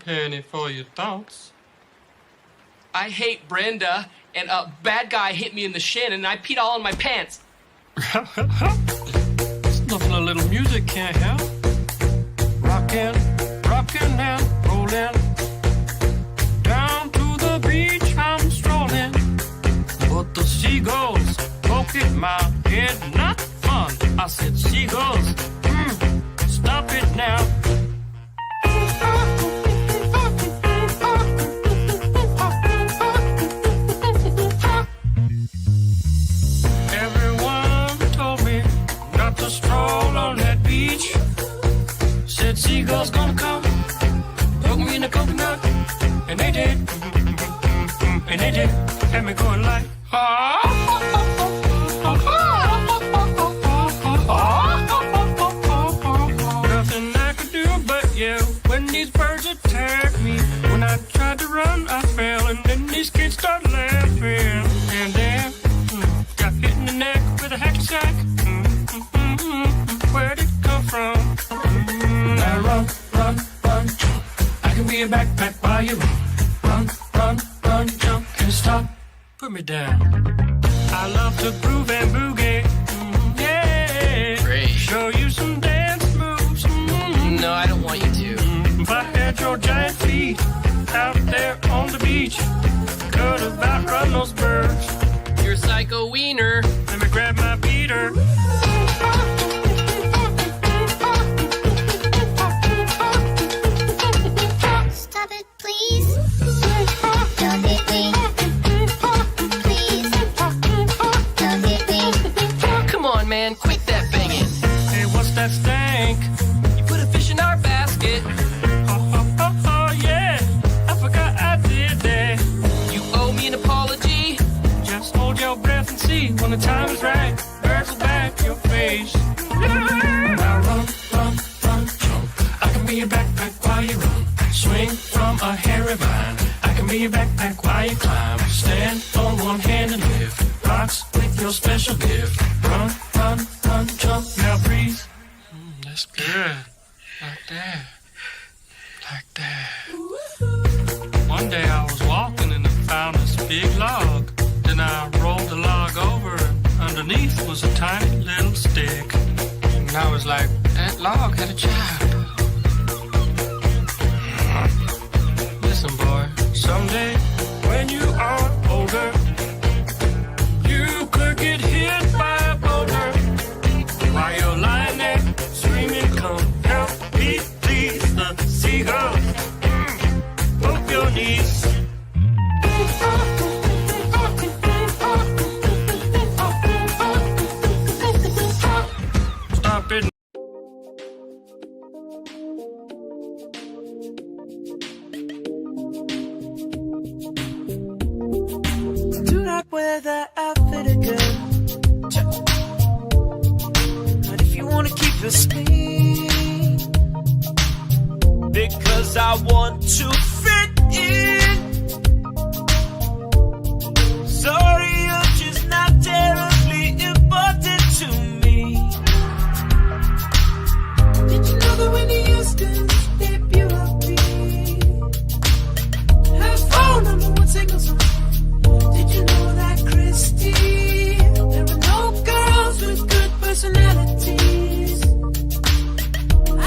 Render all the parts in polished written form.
Penny for your thoughts. I hate Brenda, and a bad guy hit me in the shin, and I peed all in my pants. It's nothing a little music can't help. Rockin', rockin' and rollin'. Down to the beach I'm strolling. But the seagulls poke at my head, not fun. I said, seagulls, stop it now. Everyone told me not to stroll on that beach. Said seagulls gonna come, poke me in the coconut, and they did, and they did, had me going like, nothing I could do but yell when these birds attacked me. When I tried to run, I fell, and then these kids started laughing, and then got hit in the neck with a hacky sack. Where'd it come from? Now run, run, run, jump. I can be a backpack while you run. Run, run, run, jump, and stop. Put me down. I love to groove and boogie. Yeah. Great. Show you some dance moves. No, I don't want you to. If I had your giant feet out there on the beach, could have outrun those birds. You're a psycho wiener. Let me grab my beater. Stop it, please. Don't hit me. Please. Don't hit me. Come on, man, quit that banging. Hey, what's that stank? You put a fish in our basket. Oh, yeah. I forgot I did that. You owe me an apology. Just hold your breath and see when the time is right. Birds will back your face. Now run, run, run, jump. I can be your backpack while you run. Swing from a hairy vine. I can be your backpack while you climb. Stand on one hand and lift rocks with your special gift. Run, run, run, jump. Now breathe. That's good. Like that. Like that. One day I was walking and I found this big log. Then I rolled the log over and underneath was a tiny little stick. And I was like, that log had a child. Listen, boy, someday when you are older, you could get hit by a boulder while you're lying there screaming, come help me, please. The seagulls poke your knees. Stop it. Do not wear that outfit again. But if you wanna keep it clean, because I want to fit in. Sorry, you're just not terribly important to me. Did you know that Whitney Houston's debut has 4 #1 singles on? Did you know that Christy, there are no girls with good personalities?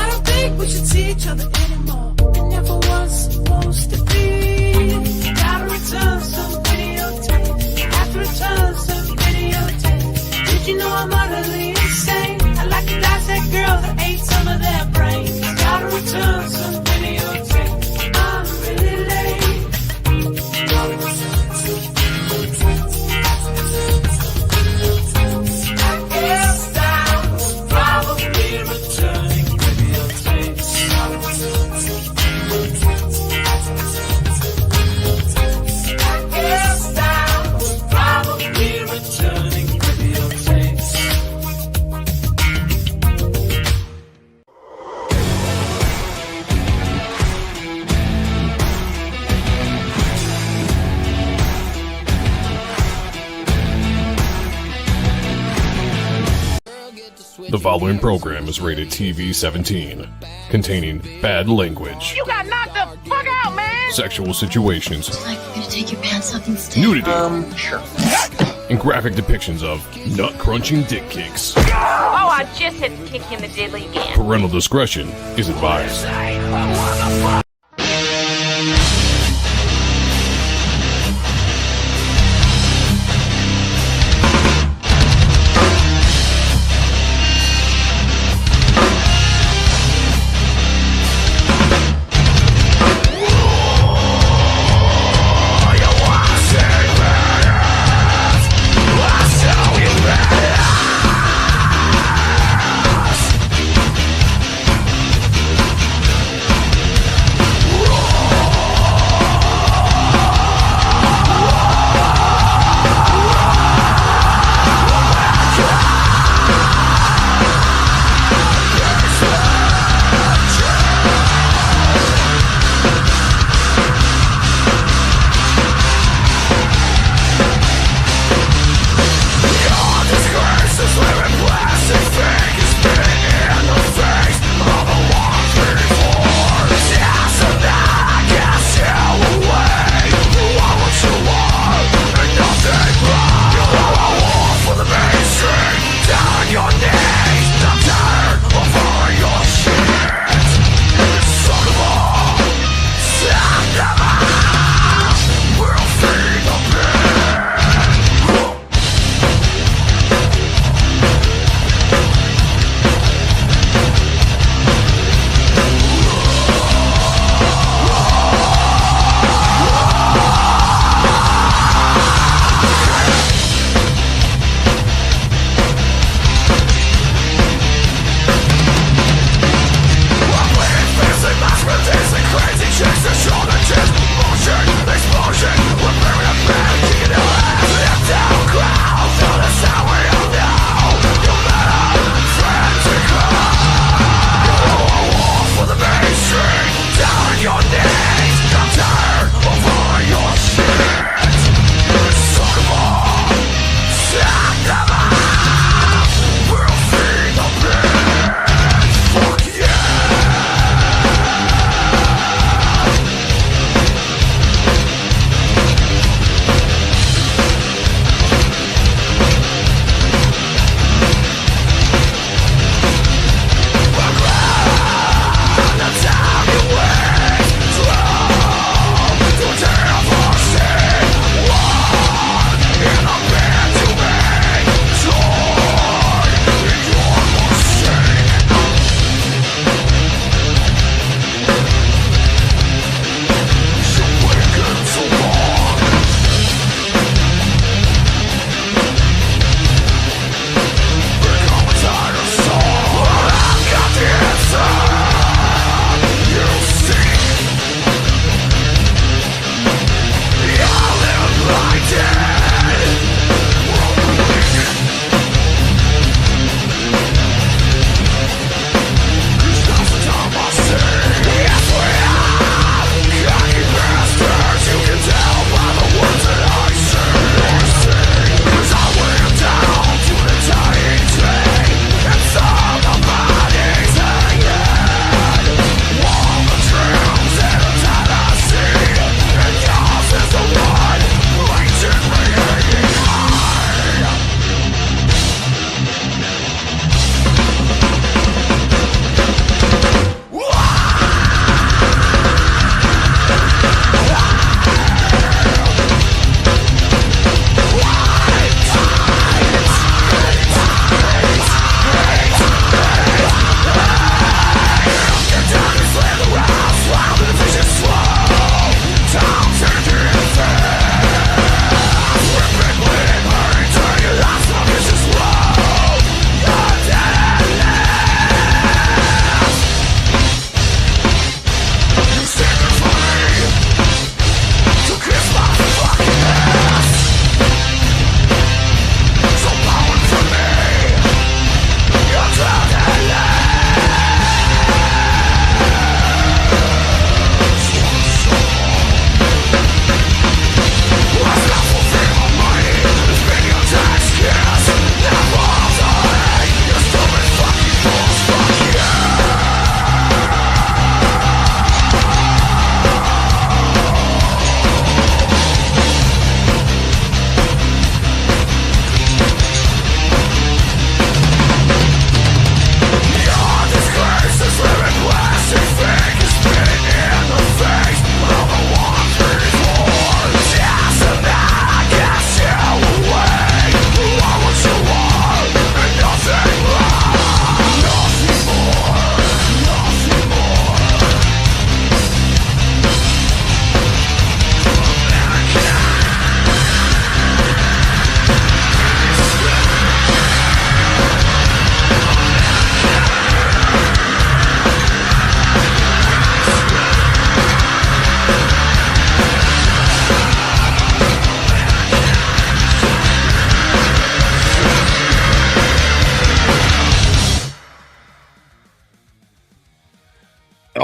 I don't think we should see each other anymore. It never was supposed to be. The following program is rated TV-17, containing bad language, You got knocked the fuck out, man! sexual situations, Like you're gonna take your pants off instead. nudity, Sure. and graphic depictions of nut-crunching dick kicks. Oh, I just had to kick you in the diddly again. Parental discretion is advised.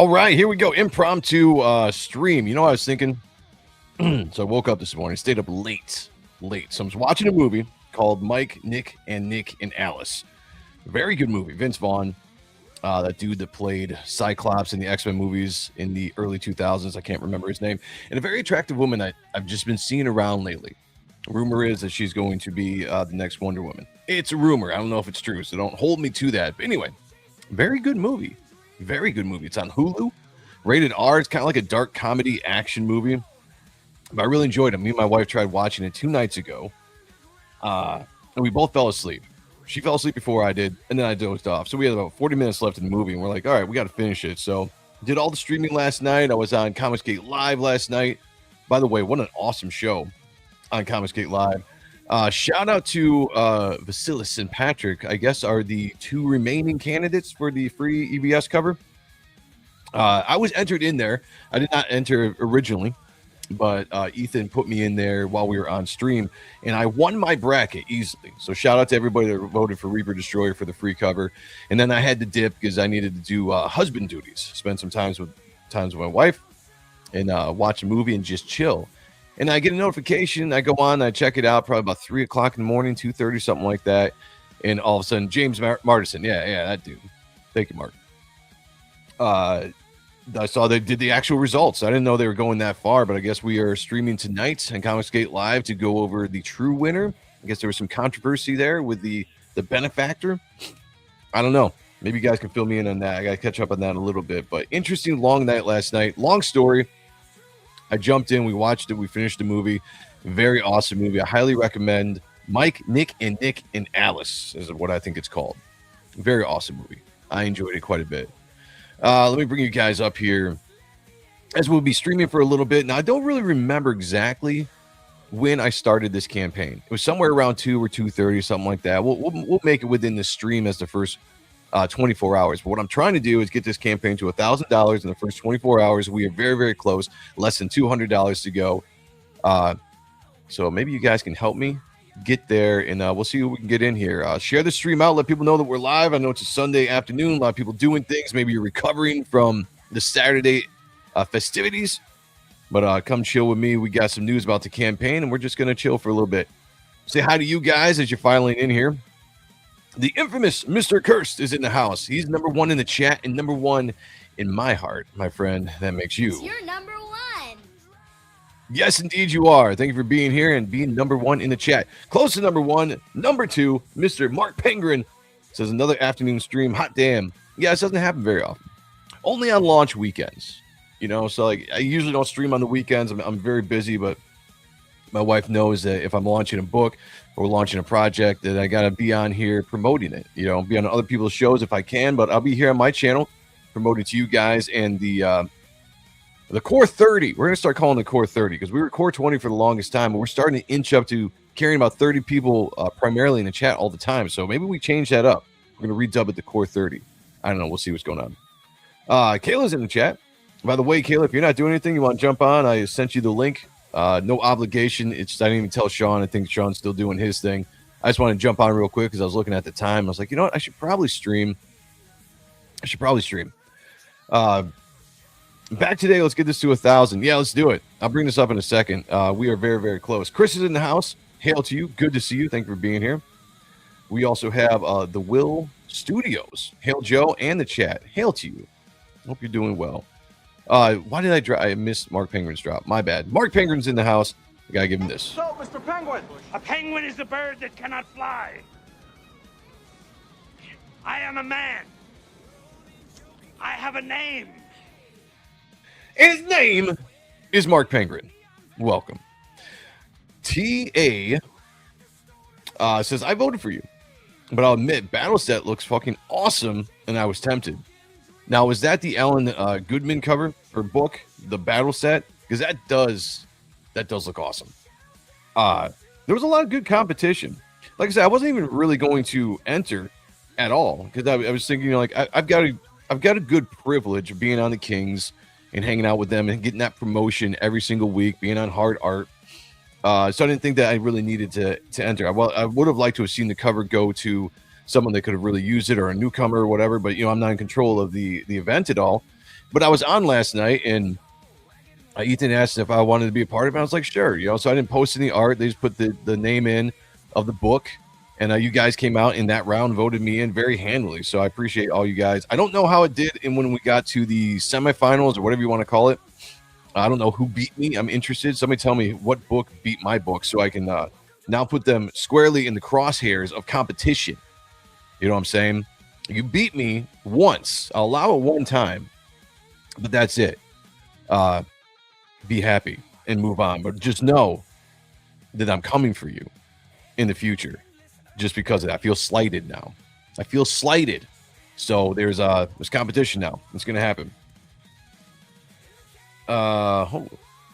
All right, here we go. Impromptu stream. You know what I was thinking? So I woke up this morning, stayed up late. So I was watching a movie called Mike, Nick, and Alice. Very good movie. Vince Vaughn, that dude that played Cyclops in the X-Men movies in the early 2000s. I can't remember his name. And a very attractive woman I've just been seeing around lately. Rumor is that she's going to be the next Wonder Woman. It's a rumor. I don't know if it's true, so don't hold me to that. But anyway, very good movie. Very good movie. It's on Hulu. Rated R. It's kind of like a dark comedy action movie. But I really enjoyed it. Me and my wife tried watching it 2 nights ago. And we both fell asleep. She fell asleep before I did, and then I dozed off. So we had about 40 minutes left in the movie, and we're like, all right, we got to finish it. So did all the streaming last night. I was on Comicsgate Live last night. By the way, what an awesome show on Comicsgate Live. Shout out to Vasilis and Patrick, I guess, are the 2 remaining candidates for the free EBS cover. I was entered in there. I did not enter originally, but Ethan put me in there while we were on stream, and I won my bracket easily. So shout out to everybody that voted for Reaper Destroyer for the free cover. And then I had to dip because I needed to do husband duties, spend some times with my wife, and watch a movie and just chill. And I get a notification. I go on, I check it out, probably about 3 o'clock in the morning, 2:30, something like that. And all of a sudden, James Martison, yeah, that dude. Thank you, Mark. I saw they did the actual results. I didn't know they were going that far, but I guess we are streaming tonight on Comicsgate Live to go over the true winner. I guess there was some controversy there with the benefactor. I don't know. Maybe you guys can fill me in on that. I got to catch up on that a little bit. But interesting long night last night. Long story. I jumped in. We watched it. We finished the movie. Very awesome movie. I highly recommend Mike, Nick, and Alice is what I think it's called. Very awesome movie. I enjoyed it quite a bit. Let me bring you guys up here as we'll be streaming for a little bit. Now, I don't really remember exactly when I started this campaign. It was somewhere around 2 or 2:30, something like that. We'll make it within the stream as the first 24 hours. But what I'm trying to do is get this campaign to $1,000 in the first 24 hours. We are very, very close. Less than $200 to go. So maybe you guys can help me get there, and we'll see who we can get in here. Share the stream out. Let people know that we're live. I know it's a Sunday afternoon. A lot of people doing things. Maybe you're recovering from the Saturday festivities. But come chill with me. We got some news about the campaign, and we're just going to chill for a little bit. Say hi to you guys as you're filing in here. The infamous Mr. Cursed is in the house. He's number 1 in the chat and number 1 in my heart, my friend. That makes you. You're number 1. Yes, indeed you are. Thank you for being here and being number 1 in the chat. Close to number 1. Number 2, Mr. Mark Penguin says another afternoon stream. Hot damn. Yeah, this doesn't happen very often. Only on launch weekends. You know, so like I usually don't stream on the weekends. I'm very busy, but my wife knows that if I'm launching a book or launching a project that I got to be on here promoting it. You know, be on other people's shows if I can, but I'll be here on my channel promoting to you guys and the Core 30. We're going to start calling it Core 30 because we were Core 20 for the longest time, but we're starting to inch up to carrying about 30 people primarily in the chat all the time. So maybe we change that up. We're going to redub it to Core 30. I don't know. We'll see what's going on. Kayla's in the chat. By the way, Kayla, if you're not doing anything, you want to jump on, I sent you the link. No obligation. I didn't even tell Sean. I think Sean's still doing his thing. I just want to jump on real quick because I was looking at the time. I was like, you know what? I should probably stream. Back today. Let's get this to 1,000. Yeah, let's do it. I'll bring this up in a second. We are very, very close. Chris is in the house. Hail to you. Good to see you. Thank you for being here. We also have the Will Studios. Hail Joe and the chat. Hail to you. Hope you're doing well. Why did I drop? I missed Mark Penguin's drop. My bad. Mark Penguin's in the house. I gotta give him this. So, Mr. Penguin, A penguin is a bird that cannot fly. I am a man. I have a name. And his name is Mark Penguin. Welcome. TA says, I voted for you, but I'll admit, Battleset looks fucking awesome, and I was tempted. Now, was that the Alan Goodman cover or book, the Battleset? Because that does look awesome. There was a lot of good competition. Like I said, I wasn't even really going to enter at all because I was thinking, you know, like I've got a good privilege of being on the Kings and hanging out with them and getting that promotion every single week, being on Hard Art. So I didn't think that I really needed to enter. I would have liked to have seen the cover go to someone that could have really used it or a newcomer or whatever, but you know, I'm not in control of the event at all. But I was on last night, and Ethan asked if I wanted to be a part of it. I was like, sure. So I didn't post any art. They just put the name in of the book. And you guys came out in that round, voted me in very handily. So I appreciate all you guys. I don't know how it did and when we got to the semifinals or whatever you want to call it. I don't know who beat me. I'm interested. Somebody tell me what book beat my book so I can now put them squarely in the crosshairs of competition. You know what I'm saying? You beat me once. I'll allow it one time, but that's it. Be happy and move on. But just know that I'm coming for you in the future. Just because of that, I feel slighted now. I feel slighted. So there's competition now. It's gonna happen. My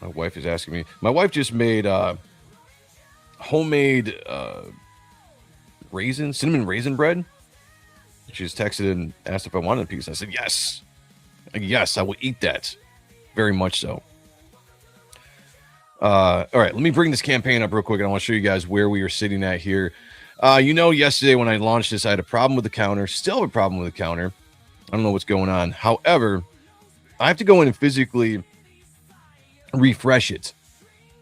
wife is asking me. My wife just made homemade cinnamon raisin bread. She just texted and asked if I wanted a piece. I said yes. Yes, I will eat that. Very much so. All right, let me bring this campaign up real quick. I want to show you guys where we are sitting at here. Yesterday when I launched this, I had a problem with the counter. Still have a problem with the counter. I don't know what's going on. However, I have to go in and physically refresh it.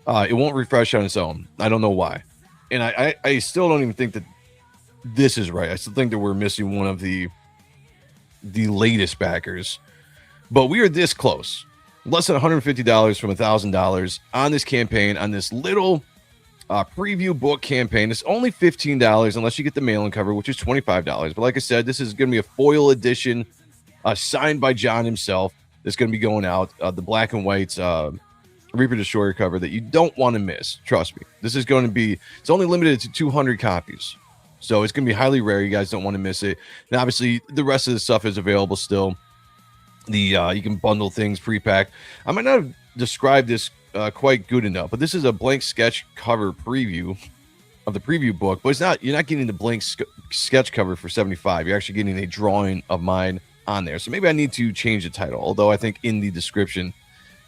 It won't refresh on its own. I don't know why. And I still don't even think that this is right. I still think that we're missing one of the latest backers. But we are this close. Less than $150 from $1,000 on this campaign, on this little preview book campaign. It's only $15 unless you get the mail-in cover, which is $25. But like I said, this is going to be a foil edition signed by John himself. That's going to be going out. The black and white Reaper Destroyer cover that you don't want to miss. Trust me. This is going to be, it's only limited to 200 copies. So it's going to be highly rare. You guys don't want to miss it. And obviously, the rest of the stuff is available still. You can bundle things pre-packed. I might not have described this quite good enough, but this is a blank sketch cover preview of the preview book. But you're not getting the blank sketch cover for $75. You're actually getting a drawing of mine on there. So maybe I need to change the title, although I think in the description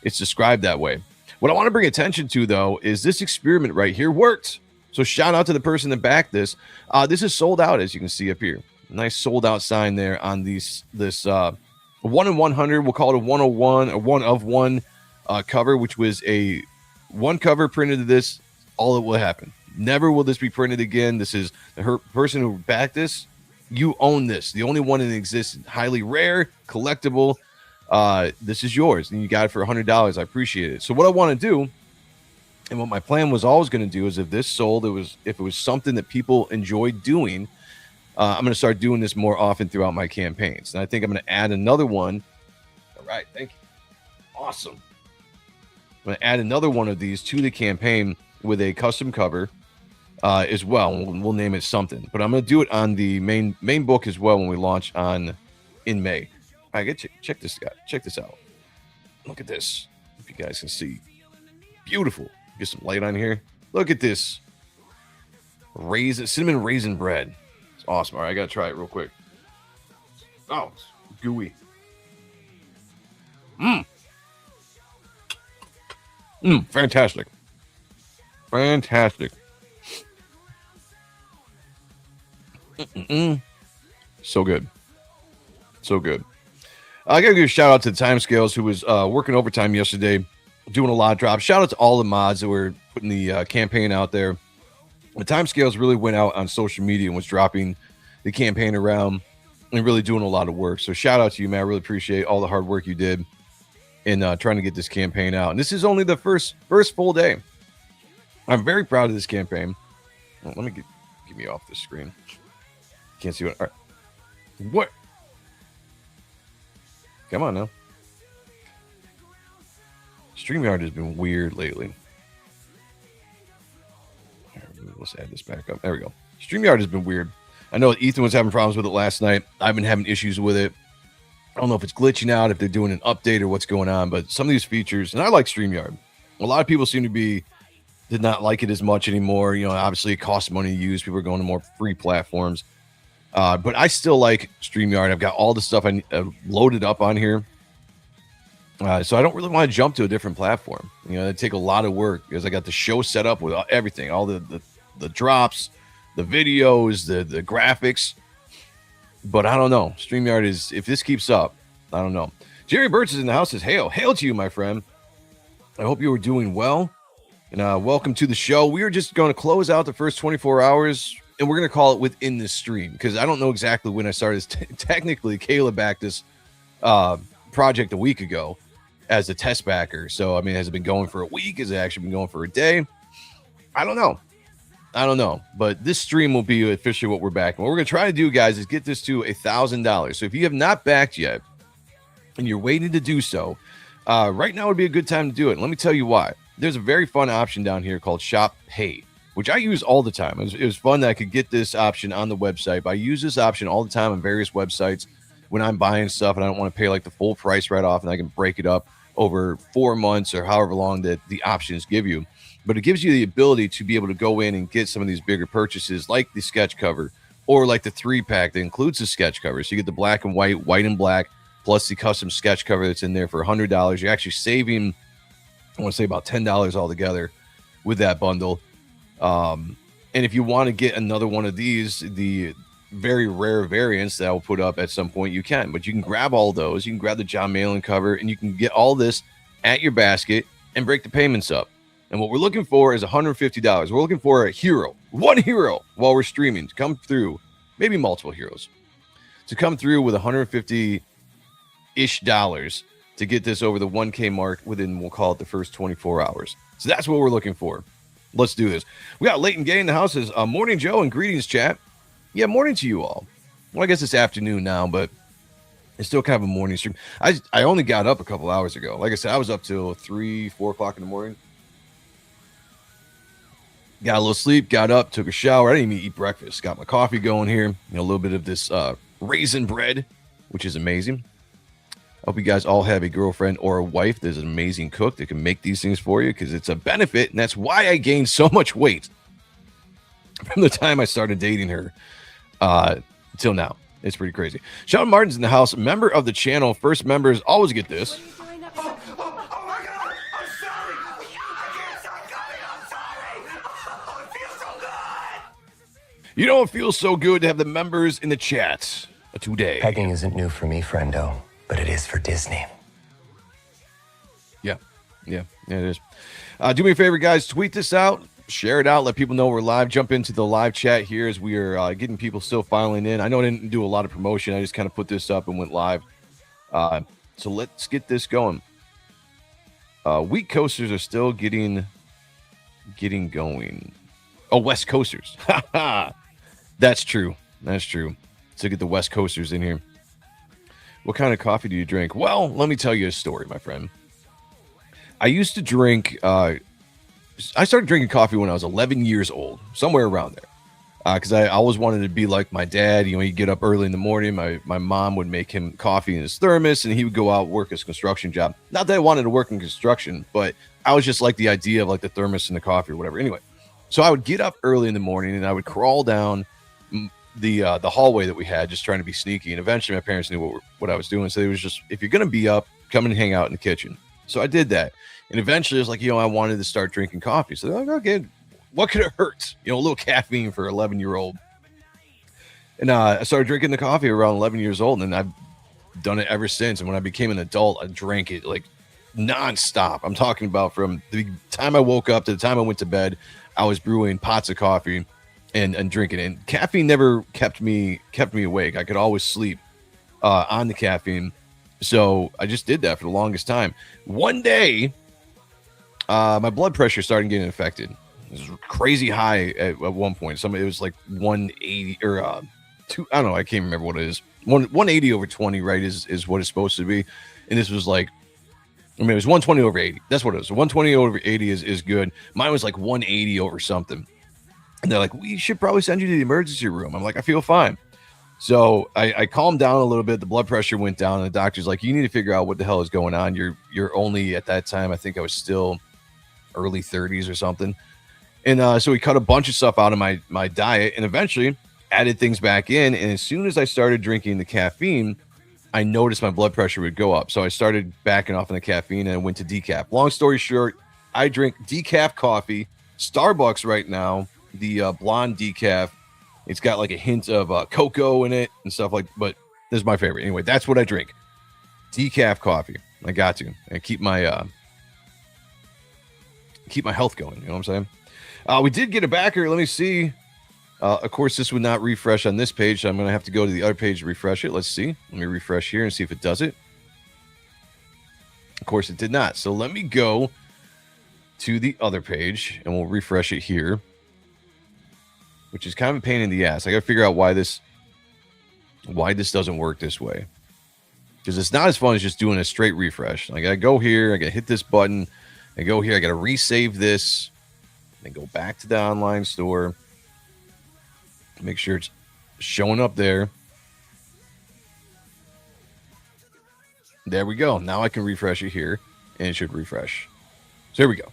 it's described that way. What I want to bring attention to, though, is this experiment right here worked. So shout out to the person that backed this. This is sold out, as you can see up here. Nice sold out sign there on this 1 in 100. We'll call it a 101, a 1 of 1 cover, which was a one cover printed of this. All that will happen. Never will this be printed again. This is the person who backed this. You own this. The only one in existence. Highly rare, collectible. This is yours, and you got it for $100. I appreciate it. So what I want to do, and what my plan was always going to do, is if this sold, if it was something that people enjoyed doing, I'm going to start doing this more often throughout my campaigns. And I think I'm going to add another one. All right, thank you. Awesome. I'm going to add another one of these to the campaign with a custom cover as well. We'll name it something, but I'm going to do it on the main book as well when we launch in May. I get check this out. Look at this. If you guys can see, beautiful. Get some light on here. Look at this cinnamon raisin bread. It's awesome. All right, I gotta try it real quick. Oh, it's gooey. Fantastic. So good. I gotta give a shout out to the Timescales, who was working overtime yesterday, doing a lot of drops. Shout out to all the mods that were putting the campaign out there. The Timescales really went out on social media and was dropping the campaign around and really doing a lot of work. So shout out to you, man. I really appreciate all the hard work you did in trying to get this campaign out. And this is only the first full day. I'm very proud of this campaign. Well, let me get me off the screen. Can't see what. All right. What? Come on now. StreamYard has been weird lately. Let's add this back up. There we go. StreamYard has been weird. I know Ethan was having problems with it last night. I've been having issues with it. I don't know if it's glitching out, if they're doing an update or what's going on, but some of these features, and I like StreamYard. A lot of people seem to did not like it as much anymore. Obviously it costs money to use. People are going to more free platforms. But I still like StreamYard. I've got all the stuff I loaded up on here. So I don't really want to jump to a different platform. It'd take a lot of work because I got the show set up with everything, all the drops, the videos, the graphics. But I don't know. StreamYard if this keeps up, I don't know. Jerry Birch is in the house. Says, hail to you, my friend. I hope you are doing well. And welcome to the show. We are just going to close out the first 24 hours, and we're going to call it within this stream because I don't know exactly when I started. Technically, Kayla backed this project a week ago as a test backer. So, I mean, has it been going for a week? Has it actually been going for a day? I don't know. But this stream will be officially what we're backing. What we're going to try to do, guys, is get this to $1,000. So if you have not backed yet and you're waiting to do so, right now would be a good time to do it. And let me tell you why. There's a very fun option down here called Shop Pay, which I use all the time. It was fun that I could get this option on the website. But I use this option all the time on various websites when I'm buying stuff and I don't want to pay like the full price right off, and I can break it up over 4 months or however long that the options give you. But it gives you the ability to be able to go in and get some of these bigger purchases like the sketch cover or like the 3-pack that includes the sketch cover. So you get the black and white and black, plus the custom sketch cover that's in there for $100. You're actually saving, I want to say, about $10 altogether with that bundle. And if you want to get another one of these, the very rare variants that I will put up at some point, you can. But you can grab all those. You can grab the John Malin cover, and you can get all this at your basket and break the payments up. And what we're looking for is $150. We're looking for a hero, one hero, while we're streaming to come through, maybe multiple heroes, to come through with $150-ish to get this over the 1K mark within, we'll call it, the first 24 hours. So that's what we're looking for. Let's do this. We got Leighton Gay in the house. Says, morning, Joe, and greetings, chat. Yeah, morning to you all. Well, I guess it's afternoon now, but it's still kind of a morning stream. I only got up a couple hours ago. Like I said, I was up till 3, 4 o'clock in the morning. Got a little sleep, got up, took a shower. I didn't even eat breakfast. Got my coffee going here. A little bit of this raisin bread, which is amazing. I hope you guys all have a girlfriend or a wife that's an amazing cook that can make these things for you, because it's a benefit, and that's why I gained so much weight from the time I started dating her till now. It's pretty crazy. Sean Martin's in the house, member of the channel. First members always get this. You know, it feels so good to have the members in the chat today. Pegging isn't new for me, friendo, but it is for Disney. Yeah, it is. Do me a favor, guys. Tweet this out. Share it out. Let people know we're live. Jump into the live chat here as we are getting people still filing in. I know I didn't do a lot of promotion. I just kind of put this up and went live. So let's get this going. Wheat coasters are still getting going. Oh, West Coasters. That's true. So get the West Coasters in here. What kind of coffee do you drink? Well, let me tell you a story, my friend. I used to drink, I started drinking coffee when I was 11 years old, somewhere around there. Because I always wanted to be like my dad. You know, he'd get up early in the morning. My mom would make him coffee in his thermos, and he would go out work his construction job. Not that I wanted to work in construction, but I was just like the idea of like the thermos and the coffee or whatever. Anyway, so I would get up early in the morning, and I would crawl down the hallway that we had, just trying to be sneaky. And eventually my parents knew what I was doing. So it was just, if you're going to be up, come and hang out in the kitchen. So I did that. And eventually it was like, I wanted to start drinking coffee. So they're like, okay, what could it hurt? A little caffeine for 11-year-old. And I started drinking the coffee around 11 years old, and I've done it ever since. And when I became an adult, I drank it like nonstop. I'm talking about from the time I woke up to the time I went to bed, I was brewing pots of coffee and drinking it. And caffeine never kept me awake. I could always sleep on the caffeine. So I just did that for the longest time. One day, my blood pressure started getting affected. It was crazy high at one point. It was like 180 or two. I don't know. I can't remember what it is. 180 over 20, right, is what it's supposed to be. And this was like, it was 120 over 80. That's what it was. 120 over 80 is good. Mine was like 180 over something. And they're like, we should probably send you to the emergency room. I'm like, I feel fine. So I calmed down a little bit. The blood pressure went down, and the doctor's like, you need to figure out what the hell is going on. You're only, at that time, I think I was still early 30s or something. And so we cut a bunch of stuff out of my diet, and eventually added things back in. And as soon as I started drinking the caffeine, I noticed my blood pressure would go up. So I started backing off on the caffeine, and I went to decaf. Long story short, I drink decaf coffee, Starbucks right now, the blonde decaf. It's got like a hint of cocoa in it and stuff like, but this is my favorite. Anyway, that's what I drink. decaf coffee. I got to. And keep my health going. You know what I'm saying? We did get a backer. Let me see. Of course, this would not refresh on this page, so I'm going to have to go to the other page to refresh it. Let's see. Let me refresh here and see if it does it. Of course, it did not. So let me go to the other page, and we'll refresh it here, which is kind of a pain in the ass. I got to figure out why this doesn't work this way, because it's not as fun as just doing a straight refresh. I got to go here. I got to hit this button. I go here. I got to resave this, and go back to the online store. Make sure it's showing up there. There we go. Now I can refresh it here, and it should refresh. So here we go.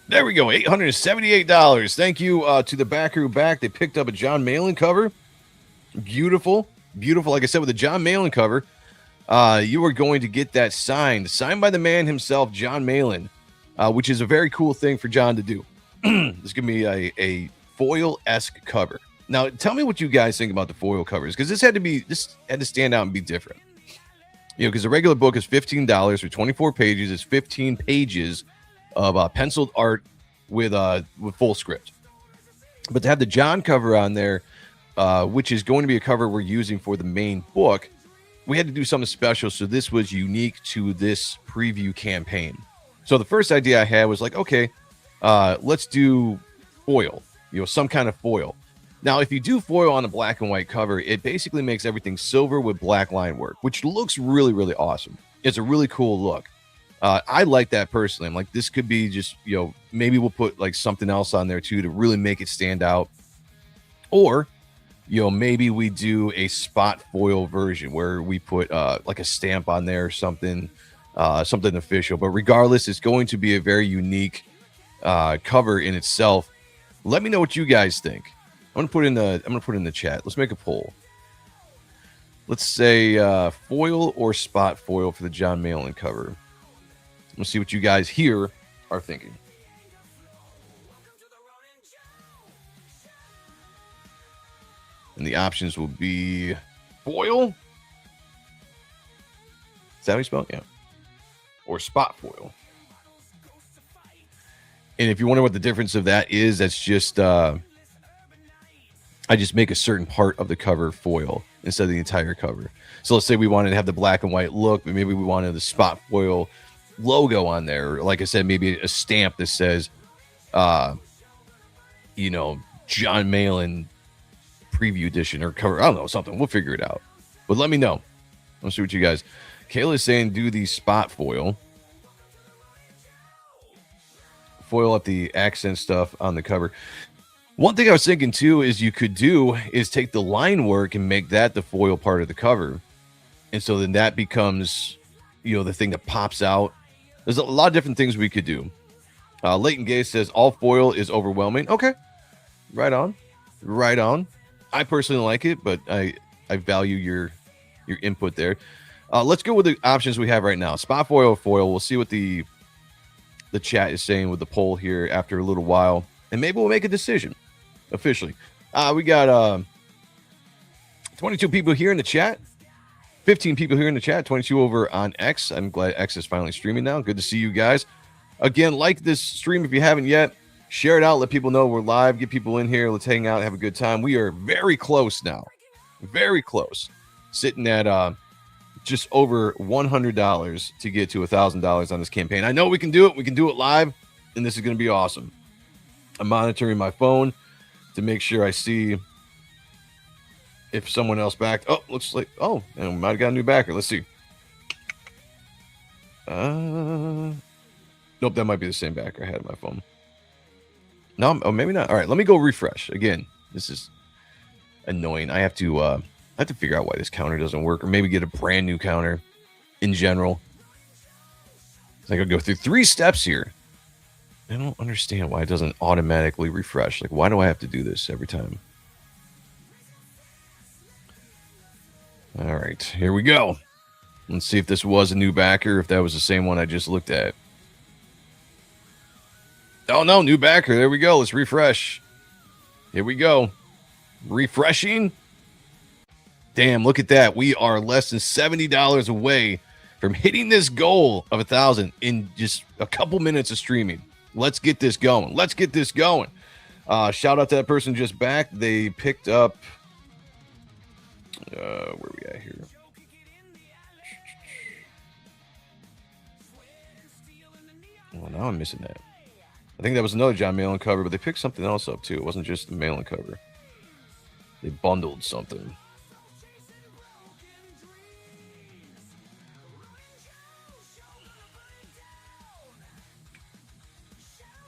There we go. $878. Thank you to the backer who backed. They picked up a John Malin cover. Beautiful. Beautiful. Like I said, with the John Malin cover, you are going to get that signed by the man himself, John Malin, which is a very cool thing for John to do. This is going to be a foil-esque cover. Now, tell me what you guys think about the foil covers, because this had to stand out and be different. You know, because the regular book is $15 for 24 pages. It's 15 pages of penciled art with full script. But to have the John cover on there, which is going to be a cover we're using for the main book, we had to do something special. So this was unique to this preview campaign. So the first idea I had was like, okay, let's do foil. You know, some kind of foil. Now, if you do foil on a black and white cover, it basically makes everything silver with black line work, which looks really, really awesome. It's a really cool look. I like that personally. I'm like, this could be just, you know, maybe we'll put like something else on there too to really make it stand out. Or, you know, maybe we do a spot foil version where we put like a stamp on there or something, something official. But regardless, it's going to be a very unique cover in itself. Let me know what you guys think. I'm gonna put it in the chat. Let's make a poll. Let's say foil or spot foil for the John Malin cover. Let's see what you guys here are thinking. And the options will be foil. Is that how you spell it? Yeah. Or spot foil. And if you wonder what the difference of that is, that's just I just make a certain part of the cover foil instead of the entire cover. So let's say we wanted to have the black and white look, but maybe we wanted the spot foil logo on there. Or like I said, maybe a stamp that says, you know, John Malin preview edition or cover. I don't know, something. We'll figure it out. But let me know. Let's see what you guys. Kayla's saying do the spot foil. Foil up the accent stuff on the cover. One thing I was thinking too is you could do is take the line work and make that the foil part of the cover. And so then that becomes, you know, the thing that pops out. There's a lot of different things we could do. Leighton Gay says all foil is overwhelming. Okay. Right on. Right on. I personally like it, but I value your input there. Let's go with the options we have right now. Spot foil or foil. We'll see what the chat is saying with the poll here after a little while. And maybe we'll make a decision officially. We got 22 people here in the chat. 15 people here in the chat. 22 over on X. I'm glad X is finally streaming now. Good to see you guys. Again, like this stream if you haven't yet. Share it out. Let people know we're live. Get people in here. Let's hang out. Have a good time. We are very close now. Very close. Sitting at just over $100 to get to $1,000 on this campaign. I know we can do it. We can do it live. And this is going to be awesome. I'm monitoring my phone to make sure I see if someone else backed. Oh, looks like, oh, I might have got a new backer. Let's see. Nope, that might be the same backer I had on my phone. No, oh, maybe not. All right, let me go refresh. Again, this is annoying. I have to figure out why this counter doesn't work, or maybe get a brand new counter in general. I gotta go through 3 steps here. I don't understand why it doesn't automatically refresh. Like, why do I have to do this every time? All right, here we go. Let's see if this was a new backer, if that was the same one I just looked at. Oh, no, new backer. There we go. Let's refresh. Here we go. Refreshing. Damn, look at that. We are less than $70 away from hitting this goal of 1,000 in just a couple minutes of streaming. Let's get this going. Let's get this going. Shout out to that person just back. They picked up where we at here? Well, now I'm missing that. I think that was another John Malin cover, but they picked something else up too. It wasn't just the Malin cover. They bundled something.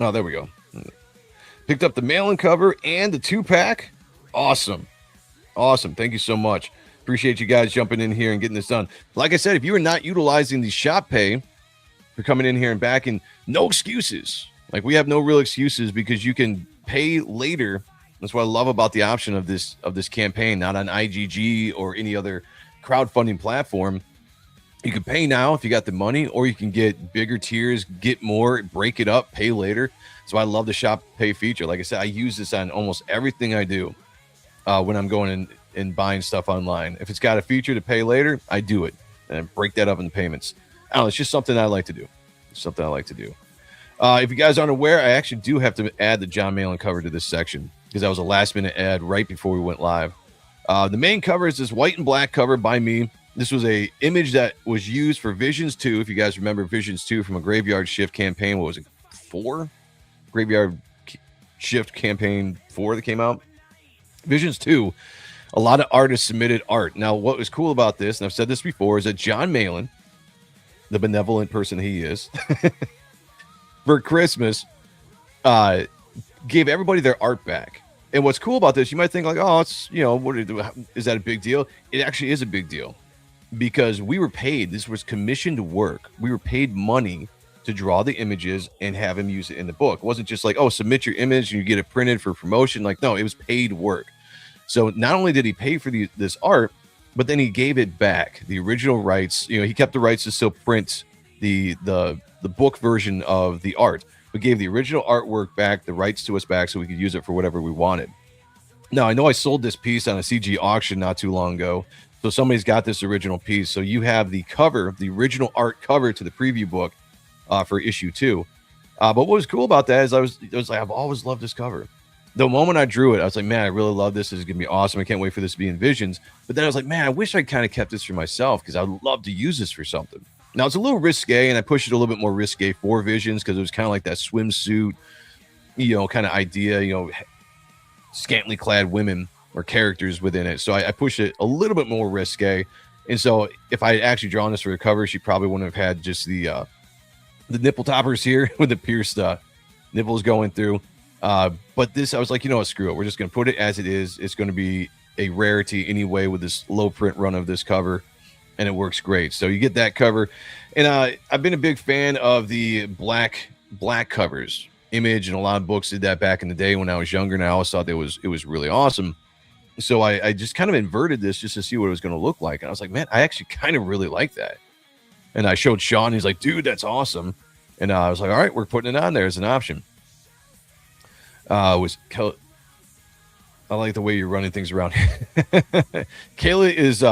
Oh, there we go. Picked up the Malin cover and the 2-pack. Awesome. Awesome. Thank you so much. Appreciate you guys jumping in here and getting this done. Like I said, if you are not utilizing the shop pay for coming in here and backing, no excuses. Like, we have no real excuses because you can pay later. That's what I love about the option of this campaign, not on IGG or any other crowdfunding platform. You can pay now if you got the money, or you can get bigger tiers, get more, break it up, pay later. So I love the shop pay feature. Like I said, I use this on almost everything I do when I'm going in and buying stuff online. If it's got a feature to pay later, I do it and break that up into payments. I don't know, it's just something I like to do. It's something I like to do. If you guys aren't aware, I actually do have to add the John Malin cover to this section because that was a last-minute ad right before we went live. The main cover is this white and black cover by me. This was a image that was used for Visions 2. If you guys remember Visions 2 from a Graveyard Shift campaign, what was it, 4? Graveyard Shift campaign 4 that came out. Visions 2, a lot of artists submitted art. Now, what was cool about this, and I've said this before, is that John Malin, the benevolent person he is, for Christmas, gave everybody their art back. And what's cool about this, you might think like, oh, it's, you know, is that a big deal? It actually is a big deal because we were paid. This was commissioned work. We were paid money to draw the images and have him use it in the book. It wasn't just like, oh, submit your image and you get it printed for promotion. Like, no, it was paid work. So not only did he pay for this art, but then he gave it back. The original rights, you know, he kept the rights to still print the book version of the art, but gave the original artwork back, the rights to us back, so we could use it for whatever we wanted. Now, I know I sold this piece on a CG auction not too long ago, so somebody's got this original piece. So you have the cover, the original art cover to the preview book for issue 2. But what was cool about that is I was like, I've always loved this cover. The moment I drew it, I was like, man, I really love this. This is gonna be awesome. I can't wait for this to be in Visions. But then I was like, man, I wish I kind of kept this for myself because I would love to use this for something. Now, it's a little risque, and I pushed it a little bit more risque for Visions because it was kind of like that swimsuit, you know, kind of idea, you know, scantily clad women or characters within it. So I pushed it a little bit more risque. And so if I had actually drawn this for the cover, she probably wouldn't have had just the nipple toppers here with the pierced nipples going through. But this, I was like, you know what, screw it. We're just going to put it as it is. It's going to be a rarity anyway with this low print run of this cover. And it works great. So you get that cover. And I've been a big fan of the black covers. Image and a lot of books did that back in the day when I was younger, and I always thought it was really awesome. So I just kind of inverted this just to see what it was going to look like. And I was like, man, I actually kind of really like that. And I showed Sean. He's like, dude, that's awesome. And I was like, all right, we're putting it on there as an option. I like the way you're running things around. Kayla is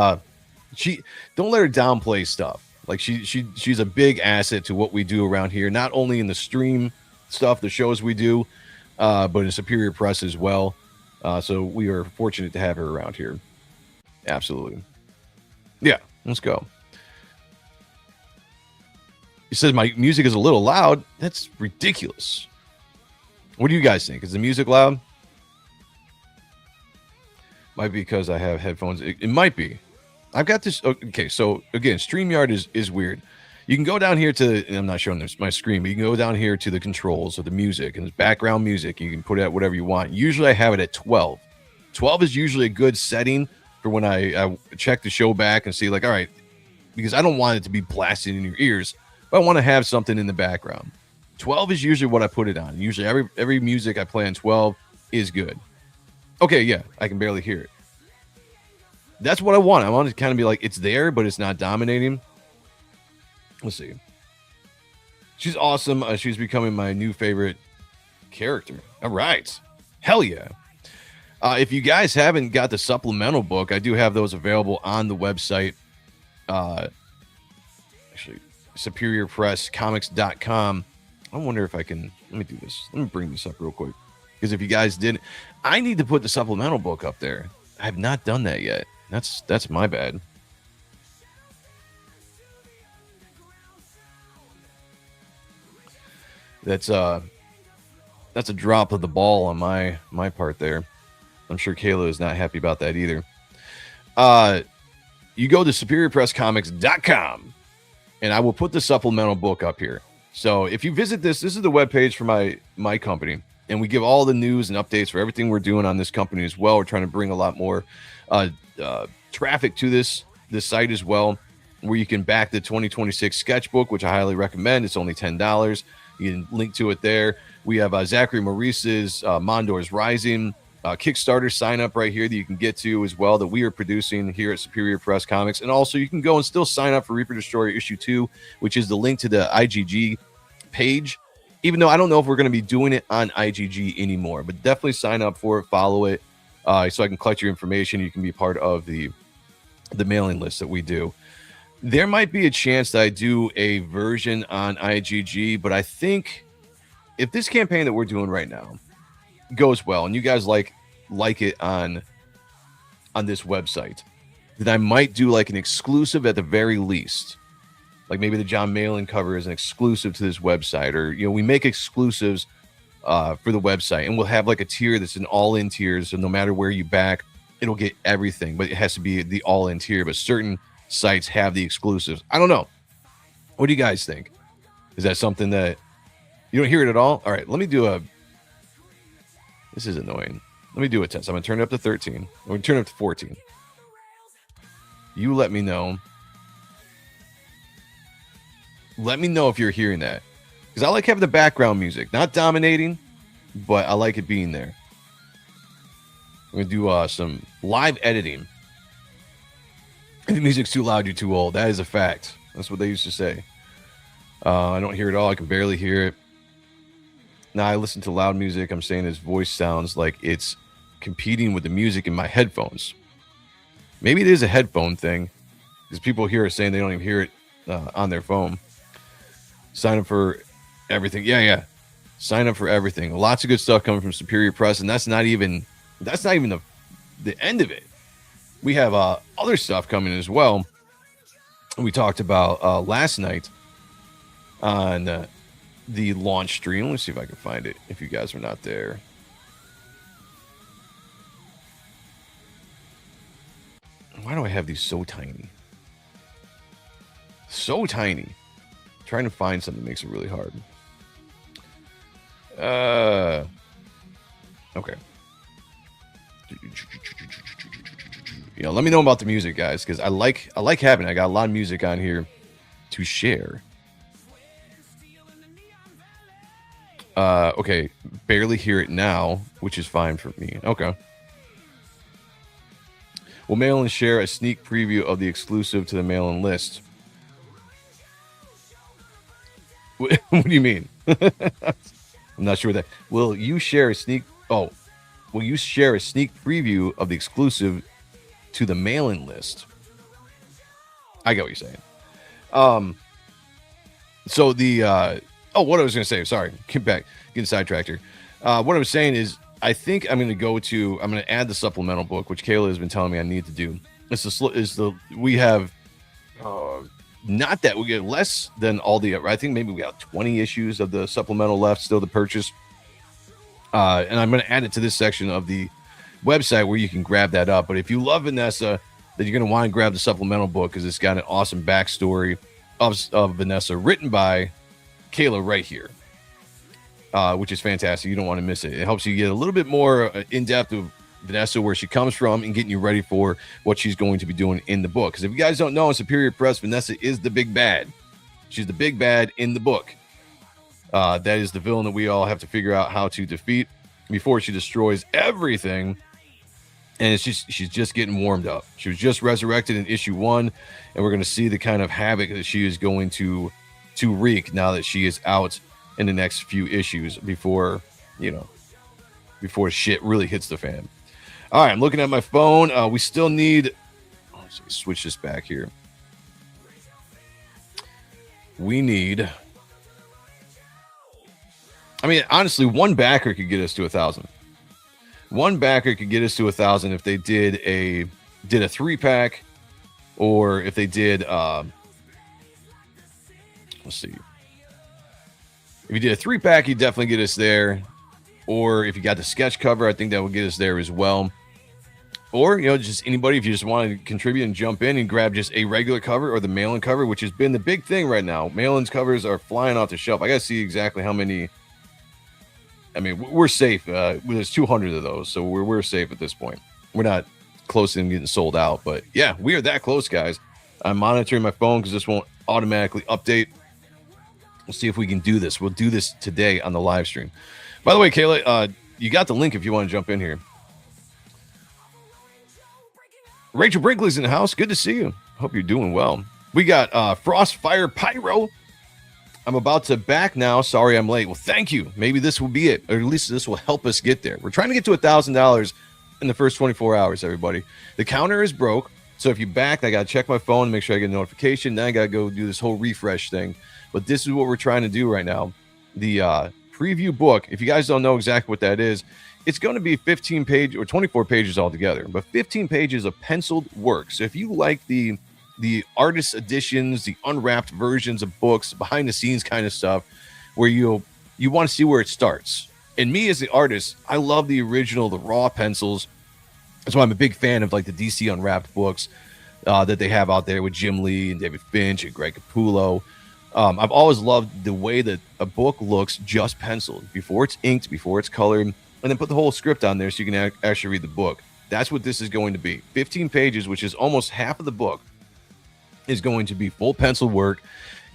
she don't let her downplay stuff. Like she's a big asset to what we do around here, not only in the stream stuff, the shows we do, but in Superior Press as well. So we are fortunate to have her around here. Absolutely. Yeah, let's go. He says my music is a little loud. That's ridiculous. What do you guys think? Is the music loud? Might be because I have headphones. It might be. I've got this. Okay, so again, StreamYard is weird. You can go down here to, and I'm not showing this my screen, but you can go down here to the controls of the music and there's background music. You can put it at whatever you want. Usually I have it at 12. 12 is usually a good setting for when I check the show back and see like, all right, because I don't want it to be blasted in your ears, but I want to have something in the background. 12 is usually what I put it on. Usually every music I play on 12 is good. Okay, yeah, I can barely hear it. That's what I want. I want it to kind of be like it's there, but it's not dominating. Let's see. She's awesome. She's becoming my new favorite character. All right. Hell yeah. If you guys haven't got the supplemental book, I do have those available on the website. Actually, superiorpresscomics.com. I wonder if I can, let me do this. Let me bring this up real quick. Because if you guys didn't, I need to put the supplemental book up there. I have not done that yet. That's my bad. That's a drop of the ball on my part there. I'm sure Kayla is not happy about that either. You go to superiorpresscomics.com and I will put the supplemental book up here. So if you visit this is the webpage for my company, and we give all the news and updates for everything we're doing on this company as well. We're trying to bring a lot more traffic to this site as well, where you can back the 2026 sketchbook, which I highly recommend. It's only $10. You can link to it there. We have Zachary Maurice's Mondor's Rising Kickstarter sign up right here that you can get to as well, that we are producing here at Superior Press Comics. And also you can go and still sign up for Reaper Destroyer issue 2, which is the link to the IGG page, even though I don't know if we're going to be doing it on IGG anymore, but definitely sign up for it, follow it, so I can collect your information. You can be part of the mailing list that we do. There might be a chance that I do a version on IGG, but I think if this campaign that we're doing right now goes well and you guys like it on this website, then I might do like an exclusive at the very least. Like maybe the John Malin cover is an exclusive to this website, or we make exclusives for the website, and we'll have like a tier that's an all-in tier, so no matter where you back, it'll get everything, but it has to be the all-in tier. But certain sites have the exclusives. I don't know. What do you guys think? Is that something that you don't hear it at all? All right, let me do this is annoying. Let me do a test. I'm gonna turn it up to 13. I'm gonna turn it up to 14. You let me know. Let me know if you're hearing that, because I like having the background music, not dominating, but I like it being there. I'm gonna do some live editing. If the music's too loud, you're too old. That is a fact. That's what they used to say. I don't hear it all. I can barely hear it. Now I listen to loud music. I'm saying his voice sounds like it's competing with the music in my headphones. Maybe it is a headphone thing, because people hear it saying they don't even hear it on their phone. Sign up for everything. Yeah. Sign up for everything. Lots of good stuff coming from Superior Press, and that's not even the end of it. We have other stuff coming as well. We talked about last night on the launch stream. Let me see if I can find it if you guys are not there. Why do I have these so tiny? So tiny. Trying to find something makes it really hard. Okay. Let me know about the music, guys, because I like having it. I got a lot of music on here to share. Okay, barely hear it now, which is fine for me. Okay. We'll mail and share a sneak preview of the exclusive to the mail-in list. What do you mean? I'm not sure that. Will you share a sneak preview of the exclusive to the mail-in list? I get what you're saying. So the what I was going to say, sorry, getting sidetracked here. What I was saying is, I think I'm going to add the supplemental book, which Kayla has been telling me I need to do. We have not that we get less than all the, I think maybe we got 20 issues of the supplemental left still to purchase. And I'm going to add it to this section of the website where you can grab that up. But if you love Vanessa, then you're going to want to grab the supplemental book, because it's got an awesome backstory of Vanessa written by Kayla right here, which is fantastic. You don't want to miss it. It helps you get a little bit more in-depth of Vanessa, where she comes from, and getting you ready for what she's going to be doing in the book. Because if you guys don't know, in Superior Press, Vanessa is the big bad. She's the big bad in the book. That is the villain that we all have to figure out how to defeat before she destroys everything. And she's just getting warmed up. She was just resurrected in issue 1, and we're going to see the kind of havoc that she is going to wreak now that she is out in the next few issues before shit really hits the fan. All right, I'm looking at my phone. We still need. Let's switch this back here. We need. I mean, honestly, one backer could get us to 1,000. One backer could get us to 1,000 if they did a 3-pack, or if they did. Let's see. If you did a 3-pack, you'd definitely get us there. Or if you got the sketch cover, I think that would get us there as well. Or, just anybody, if you just want to contribute and jump in and grab just a regular cover or the mail-in cover, which has been the big thing right now. Mail-in covers are flying off the shelf. I got to see exactly how many. I mean, we're safe. There's 200 of those, so we're safe at this point. We're not close to them getting sold out, but yeah, we are that close, guys. I'm monitoring my phone because this won't automatically update. We'll see if we can do this. We'll do this today on the live stream. By the way, Kayla, you got the link if you want to jump in here. Rachel Brinkley's in the house. Good to see you. Hope you're doing well. We got Frostfire Pyro. I'm about to back now. Sorry I'm late. Well, thank you. Maybe this will be it, or at least this will help us get there. We're trying to get to $1,000 in the first 24 hours, everybody. The counter is broke, so if you back, I got to check my phone and make sure I get a notification. Then I got to go do this whole refresh thing. But this is what we're trying to do right now. The preview book, if you guys don't know exactly what that is, it's going to be 15 pages or 24 pages altogether, but 15 pages of penciled work. So if you like the artist editions, the unwrapped versions of books, behind the scenes kind of stuff, where you want to see where it starts. And me as the artist, I love the original, the raw pencils. That's why I'm a big fan of like the DC unwrapped books that they have out there with Jim Lee and David Finch and Greg Capullo. I've always loved the way that a book looks just penciled, before it's inked, before it's colored, and then put the whole script on there so you can actually read the book. That's what this is going to be. 15 pages, which is almost half of the book, is going to be full pencil work,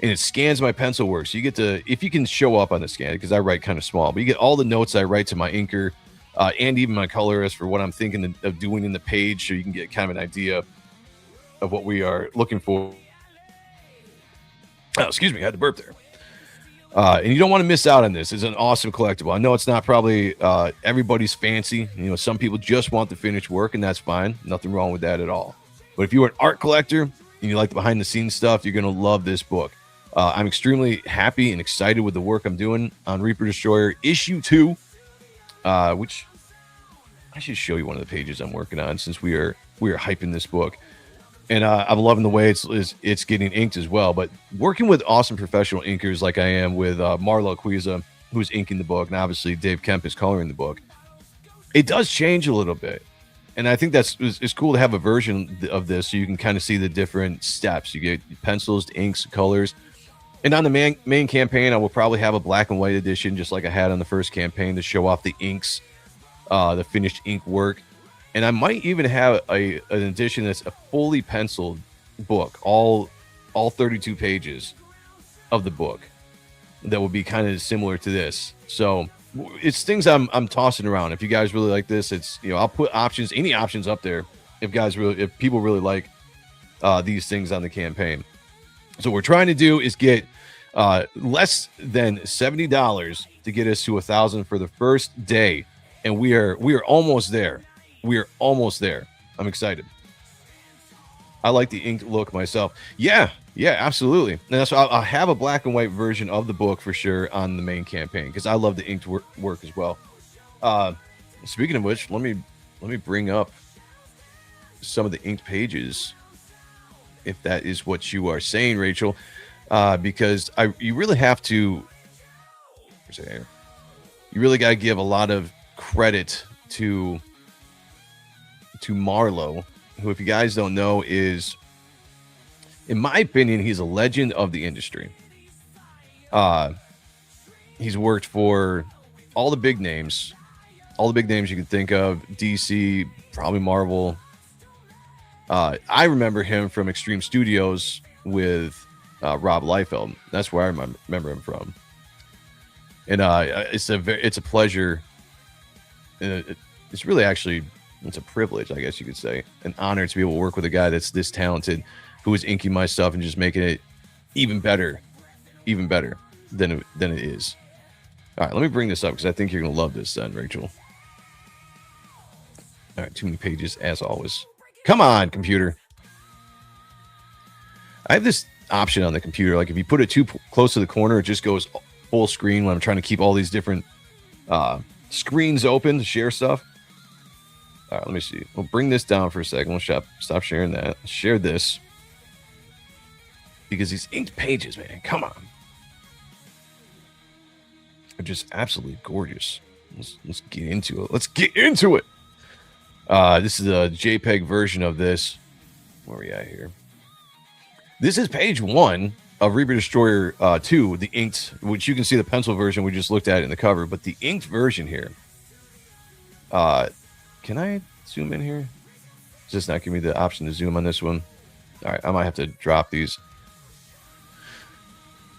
and it scans my pencil work. So you get to, if you can show up on the scan, because I write kind of small, but you get all the notes I write to my inker and even my colorist for what I'm thinking of doing in the page, so you can get kind of an idea of what we are looking for. Oh, excuse me, I had to burp there. And you don't want to miss out on this. It's an awesome collectible. I know it's not probably everybody's fancy. Some people just want the finished work, and that's fine. Nothing wrong with that at all. But if you're an art collector and you like the behind the scenes stuff, you're going to love this book. I'm extremely happy and excited with the work I'm doing on Reaper Destroyer issue 2, which I should show you one of the pages I'm working on, since we are hyping this book. And I'm loving the way it's getting inked as well. But working with awesome professional inkers like I am with Marlo Quiza, who's inking the book, and obviously Dave Kemp is coloring the book, it does change a little bit. And I think it's cool to have a version of this so you can kind of see the different steps. You get pencils, inks, colors. And on the main campaign, I will probably have a black and white edition, just like I had on the first campaign, to show off the inks, the finished ink work. And I might even have an edition that's a fully penciled book, all 32 pages of the book, that will be kind of similar to this. So it's things I'm tossing around. If you guys really like this, it's I'll put any options up there if people really like these things on the campaign. So what we're trying to do is get less than $70 to get us to 1,000 for the first day, and we are almost there. We are almost there. I'm excited. I like the inked look myself. Yeah, absolutely. And that's why I'll have a black and white version of the book for sure on the main campaign, because I love the inked work as well. Speaking of which, let me bring up some of the inked pages, if that is what you are saying, Rachel, because you really have to. You really got to give a lot of credit to Marlo, who, if you guys don't know, is, in my opinion, he's a legend of the industry. He's worked for all the big names you can think of, DC, probably Marvel. I remember him from Extreme Studios with Rob Liefeld. That's where I remember him from. And it's a pleasure. It's really actually, it's a privilege, I guess you could say, an honor to be able to work with a guy that's this talented, who is inking my stuff and just making it even better than it is. All right, let me bring this up because I think you're going to love this then, Rachel. All right, too many pages as always. Come on, computer. I have this option on the computer. Like if you put it too close to the corner, it just goes full screen when I'm trying to keep all these different screens open to share stuff. All right, let me see. We'll bring this down for a second. We'll stop sharing that. Share this. Because these inked pages, man, come on. They're just absolutely gorgeous. Let's get into it. Let's get into it. This is a JPEG version of this. Where are we at here? This is page 1 of Reaper Destroyer 2, the inked, which you can see the pencil version we just looked at in the cover, but the inked version here. Can I zoom in here? Does this not give me the option to zoom on this one? All right, I might have to drop these.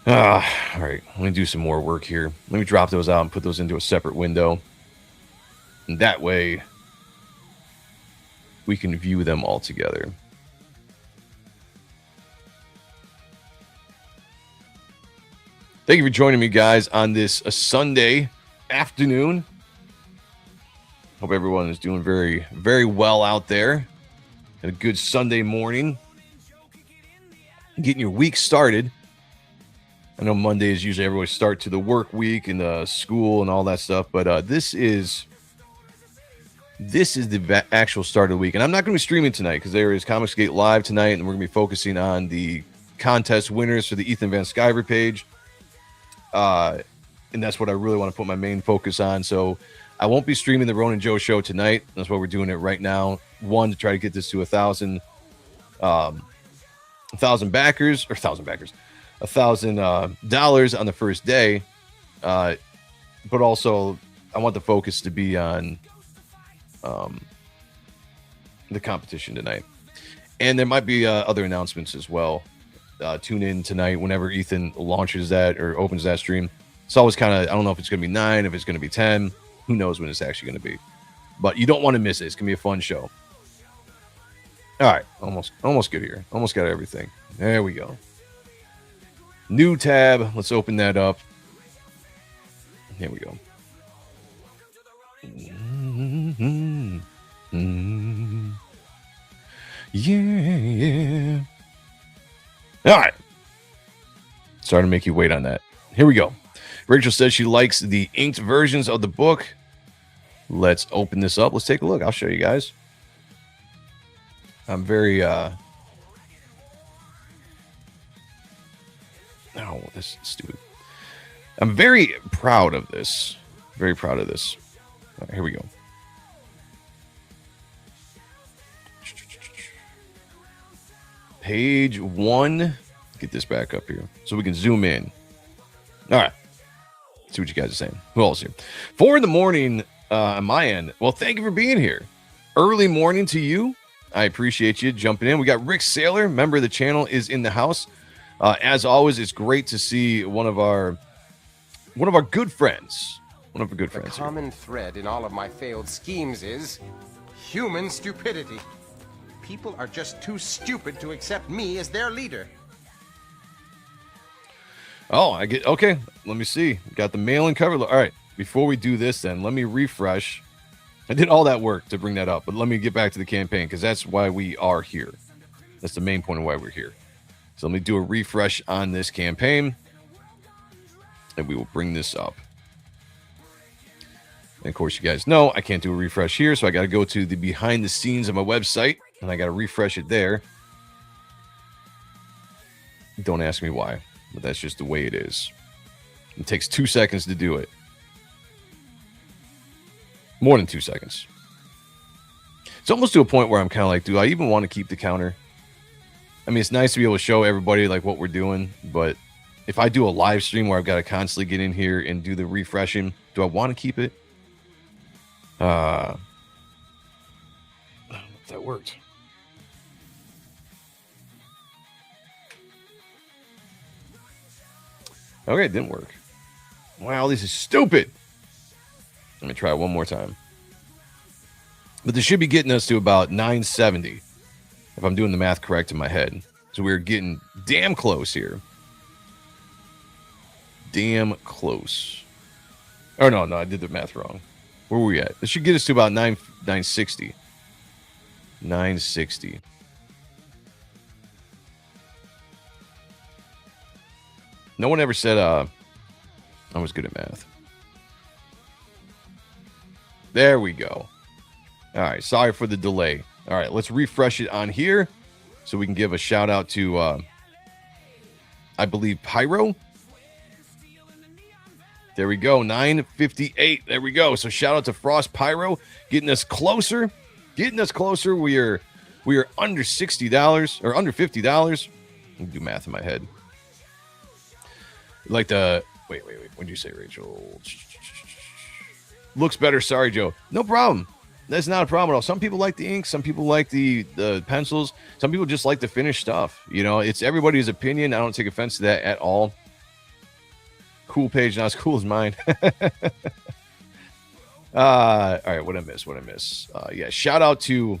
All right, let me do some more work here. Let me drop those out and put those into a separate window. And that way, we can view them all together. Thank you for joining me, guys, on this Sunday afternoon. Hope everyone is doing very, very well out there. Had a good Sunday morning. Getting your week started. I know Monday is usually everyone's start to the work week and the school and all that stuff, but this is the actual start of the week. And I'm not going to be streaming tonight because there is Comicsgate Live tonight, and we're going to be focusing on the contest winners for the Ethan Van Sciver page. And that's what I really want to put my main focus on. So I won't be streaming the Ronin Joe show tonight. That's why we're doing it right now. One, to try to get this to 1,000 backers, or $1,000 on the first day. But also I want the focus to be on the competition tonight. And there might be other announcements as well. Tune in tonight whenever Ethan launches that or opens that stream. It's always kind of, I don't know if it's going to be 9, if it's going to be 10. Who knows when it's actually going to be. But you don't want to miss it. It's going to be a fun show. All right. Almost good here. Almost got everything. There we go. New tab. Let's open that up. Here we go. Yeah. All right. Sorry to make you wait on that. Here we go. Rachel says she likes the inked versions of the book. Let's open this up. Let's take a look. I'll show you guys. I'm very oh, this is stupid. I'm very proud of this. Very proud of this. All right, here we go. Page 1. Get this back up here so we can zoom in. All right. See what you guys are saying. Who else here? 4 in the morning on my end. Well, thank you for being here. Early morning to you. I appreciate you jumping in. We got Rick Saylor, member of the channel, is in the house. As always, it's great to see one of our good friends. The common thread in all of my failed schemes is human stupidity. People are just too stupid to accept me as their leader. Oh, I get okay. Let me see. Got the mail and cover. All right. Before we do this, then let me refresh. I did all that work to bring that up, but let me get back to the campaign because that's why we are here. That's the main point of why we're here. So let me do a refresh on this campaign, and we will bring this up. And of course, you guys know I can't do a refresh here, so I got to go to the behind the scenes of my website, and I got to refresh it there. Don't ask me why, but that's just the way it is. It takes 2 seconds to do it. More than 2 seconds. It's almost to a point where I'm kind of like, do I even want to keep the counter? I mean, it's nice to be able to show everybody like what we're doing, but if I do a live stream where I've got to constantly get in here and do the refreshing, do I want to keep it? I don't know if that worked. Okay, it didn't work. Wow, this is stupid. Let me try it one more time. But this should be getting us to about 970, if I'm doing the math correct in my head. So we're getting damn close here. Damn close. Oh, no, I did the math wrong. Where were we at? This should get us to about 960. 960. No one ever said I was good at math. There we go. All right, sorry for the delay. All right, let's refresh it on here so we can give a shout out to I believe Pyro. There we go, 958. There we go. So shout out to Frost Pyro getting us closer. We are under $60 or under $50. Let me do math in my head. Like the wait. What did you say, Rachel? Looks better. Sorry, Joe. No problem. That's not a problem at all. Some people like the ink. Some people like the pencils. Some people just like the finished stuff. You know, it's everybody's opinion. I don't take offense to that at all. Cool page, not as cool as mine. All right, what I miss? Yeah, shout out to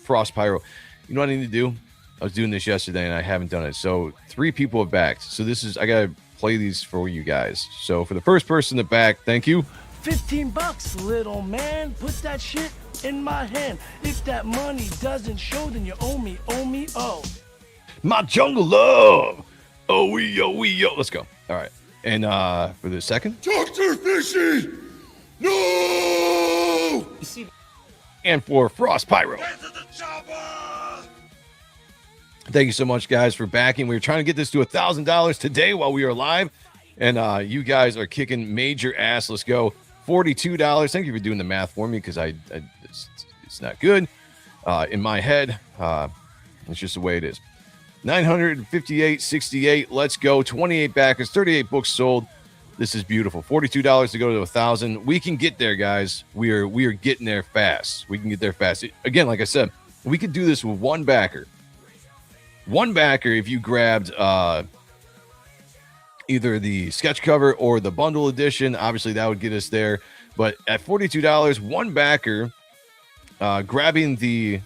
Frost Pyro. You know what I need to do? I was doing this yesterday and I haven't done it. So 3 people have backed. So I gotta play these for you guys. So for the first person to back, thank you. $15, little man. Put that shit in my hand. If that money doesn't show, then you owe me, oh. My jungle love. Oh, we. Let's go. All right. And for the second, Dr. Fishy! No! And for Frost Pyro. Thank you so much, guys, for backing. We were trying to get this to $1,000 today while we are live, and you guys are kicking major ass. Let's go. $42. Thank you for doing the math for me because it's not good in my head. It's just the way it is. 958.68. Let's go. 28 backers, 38 books sold. This is beautiful. $42 to go to 1,000. We can get there, guys. We are getting there fast. We can get there fast. Again, like I said, we could do this with one backer. One backer, if you grabbed either the sketch cover or the bundle edition, obviously that would get us there. But at $42, one backer, grabbing the,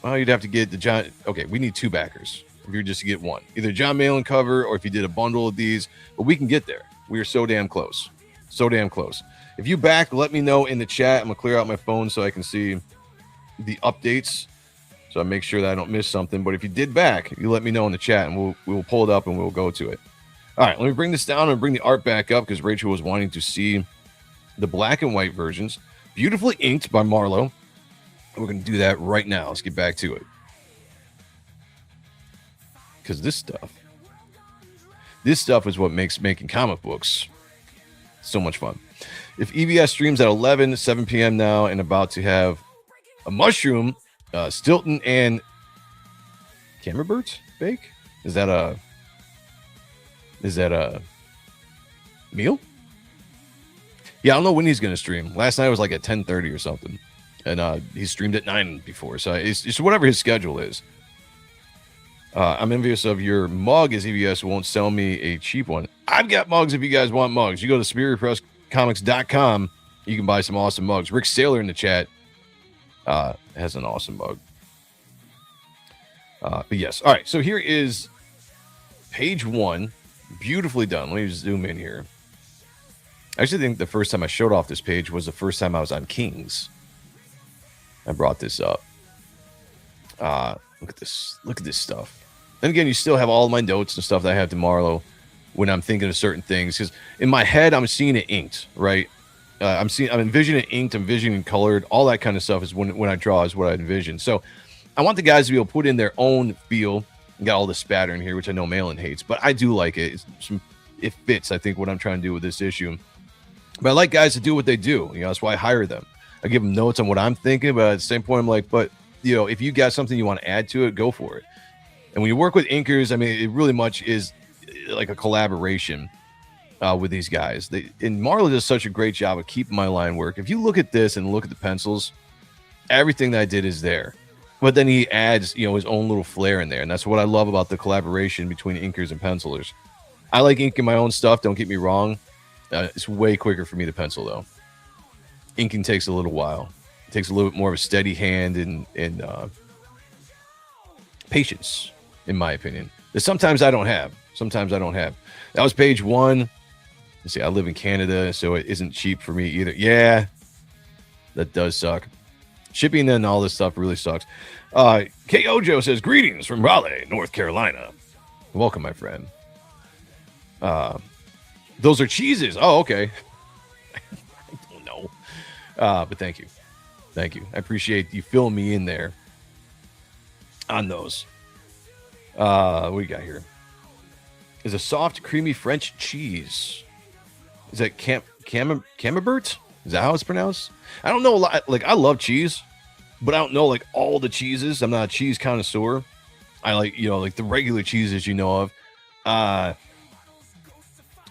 well, you'd have to get the John. Okay, we need 2 backers. If you're just to get one, either John Malin cover or if you did a bundle of these, but we can get there. We are so damn close. So damn close. If you back, let me know in the chat. I'm gonna clear out my phone so I can see the updates. So I make sure that I don't miss something. But if you did back, you let me know in the chat and we'll pull it up and we'll go to it. All right, let me bring this down and bring the art back up because Rachel was wanting to see the black and white versions. Beautifully inked by Marlo. We're gonna do that right now. Let's get back to it. Because this stuff is what makes making comic books so much fun. If EBS streams at 7 p.m. now and about to have a mushroom, Stilton and Camembert bake? Is that a meal? Yeah, I don't know when he's going to stream. Last night was like at 10:30 or something. And he streamed at 9 before. So it's just whatever his schedule is. I'm envious of your mug as EBS won't sell me a cheap one. I've got mugs if you guys want mugs. You go to SuperiorPressComics.com. You can buy some awesome mugs. Rick Saylor in the chat has an awesome mug. But yes. All right. So here is page 1. Beautifully done. Let me just zoom in here. I actually think the first time I showed off this page was the first time I was on Kings. I brought this up. Look at this. Look at this stuff. And again, you still have all my notes and stuff that I have to Marlo when I'm thinking of certain things. Because in my head, I'm seeing it inked, right? I'm envisioning it inked, I'm envisioning colored. All that kind of stuff is when I draw is what I envision. So I want the guys to be able to put in their own feel. Got all the spatter in here, which I know Malin hates, but I do like it. It fits, I think, what I'm trying to do with this issue. But I like guys to do what they do. You know, that's why I hire them. I give them notes on what I'm thinking, but at the same point, I'm like, but you know, if you got something you want to add to it, go for it. And when you work with inkers, I mean, it really much is like a collaboration with these guys. And Marlo does such a great job of keeping my line work. If you look at this and look at the pencils, everything that I did is there. But then he adds, you know, his own little flair in there. And that's what I love about the collaboration between inkers and pencilers. I like inking my own stuff. Don't get me wrong. It's way quicker for me to pencil, though. Inking takes a little while. It takes a little bit more of a steady hand and patience, in my opinion. That sometimes I don't have. That was page 1. Let's see, I live in Canada, so it isn't cheap for me either. Yeah, that does suck. Shipping and all this stuff really sucks. K.O. Joe says, greetings from Raleigh, North Carolina. Welcome, my friend. Those are cheeses. Oh, okay. I don't know. But thank you. Thank you. I appreciate you filling me in there on those. What do you got here? Is a soft, creamy French cheese. Is that Camembert? Is that how it's pronounced? I don't know a lot. Like, I love cheese, but I don't know like all the cheeses. I'm not a cheese connoisseur. I like, like the regular cheeses you know of.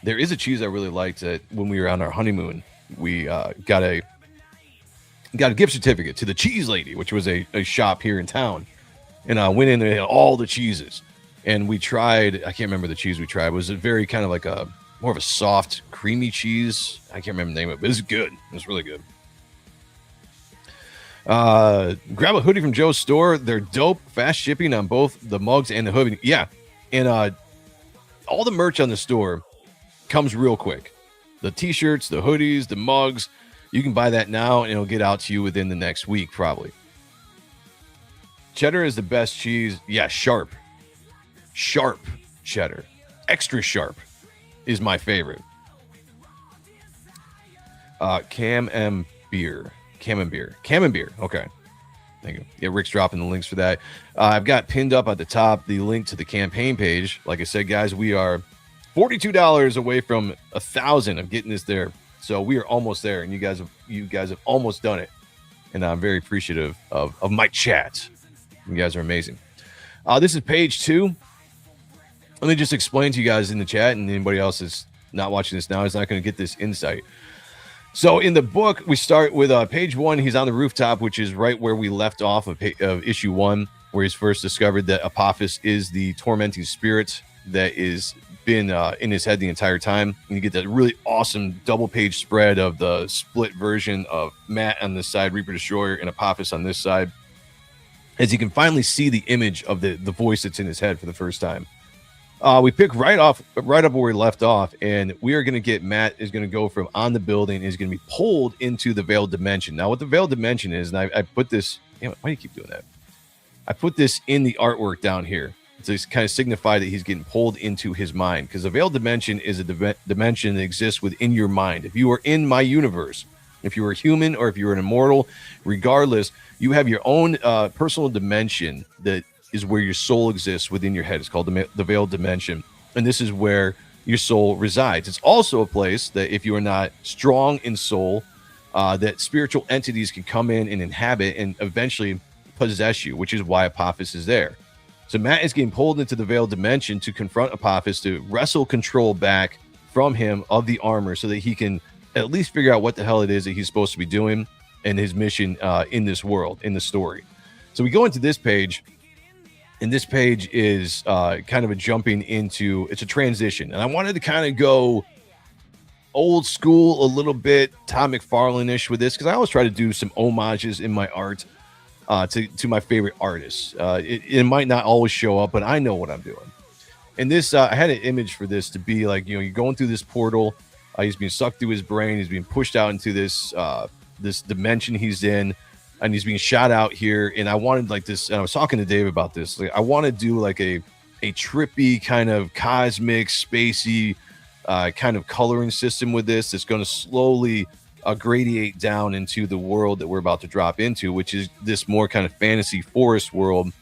There is a cheese I really liked that when we were on our honeymoon. We got a gift certificate to the Cheese Lady, which was a shop here in town. And I went in there and had all the cheeses. And we tried, I can't remember the cheese we tried. It was a very kind of like more of a soft, creamy cheese. I can't remember the name of it, but it was good. It was really good. Grab a hoodie from Joe's store. They're dope. Fast shipping on both the mugs and the hoodie. Yeah. And all the merch on the store comes real quick. The t-shirts, the hoodies, the mugs. You can buy that now and it'll get out to you within the next week, probably. Cheddar is the best cheese. Yeah, sharp cheddar. Extra sharp is my favorite. Camembert. Okay. Thank you. Yeah, Rick's dropping the links for that. I've got pinned up at the top the link to the campaign page. Like I said, guys, we are $42 away from 1,000 of getting this there. So we are almost there, and you guys have almost done it. And I'm very appreciative of my chat. You guys are amazing. This is page 2. Let me just explain to you guys in the chat, and anybody else that's not watching this now is not going to get this insight. So in the book, we start with page 1. He's on the rooftop, which is right where we left off of issue 1, where he's first discovered that Apophis is the tormenting spirit that is been in his head the entire time. And you get that really awesome double-page spread of the split version of Matt on this side, Reaper Destroyer, and Apophis on this side, as you can finally see the image of the voice that's in his head for the first time. We pick right up where we left off, and we are going to get Matt is going to go from on the building and is going to be pulled into the veiled dimension. Now, what the veiled dimension is, and I put this, why do you keep doing that? I put this in the artwork down here to kind of signify that he's getting pulled into his mind, because the veiled dimension is a dimension that exists within your mind. If you are in my universe, if you are a human or if you're an immortal, regardless, you have your own personal dimension that is where your soul exists within your head. It's called the veiled dimension, and this is where your soul resides. It's also a place that if you are not strong in soul, that spiritual entities can come in and inhabit and eventually possess you, which is why Apophis is there. So Matt is getting pulled into the veiled dimension to confront Apophis, to wrestle control back from him of the armor so that he can at least figure out what the hell it is that he's supposed to be doing and his mission in this world, in the story. So we go into this page, and this page is kind of a jumping into, it's a transition. And I wanted to kind of go old school a little bit, Todd McFarlane-ish with this, because I always try to do some homages in my art to my favorite artists. It might not always show up, but I know what I'm doing. And this, I had an image for this to be like, you're going through this portal. He's being sucked through his brain. He's being pushed out into this this dimension he's in, and he's being shot out here. And I wanted like this, and I was talking to Dave about this. Like, I want to do like a trippy kind of cosmic, spacey kind of coloring system with this. That's going to slowly gradiate down into the world that we're about to drop into, which is this more kind of fantasy forest world.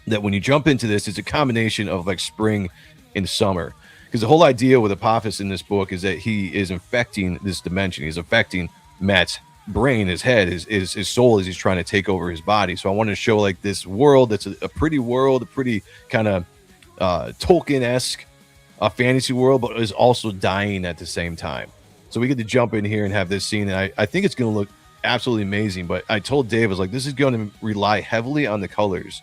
That when you jump into this, it's a combination of like spring and summer. Because the whole idea with Apophis in this book is that he is infecting this dimension. He's affecting Matt's brain, his head, his soul, as he's trying to take over his body. So I wanted to show like this world that's a pretty world, a pretty kind of Tolkien-esque fantasy world, but is also dying at the same time. So we get to jump in here and have this scene, and I think it's going to look absolutely amazing. But I told Dave, I was like, this is going to rely heavily on the colors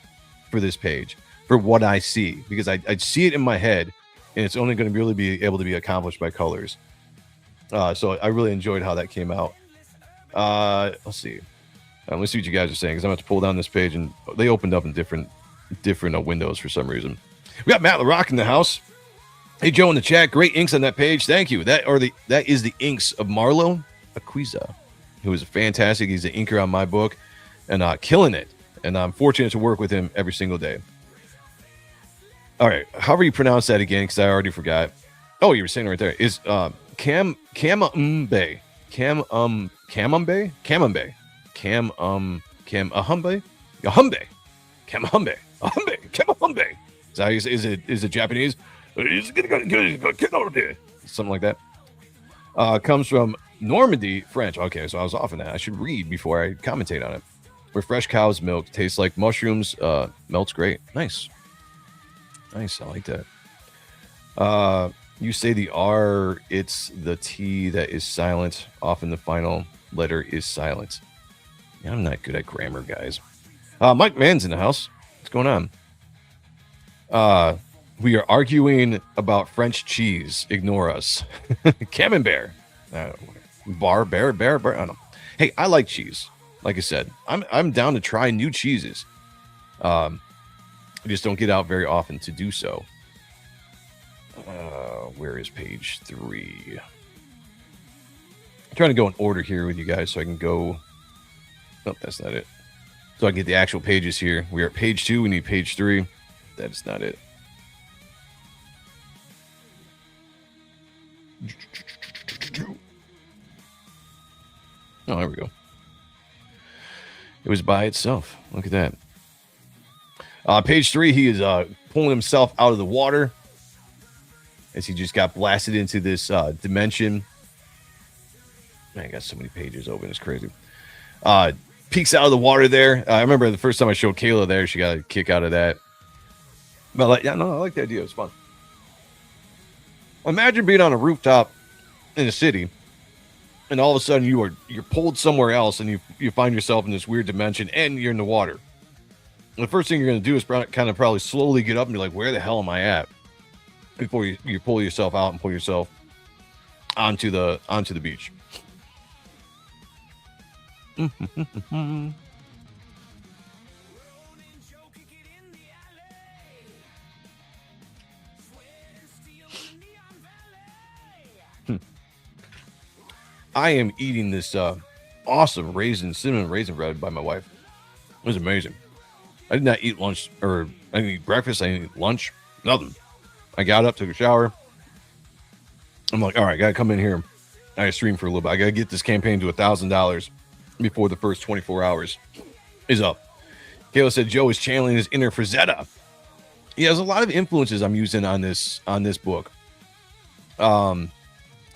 for this page, for what I see, because I see it in my head, and it's only going to really be able to be accomplished by colors. So I really enjoyed how that came out. Let's see. Let's see what you guys are saying, because I'm going to pull down this page, and they opened up in different windows for some reason. We got Matt LaRock in the house. Hey, Joe in the chat. Great inks on that page. Thank you. That is the inks of Marlo Aquiza, who is fantastic. He's the inker on my book. and killing it. And I'm fortunate to work with him every single day. All right, however you pronounce that again, because I already forgot. Oh, you were saying it right there. Is Camambe, Is it Japanese? Something like that. Comes from Normandy, French. Okay, so I was off on that. I should read before I commentate on it. Where fresh cow's milk tastes like mushrooms, melts great. Nice. I like that. You say the R, it's the T that is silent. Often the final letter is silent. Yeah, I'm not good at grammar, guys. Mike Mann's in the house. What's going on? We are arguing about French cheese. Ignore us. Camembert. Bear. I don't know. Hey, I like cheese. Like I said, I'm down to try new cheeses. I just don't get out very often to do so. Where is page 3? I'm trying to go in order here with you guys so I can go. Nope, that's not it. So I can get the actual pages here. We are at page 2. We need page 3. That is not it. Oh, there we go. It was by itself. Look at that. Page 3, he is pulling himself out of the water as he just got blasted into this dimension. Man, I got so many pages open. It's crazy. Peeks out of the water there. I remember the first time I showed Kayla there, she got a kick out of that. But I like the idea. It's fun. Imagine being on a rooftop in a city, and all of a sudden you're pulled somewhere else, and you find yourself in this weird dimension, and you're in the water. And the first thing you're going to do is probably slowly get up and be like, where the hell am I at? Before you pull yourself out and pull yourself onto the beach. I am eating this awesome cinnamon raisin bread by my wife. It was amazing. I did not eat lunch, or I didn't eat breakfast. I didn't eat lunch. Nothing. I got up, took a shower. I'm like, all right, gotta come in here. I gotta stream for a little bit. I gotta get this campaign to $1,000 before the first 24 hours is up. Kayla said Joe is channeling his inner Frazetta. Yeah, there's a lot of influences I'm using on this book. I'm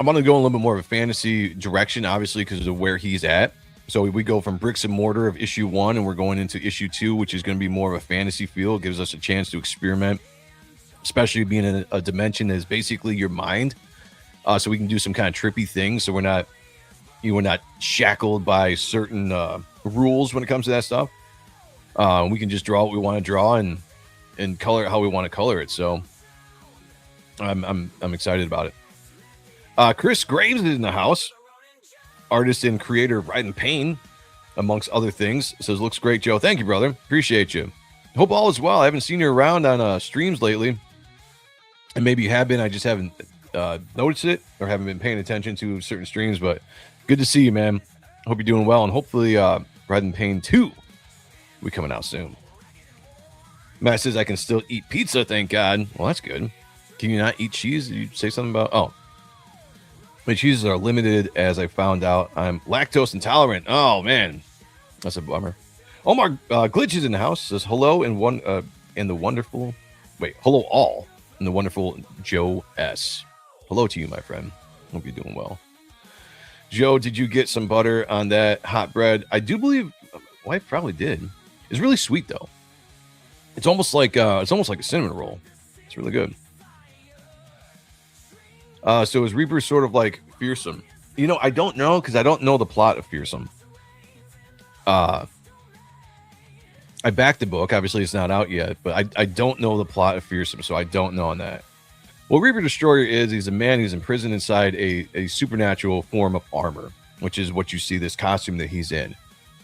going to go in a little bit more of a fantasy direction, obviously, because of where he's at. So we go from bricks and mortar of issue 1, and we're going into issue 2, which is going to be more of a fantasy feel. It gives us a chance to experiment, especially being in a dimension that is basically your mind. So we can do some kind of trippy things. So we're not shackled by certain rules when it comes to that stuff. We can just draw what we want to draw and color it how we want to color it. So I'm excited about it. Chris Graves is in the house. Artist and creator of Ride and Pain, amongst other things. Says, looks great, Joe. Thank you, brother. Appreciate you. Hope all is well. I haven't seen you around on streams lately. And maybe you have been. I just haven't noticed it or haven't been paying attention to certain streams. But good to see you, man. Hope you're doing well. And hopefully Ride and Pain 2 will be coming out soon. Matt says, I can still eat pizza, thank God. Well, that's good. Can you not eat cheese? Did you say something about... Oh. My cheeses are limited, as I found out. I'm lactose intolerant. Oh, man. That's a bummer. Omar Glitch is in the house. Says, hello and the wonderful... Wait, hello all. And the wonderful Joe S. Hello to you, my friend. Hope you're doing well. Joe, did you get some butter on that hot bread? I do believe my wife probably did. It's really sweet, though. It's almost like a cinnamon roll. It's really good. So is Reaper sort of like Fearsome? You know, I don't know, because I don't know the plot of Fearsome. I backed the book. Obviously, it's not out yet, but I don't know the plot of Fearsome, so I don't know on that. Well, Reaper Destroyer he's a man who's imprisoned inside a supernatural form of armor, which is what you see, this costume that he's in.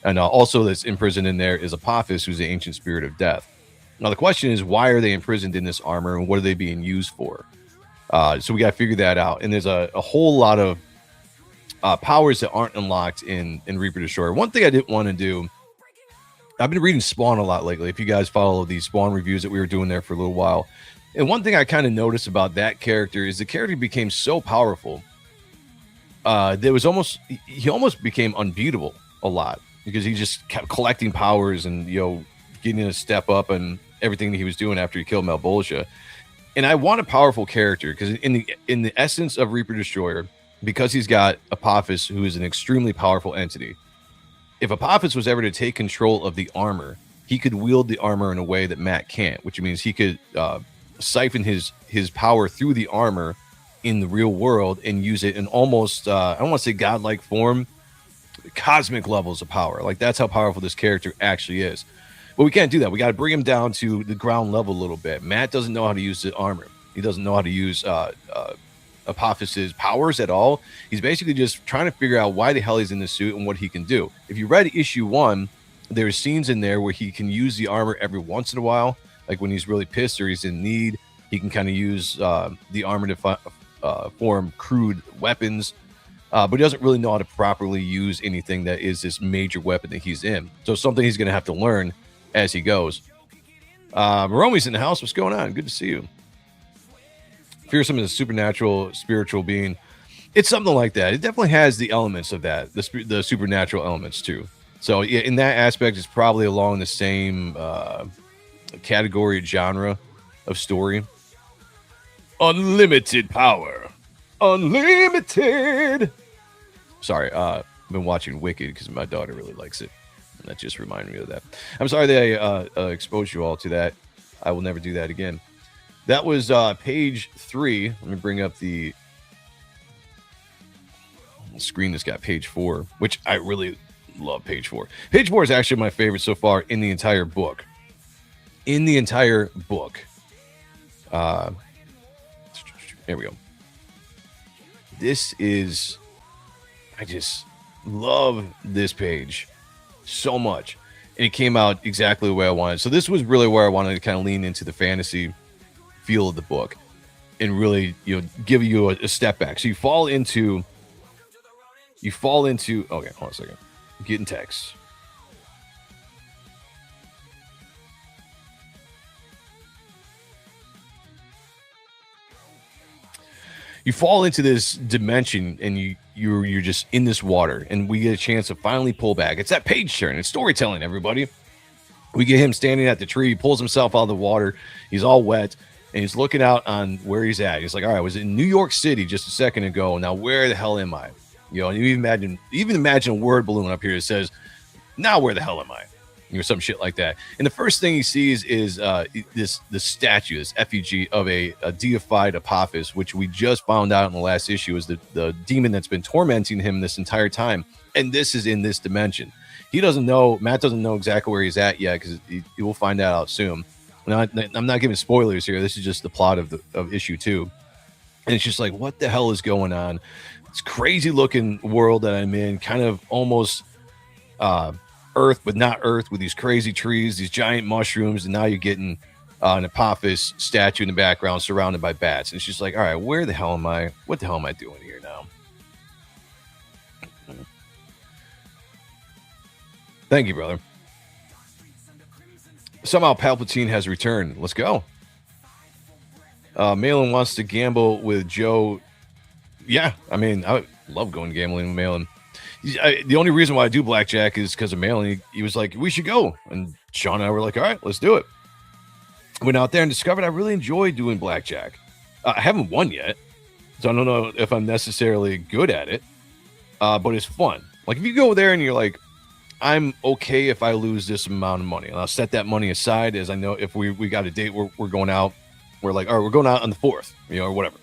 And also that's imprisoned in there is Apophis, who's the ancient spirit of death. Now, the question is, why are they imprisoned in this armor, and what are they being used for? So we got to figure that out. And there's a whole lot of powers that aren't unlocked in Reaper Destroyer. One thing I didn't want to do I've been reading Spawn a lot lately. If you guys follow the Spawn reviews that we were doing there for a little while, and one thing I kind of noticed about that character is the character became so powerful. There was he almost became unbeatable a lot because he just kept collecting powers and getting a step up and everything that he was doing after he killed Malbolgia. And I want a powerful character because in the essence of Reaper Destroyer, because he's got Apophis, who is an extremely powerful entity. If Apophis was ever to take control of the armor, he could wield the armor in a way that Matt can't, which means he could siphon his power through the armor in the real world and use it in almost I don't want to say godlike form, cosmic levels of power. Like that's how powerful this character actually is. But we can't do that. We got to bring him down to the ground level a little bit. Matt doesn't know how to use the armor. He doesn't know how to use Apophis's powers at all. He's basically just trying to figure out why the hell he's in the suit and what he can do. If you read issue 1, there's scenes in there where he can use the armor every once in a while, like when he's really pissed or he's in need. He can kind of use the armor to form crude weapons, but he doesn't really know how to properly use anything that is this major weapon that he's in. So it's something he's going to have to learn as he goes. Maromi's in the house. What's going on? Good to see you. Fearsome is a supernatural, spiritual being. It's something like that. It definitely has the elements of that, the supernatural elements too. So yeah, in that aspect, it's probably along the same category, genre of story. Unlimited power. Unlimited. Sorry, I've been watching Wicked because my daughter really likes it. And that just reminded me of that. I'm sorry that I exposed you all to that. I will never do that again. That was page 3. Let me bring up the screen that's got page 4, which I really love page 4. Page 4 is actually my favorite so far in the entire book. In the entire book. There we go. This is... I just love this page so much. And it came out exactly the way I wanted. So this was really where I wanted to kind of lean into the fantasy feel of the book and really, give you a step back. So you fall into, okay, hold on a second. I'm getting text. You fall into this dimension and you're just in this water, and we get a chance to finally pull back. It's that page turn. It's storytelling, everybody. We get him standing at the tree. He pulls himself out of the water. He's all wet. And he's looking out on where he's at. He's like, all right, I was in New York City just a second ago. Now, where the hell am I? And you even imagine a word balloon up here that says, now where the hell am I? Some shit like that. And the first thing he sees is this statue, this effigy of a deified Apophis, which we just found out in the last issue is the demon that's been tormenting him this entire time. And this is in this dimension. Matt doesn't know exactly where he's at yet because he will find out soon. Now, I'm not giving spoilers here. This is just the plot of issue 2. And it's just like, what the hell is going on? It's crazy looking world that I'm in, kind of almost Earth, but not Earth, with these crazy trees, these giant mushrooms. And now you're getting an Apophis statue in the background surrounded by bats. And it's just like, all right, where the hell am I? What the hell am I doing here now? Thank you, brother. Somehow Palpatine has returned. Let's go. Malin wants to gamble with Joe. Yeah, I mean, I love going gambling with Malin. The only reason why I do blackjack is because of Malin. He was like, we should go. And Sean and I were like, all right, let's do it. Went out there and discovered I really enjoy doing blackjack. I haven't won yet, so I don't know if I'm necessarily good at it, but it's fun. Like if you go there and you're like, I'm okay if I lose this amount of money, and I'll set that money aside, as I know if we got a date we're going out, we're like, all right, we're going out on the 4th, or whatever.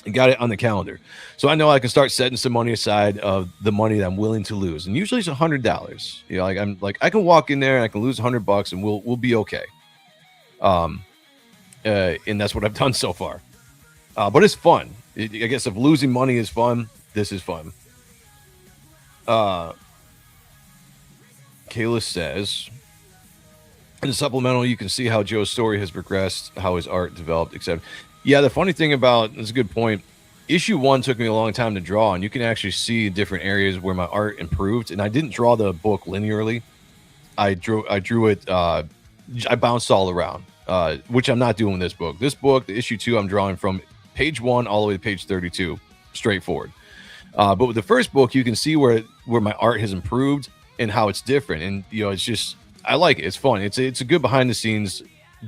And got it on the calendar, so I know I can start setting some money aside of the money that I'm willing to lose, and usually it's $100. Like I can walk in there and I can lose $100, and we'll be okay. And that's what I've done so far. But it's fun. I guess if losing money is fun, this is fun. Kayla says, in the supplemental, you can see how Joe's story has progressed, how his art developed, etc. Yeah, the funny thing about, that's a good point. Issue 1 took me a long time to draw, and you can actually see different areas where my art improved. And I didn't draw the book linearly. I drew it. I bounced all around, which I'm not doing with this book. This book, the issue 2, I'm drawing from page 1 all the way to page 32, straightforward. But with the first book, you can see where my art has improved and how it's different. And it's just, I like it. It's fun. It's a good behind the scenes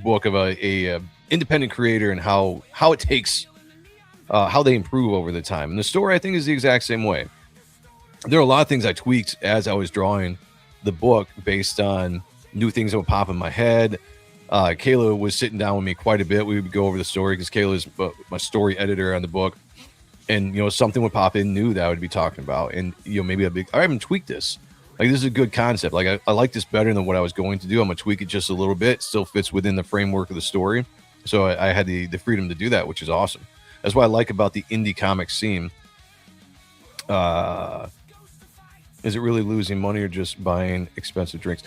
book of a independent creator and how it takes how they improve over the time. And the story, I think, is the exact same way. There are a lot of things I tweaked as I was drawing the book based on new things that would pop in my head. Kayla was sitting down with me quite a bit. We would go over the story because Kayla is my story editor on the book. And, something would pop in new that I would be talking about. And, maybe I haven't tweaked this. Like, this is a good concept. Like, I like this better than what I was going to do. I'm going to tweak it just a little bit. It still fits within the framework of the story. So I had the freedom to do that, which is awesome. That's what I like about the indie comic scene. Is it really losing money or just buying expensive drinks?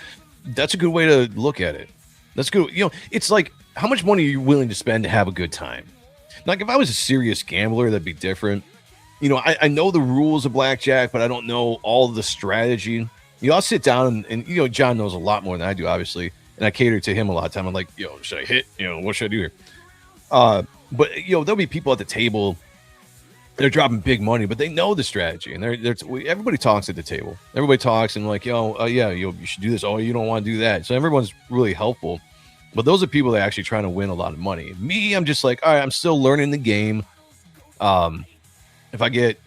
That's a good way to look at it. That's good. It's like, how much money are you willing to spend to have a good time? Like, if I was a serious gambler, that'd be different. I know the rules of blackjack, but I don't know all the strategy. I'll sit down and John knows a lot more than I do, obviously. And I cater to him a lot of time. I'm like, should I hit? What should I do here? But there'll be people at the table. They're dropping big money, but they know the strategy, and everybody talks at the table. Everybody talks and like, yeah, you should do this. Oh, you don't want to do that. So everyone's really helpful. But those are people that are actually trying to win a lot of money. Me, I'm just like, all right, I'm still learning the game. If I get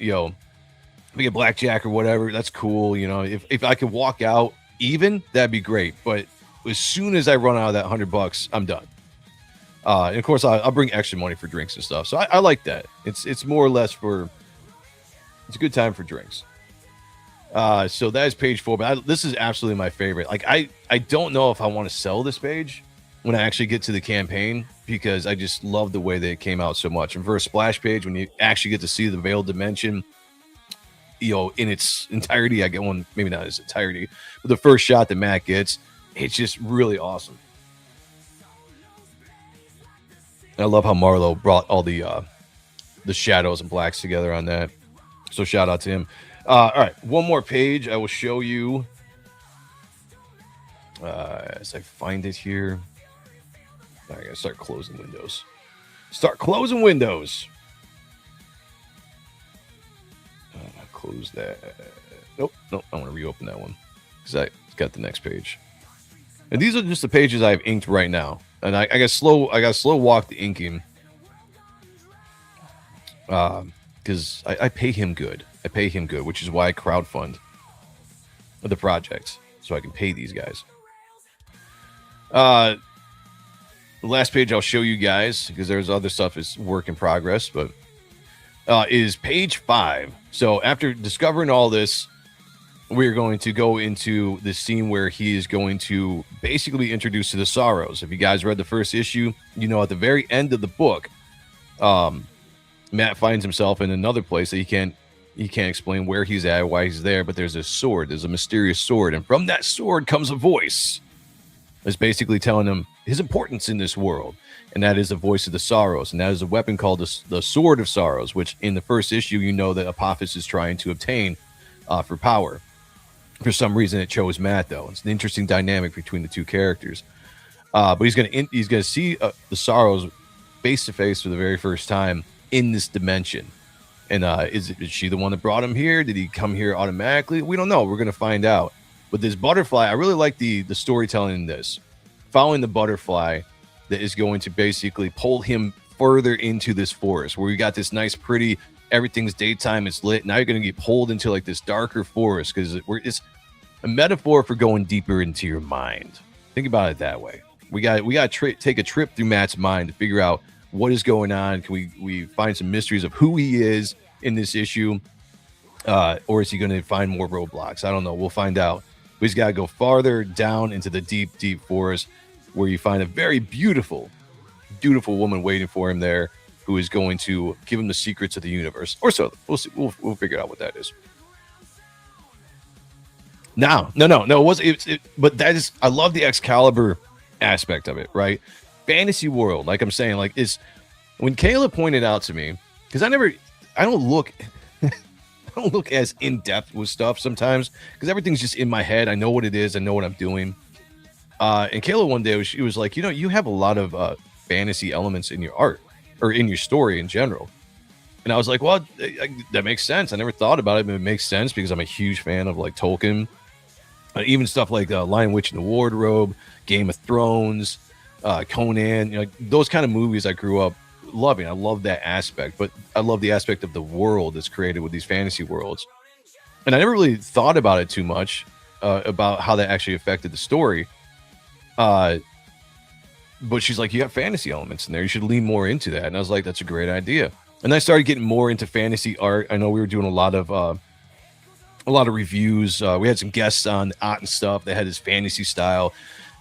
blackjack or whatever, that's cool. If I could walk out even, that'd be great. But as soon as I run out of that $100, I'm done. And of course, I'll bring extra money for drinks and stuff. So I like that. It's more or less it's a good time for drinks. So that is page 4. But this is absolutely my favorite. Like, I don't know if I want to sell this page when I actually get to the campaign, because I just love the way that it came out so much. And for a splash page, when you actually get to see the veiled dimension, in its entirety, I get one, maybe not its entirety, but the first shot that Matt gets, it's just really awesome. I love how Marlo brought all the shadows and blacks together on that. So shout out to him. All right, one more page I will show you as I find it here. I gotta start closing windows. Close that. Nope. I want to reopen that one because I got the next page. And these are just the pages I have inked right now. And I got slow walk the inking. Because I pay him good. Which is why I crowdfund the project, so I can pay these guys. The last page I'll show you guys, because there's other stuff is work in progress, but is page 5. So after discovering all this, we're going to go into the scene where he is going to basically be introduced to the Sorrows. If you guys read the first issue, at the very end of the book, Matt finds himself in another place that he can't explain where he's at, why he's there, but there's a sword. There's a mysterious sword, and from that sword comes a voice. It's basically telling him his importance in this world, and that is the voice of the Sorrows, and that is a weapon called the Sword of Sorrows, which in the first issue, that Apophis is trying to obtain for power. For some reason, it chose Matt, though. It's an interesting dynamic between the two characters. But he's gonna see the Sorrows face to face for the very first time in this dimension. And is she the one that brought him here? Did he come here automatically? We don't know. We're gonna find out. But this butterfly, I really like the storytelling in this. Following the butterfly that is going to basically pull him further into this forest where we got this nice, pretty, everything's daytime, it's lit. Now you're going to get pulled into like this darker forest because it's a metaphor for going deeper into your mind. Think about it that way. We got to take a trip through Matt's mind to figure out what is going on. Can we find some mysteries of who he is in this issue? Or is he going to find more roadblocks? I don't know. We'll find out. But he's got to go farther down into the deep, deep forest where you find a very beautiful, beautiful woman waiting for him there who is going to give him the secrets of the universe. Or so. We'll see. We'll figure out what that is. No. But that is, I love the Excalibur aspect of it, right? Fantasy world, like I'm saying, like is when Kayla pointed out to me, because I don't look I don't look as in depth with stuff sometimes because everything's just in my head. I know what it is. I know what I'm doing. And Kayla one day she was like, you have a lot of fantasy elements in your art or in your story in general. And I was like, well, that makes sense. I never thought about it, but it makes sense because I'm a huge fan of like Tolkien. Even stuff like Lion, Witch, and the Wardrobe, Game of Thrones, Conan, those kind of movies I grew up loving. I love that aspect, but I love the aspect of the world that's created with these fantasy worlds. And I never really thought about it too much about how that actually affected the story. But she's like, you got fantasy elements in there. You should lean more into that. And I was like, that's a great idea. And I started getting more into fantasy art. I know we were doing a lot of reviews. We had some guests on art and stuff that had this fantasy style.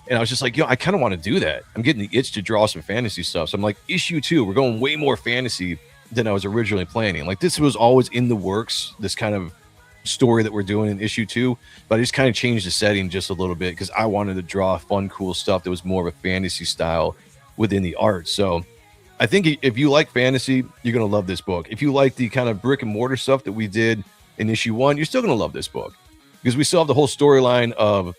And I was just like, I kind of want to do that. I'm getting the itch to draw some fantasy stuff. So I'm like, issue 2, we're going way more fantasy than I was originally planning. Like this was always in the works, this kind of story that we're doing in issue 2. But I just kind of changed the setting just a little bit because I wanted to draw fun, cool stuff that was more of a fantasy style within the art. So I think if you like fantasy, you're going to love this book. If you like the kind of brick and mortar stuff that we did in issue 1, you're still going to love this book because we still have the whole storyline of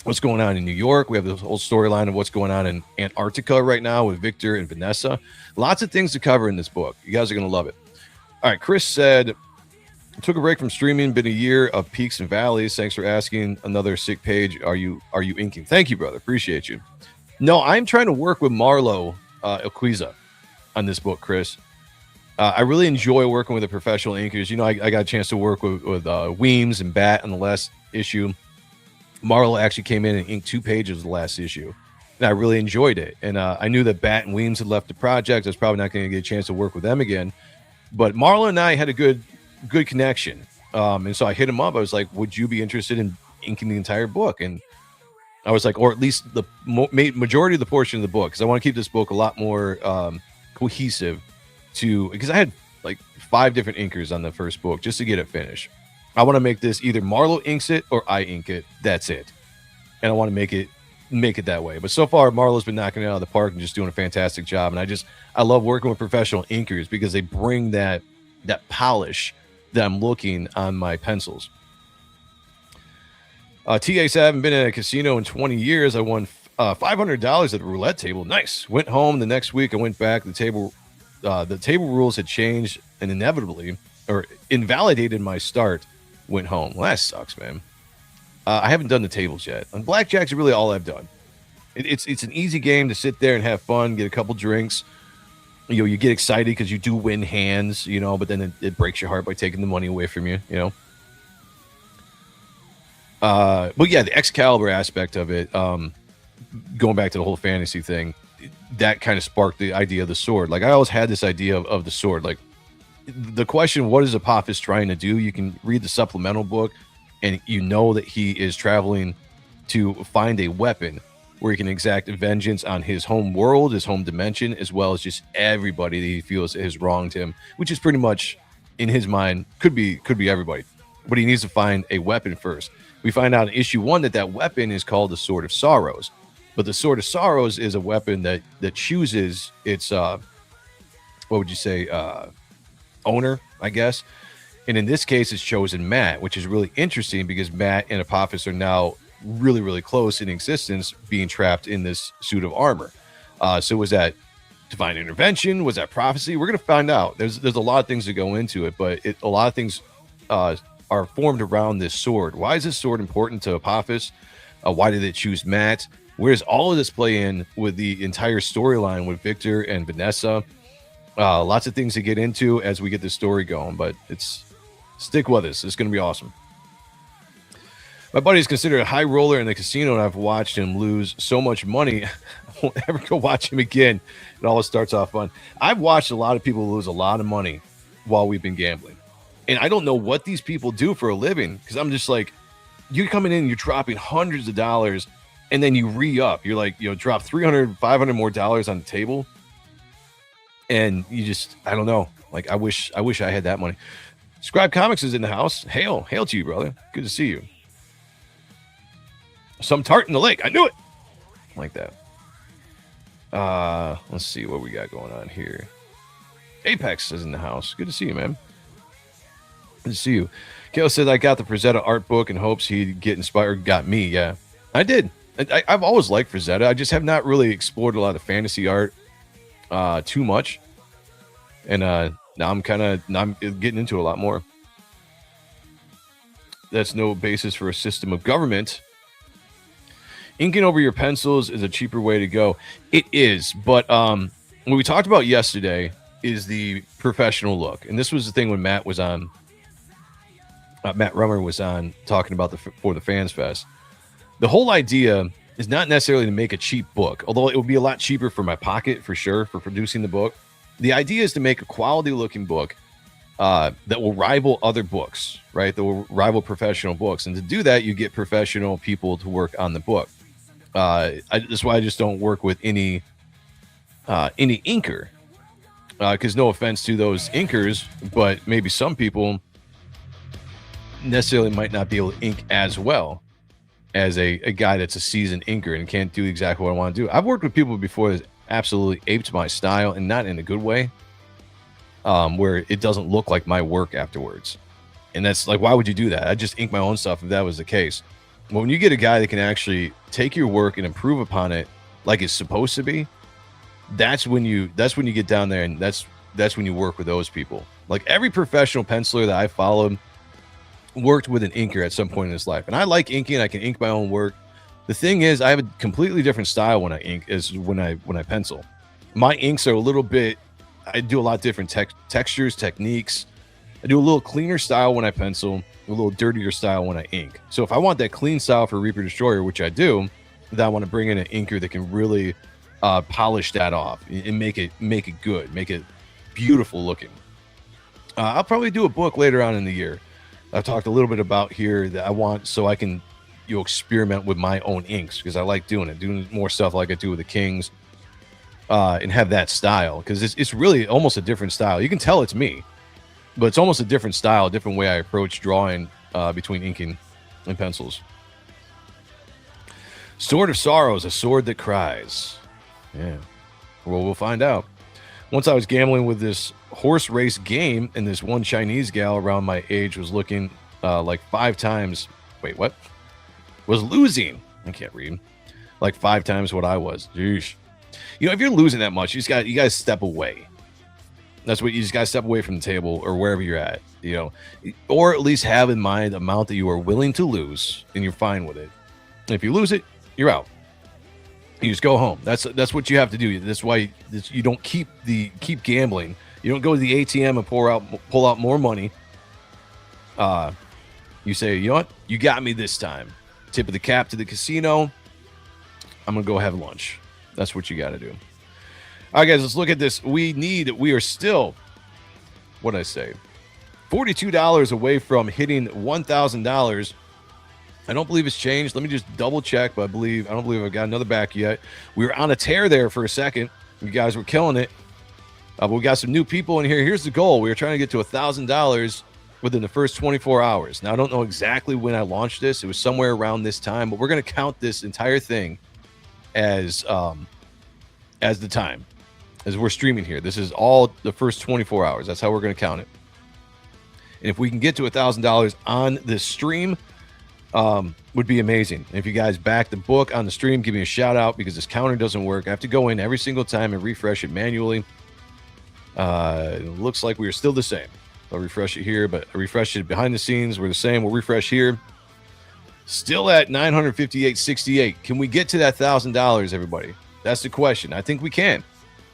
what's going on in New York. We have the whole storyline of what's going on in Antarctica right now with Victor and Vanessa. Lots of things to cover in this book. You guys are going to love it. All right. Chris said, took a break from streaming, been a year of peaks and valleys. Thanks for asking. Another sick page. Are you inking? Thank you, brother. Appreciate you. No, I'm trying to work with Marlo Elquiza on this book, Chris. I really enjoy working with the professional inkers. I got a chance to work with Weems and Bat on the last issue. Marlo actually came in and inked 2 pages of the last issue, and I really enjoyed it. And I knew that Bat and Weems had left the project. I was probably not going to get a chance to work with them again. But Marlo and I had a good connection. And so I hit him up. I was like, would you be interested in inking the entire book? And I was like, or at least the majority of the portion of the book, because I want to keep this book a lot more cohesive because I had like 5 different inkers on the first book just to get it finished. I want to make this either Marlo inks it or I ink it. That's it. And I want to make it that way. But so far, Marlo's been knocking it out of the park and just doing a fantastic job. And I love working with professional inkers because they bring that polish that I'm looking on my pencils. TA said, I haven't been in a casino in 20 years. I won $500 at the roulette table. Nice. Went home the next week. I went back. The table rules had changed and inevitably or invalidated my start. Went home. Well, that sucks, man. I haven't done the tables yet. On blackjack's really all I've done. It's an easy game to sit there and have fun, get a couple drinks. You get excited because you do win hands, but then it breaks your heart by taking the money away from you, But yeah, the Excalibur aspect of it, going back to the whole fantasy thing, that kind of sparked the idea of the sword. Like I always had this idea of the sword. Like the question, what is Apophis trying to do? You can read the supplemental book and that he is traveling to find a weapon where he can exact vengeance on his home world, his home dimension, as well as just everybody that he feels has wronged him, which is pretty much in his mind could be everybody. But he needs to find a weapon first. We find out in issue 1 that weapon is called the Sword of Sorrows. But the Sword of Sorrows is a weapon that chooses its what would you say, owner, I guess. And in this case, it's chosen Matt, which is really interesting because Matt and Apophis are now really, really close in existence, being trapped in this suit of armor. So was that divine intervention? Was that prophecy? We're going to find out. There's a lot of things that go into it, but a lot of things are formed around this sword. Why is this sword important to Apophis? Why did it choose Matt? Where does all of this play in with the entire storyline with Victor and Vanessa? Lots of things to get into as we get this story going, but stick with us. It's going to be awesome. My buddy is considered a high roller in the casino, and I've watched him lose so much money. I won't ever go watch him again. It always starts off fun. I've watched a lot of people lose a lot of money while we've been gambling. And I don't know what these people do for a living, because I'm just like, you're coming in, you're dropping hundreds of dollars, and then you re-up. You're like, drop $300, $500 more dollars on the table. And you just, I don't know. Like, I wish I had that money. Scribe Comics is in the house. Hail to you, brother. Good to see you. Some tart in the lake. I knew it. Like that. Let's see what we got going on here. Apex is in the house. Good to see you, man. Good to see you. Kale said, I got the Frazetta art book in hopes he'd get inspired. Got me, yeah. I did. I've always liked Frazetta. I just have not really explored a lot of fantasy art too much. And now I'm getting into a lot more. That's no basis for a system of government. Inking over your pencils is a cheaper way to go. It is, but what we talked about yesterday is the professional look. And this was the thing when Matt was on. Matt Rummer was on talking about for the Fans Fest. The whole idea is not necessarily to make a cheap book, although it would be a lot cheaper for my pocket for sure for producing the book. The idea is to make a quality looking book that will rival other books, right? That will rival professional books. And to do that, you get professional people to work on the book. That's why I just don't work with any inker. Because no offense to those inkers, but maybe some people necessarily might not be able to ink as well as a guy that's a seasoned inker and can't do exactly what I want to do. I've worked with people before that absolutely aped my style, and not in a good way, where it doesn't look like my work afterwards. And that's like, why would you do that? I just ink my own stuff if that was the case. Well, when you get a guy that can actually take your work and improve upon it like it's supposed to be, that's when you get down there, and that's when you work with those people. Like every professional penciler that I followed worked with an inker at some point in his life. And I like inking. I can ink my own work. The thing is, I have a completely different style when I ink as when I pencil. My inks are a little bit, I do a lot different textures, techniques. I do a little cleaner style when I pencil, a little dirtier style when I ink. So if I want that clean style for Reaper Destroyer, which I do, then I want to bring in an inker that can really polish that off and make it good, make it beautiful looking. I'll probably do a book later on in the year. I've talked a little bit about here that I want so I can experiment with my own inks, because I like doing more stuff like I do with the Kings, and have that style, because it's really almost a different style. You can tell it's me, but it's almost a different style, a different way I approach drawing between inking and pencils. Sword of Sorrows, a sword that cries. Yeah. Well, we'll find out. Once I was gambling with this horse race game, and this one Chinese gal around my age was looking like 5 times. Wait, what? Was losing. I can't read. Like 5 times what I was. Jeez. You know, if you're losing that much, you guys step away. That's what you just got to step away from the table or wherever you're at, you know, or at least have in mind the amount that you are willing to lose, and you're fine with it. And if you lose it, you're out. You just go home. That's what you have to do. That's why you don't keep gambling. You don't go to the ATM and pull out more money. You say, you know what? You got me this time. Tip of the cap to the casino. I'm gonna go have lunch. That's what you got to do. All right, guys, let's look at this. We are still, what did I say? $42 away from hitting $1,000. I don't believe it's changed. Let me just double check, but I don't believe I've got another back yet. We were on a tear there for a second. You guys were killing it. But we got some new people in here. Here's the goal. We were trying to get to $1,000 within the first 24 hours. Now, I don't know exactly when I launched this. It was somewhere around this time, but we're going to count this entire thing as the time, as we're streaming here. This is all the first 24 hours. That's how we're going to count it. And if we can get to $1,000 on this stream, would be amazing. And if you guys back the book on the stream, give me a shout out, because this counter doesn't work. I have to go in every single time and refresh it manually. It looks like we are still the same. I'll refresh it here, but I refreshed it behind the scenes. We're the same. We'll refresh here. Still at 958.68. Can we get to that $1,000, everybody? That's the question. I think we can.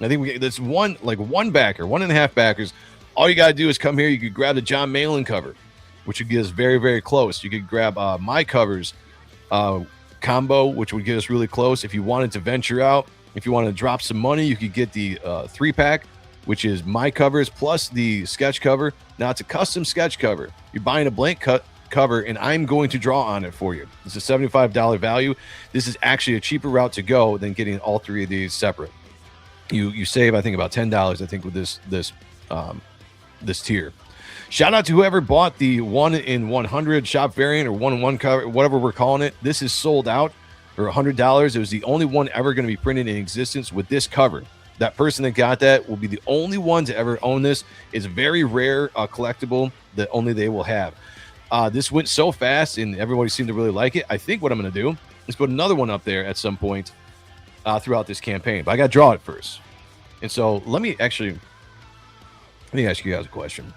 I think that's one backer, 1.5 backers. All you got to do is come here. You could grab the John Malin cover, which would get us very, very close. You could grab my covers combo, which would get us really close. If you wanted to venture out, if you wanted to drop some money, you could get the 3-pack, which is my covers plus the sketch cover. Now, it's a custom sketch cover. You're buying a blank cover, and I'm going to draw on it for you. It's a $75 value. This is actually a cheaper route to go than getting all 3 of these separate. You save, I think, about $10, I think, with this tier. Shout out to whoever bought the 1-in-100 shop variant or 1-in-1 cover, whatever we're calling it. This is sold out for $100. It was the only one ever going to be printed in existence with this cover. That person that got that will be the only one to ever own this. It's very rare collectible that only they will have. This went so fast and everybody seemed to really like it. I think what I'm going to do is put another one up there at some point throughout this campaign. But I got to draw it first. And so let me ask you guys a question.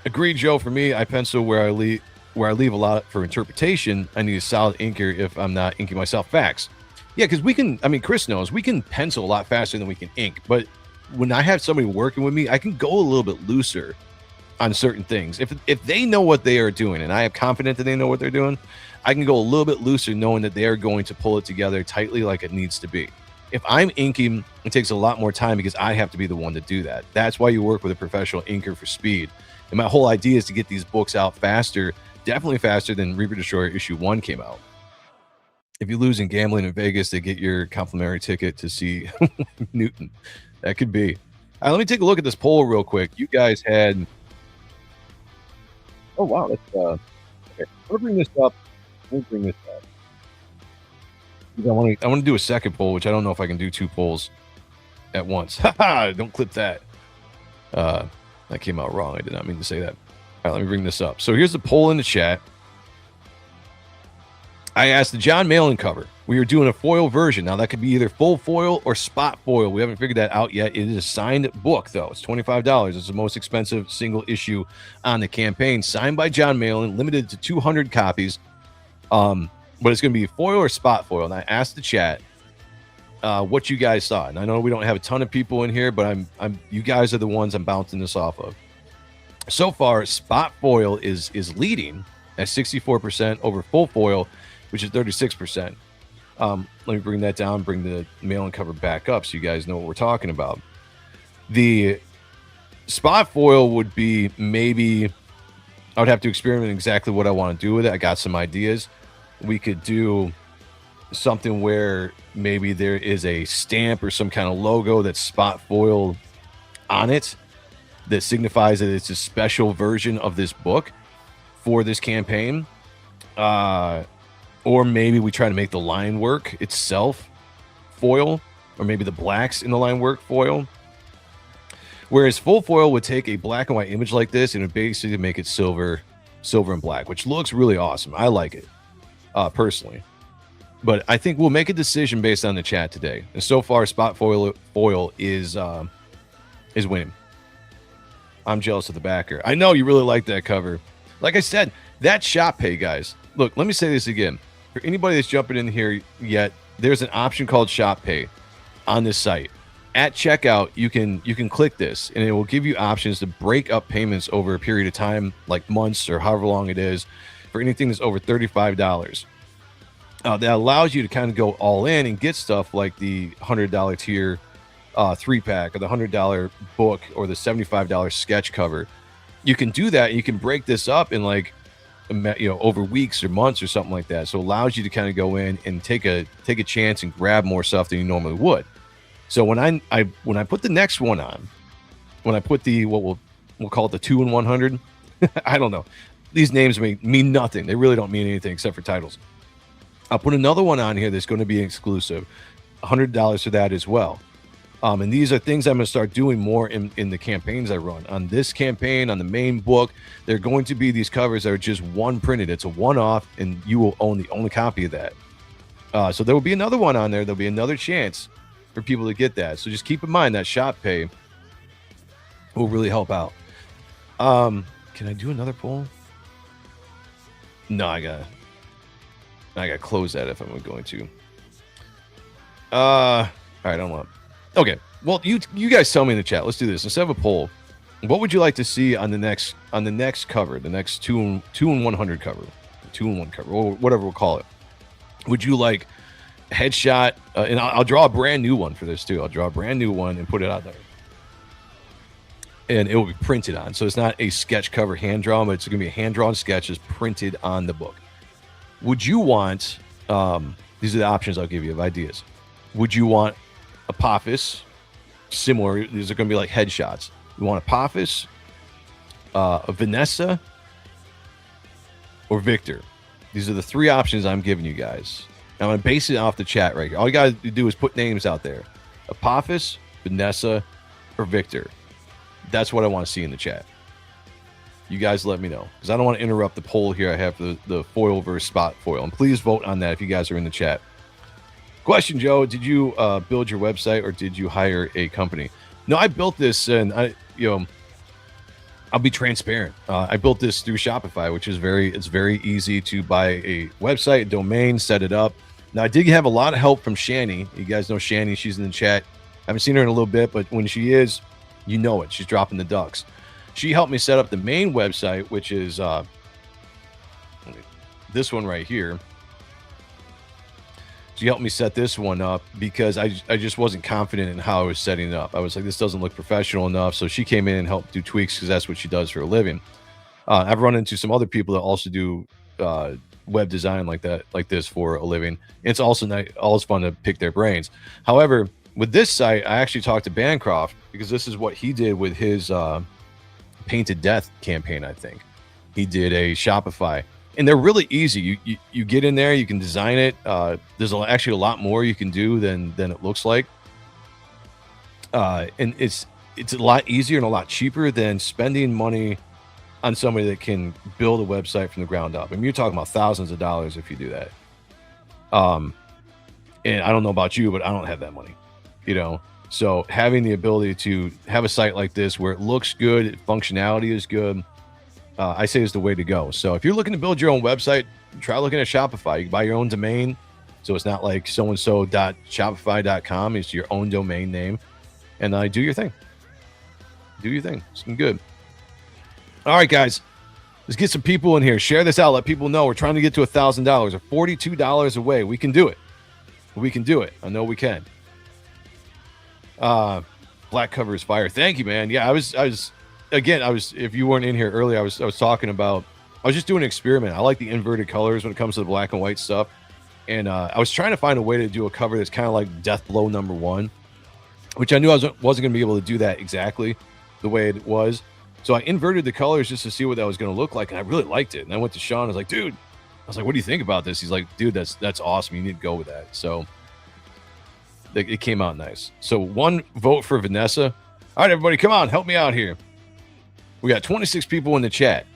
Agreed, Joe. For me, I pencil where I leave a lot for interpretation. I need a solid inker if I'm not inking myself. Facts. Yeah, because Chris knows we can pencil a lot faster than we can ink. But when I have somebody working with me, I can go a little bit looser on certain things. If they know what they are doing, and I am confident that they know what they're doing, I can go a little bit looser knowing that they are going to pull it together tightly like it needs to be. If I'm inking, it takes a lot more time because I have to be the one to do that. That's why you work with a professional inker for speed. And my whole idea is to get these books out faster, definitely faster than Reaper Destroyer issue 1 came out. If you lose in gambling in Vegas, they get your complimentary ticket to see Newton. That could be. All right, let me take a look at this poll real quick. You guys had... Oh, wow. That's, okay. We'll bring this up. I want to do a second poll, which I don't know if I can do 2 polls at once. Haha, don't clip that. That came out wrong. I did not mean to say that. All right, let me bring this up. So here's the poll in the chat. I asked the John Malin cover. We are doing a foil version. Now, that could be either full foil or spot foil. We haven't figured that out yet. It is a signed book, though. It's $25. It's the most expensive single issue on the campaign. Signed by John Malin, limited to 200 copies. But it's going to be foil or spot foil. And I asked the chat what you guys saw. And I know we don't have a ton of people in here, but you guys are the ones I'm bouncing this off of. So far, spot foil is leading at 64% over full foil, which is 36%. Let me bring that down, bring the mail-in cover back up so you guys know what we're talking about. The spot foil would be maybe I would have to experiment exactly what I want to do with it. I got some ideas. We could do something where maybe there is a stamp or some kind of logo that's spot foil on it that signifies that it's a special version of this book for this campaign. Or maybe we try to make the line work itself foil, or maybe the blacks in the line work foil. Whereas full foil would take a black and white image like this and would basically make it silver and black, which looks really awesome. I like it personally. But I think we'll make a decision based on the chat today. And so far, spot foil is winning. I'm jealous of the backer. I know you really like that cover. Like I said, that shop pay, guys. Look, let me say this again. For anybody that's jumping in here yet, there's an option called shop pay on this site. At checkout, you can click this, and it will give you options to break up payments over a period of time, like months or however long it is, for anything that's over $35. That allows you to kind of go all in and get stuff like the $100 tier 3-pack or the $100 book or the $75 sketch cover. You can do that. And you can break this up in like, over weeks or months or something like that. So it allows you to kind of go in and take a chance and grab more stuff than you normally would. So when I put the next one on, when I put the what we'll call it the 2 in 100, I don't know. These names mean nothing. They really don't mean anything except for titles. I'll put another one on here that's going to be exclusive, $100 for that as well. And these are things I'm going to start doing more in the campaigns I run. On this campaign, on the main book, there are going to be these covers that are just one printed. It's a one-off, and you will own the only copy of that. So there will be another one on there. There'll be another chance for people to get that. So just keep in mind that shop pay will really help out. Can I do another poll? No, I gotta close that if I'm going to. All right, I don't want. Okay, well, you guys tell me in the chat. Let's do this instead of a poll. What would you like to see on the next cover, the next 2 in 100 cover, 2 in 1 cover, or whatever we'll call it? Would you like headshot? And I'll draw a brand new one for this too. I'll draw a brand new one and put it out there, and it will be printed on. So it's not a sketch cover hand drawn, but it's going to be a hand drawn sketches printed on the book. Would you want? These are the options I'll give you of ideas. Would you want Apophis? Similar. These are going to be like headshots. You want Apophis, a Vanessa, or Victor? These are the 3 options I'm giving you guys. I'm going to base it off the chat right here. All you got to do is put names out there. Apophis, Vanessa, or Victor. That's what I want to see in the chat. You guys let me know, because I don't want to interrupt the poll here I have for the foil versus spot foil. And please vote on that if you guys are in the chat. Question, Joe, did you build your website or did you hire a company? No, I built this, and I'll be transparent. I built this through Shopify, which is very easy to buy a website, a domain, set it up. Now, I did have a lot of help from Shani. You guys know Shani. She's in the chat. I haven't seen her in a little bit, but when she is, you know it. She's dropping the ducks. She helped me set up the main website, which is this one right here. She helped me set this one up because I just wasn't confident in how I was setting it up. I was like, this doesn't look professional enough. So she came in and helped do tweaks because that's what she does for a living. I've run into some other people that also do web design like this for a living. It's also nice, always fun to pick their brains. However, with this site, I actually talked to Bancroft because this is what he did with his Painted Death campaign. I think he did a Shopify. And they're really easy. You get in there, you can design it. There's actually a lot more you can do than it looks like. And it's a lot easier and a lot cheaper than spending money on somebody that can build a website from the ground up. I mean, you're talking about thousands of dollars if you do that. And I don't know about you, but I don't have that money, So having the ability to have a site like this where it looks good, functionality is good, I say is the way to go. So if you're looking to build your own website, try looking at Shopify. You can buy your own domain. So it's not like so-and-so.shopify.com. It's your own domain name. And do your thing. Do your thing. It's good. All right, guys. Let's get some people in here. Share this out. Let people know we're trying to get to $1,000 or $42 away. We can do it. We can do it. I know we can. Black cover is fire. Thank you, man. Yeah, I was if you weren't in here earlier, I was talking about, I was just doing an experiment. I like the inverted colors when it comes to the black and white stuff. And I was trying to find a way to do a cover that's kind of like Death Blow #1, which I knew I wasn't going to be able to do that exactly the way it was. So I inverted the colors just to see what that was going to look like. And I really liked it. And I went to Sean. I was like, dude, what do you think about this? He's like, dude, that's awesome. You need to go with that. So it came out nice. So 1 vote for Vanessa. All right, everybody, come on, help me out here. We got 26 people in the chat.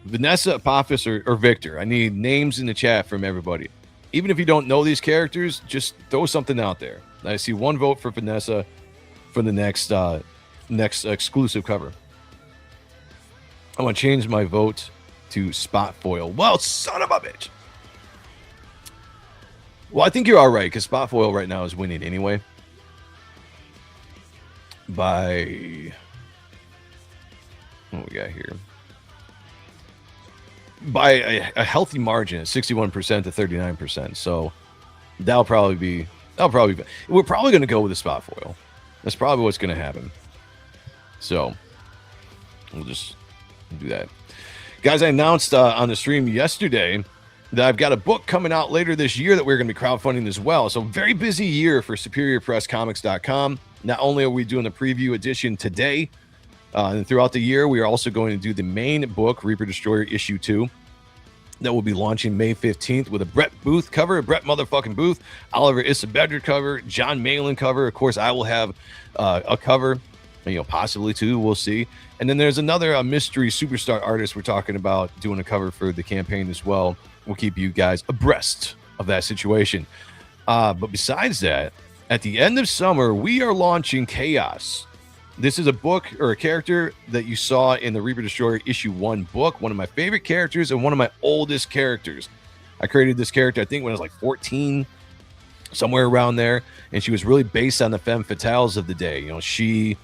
Vanessa, Apophis, or Victor. I need names in the chat from everybody. Even if you don't know these characters, just throw something out there. I see 1 vote for Vanessa for the next exclusive cover. I want to change my vote to spot foil. Well, son of a bitch. Well, I think you're all right because spot foil right now is winning anyway. By what we got here? By a healthy margin, 61% to 39%. So that'll probably be. We're probably going to go with the spot foil. That's probably what's going to happen. So we'll just do that, guys. I announced on the stream yesterday that I've got a book coming out later this year that we're going to be crowdfunding as well. So very busy year for SuperiorPressComics.com. Not only are we doing the preview edition today, and throughout the year, we are also going to do the main book, Reaper Destroyer Issue 2, that will be launching May 15th with a Brett Booth cover, a Brett motherfucking Booth, Oliver Isabedra cover, John Malin cover. Of course, I will have a cover, possibly 2. We'll see. And then there's another mystery superstar artist we're talking about doing a cover for the campaign as well. We'll keep you guys abreast of that situation. But besides that, at the end of summer, we are launching Chaos. This is a book or a character that you saw in the Reaper Destroyer Issue 1 book. One of my favorite characters and one of my oldest characters. I created this character, I think, when I was like 14, somewhere around there. And she was really based on the femme fatales of the day. She,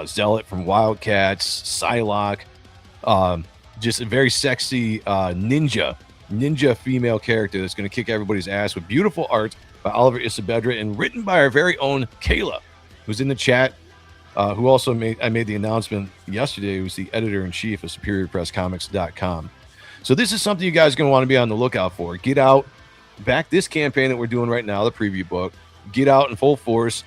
Zealot from Wildcats, Psylocke, just a very sexy ninja female character that's going to kick everybody's ass with beautiful art by Oliver Isabedra and written by our very own Kayla, who's in the chat, who also made the announcement yesterday, who's the editor-in-chief of SuperiorPressComics.com. So this is something you guys are going to want to be on the lookout for. Get out, back this campaign that we're doing right now, the preview book. Get out in full force,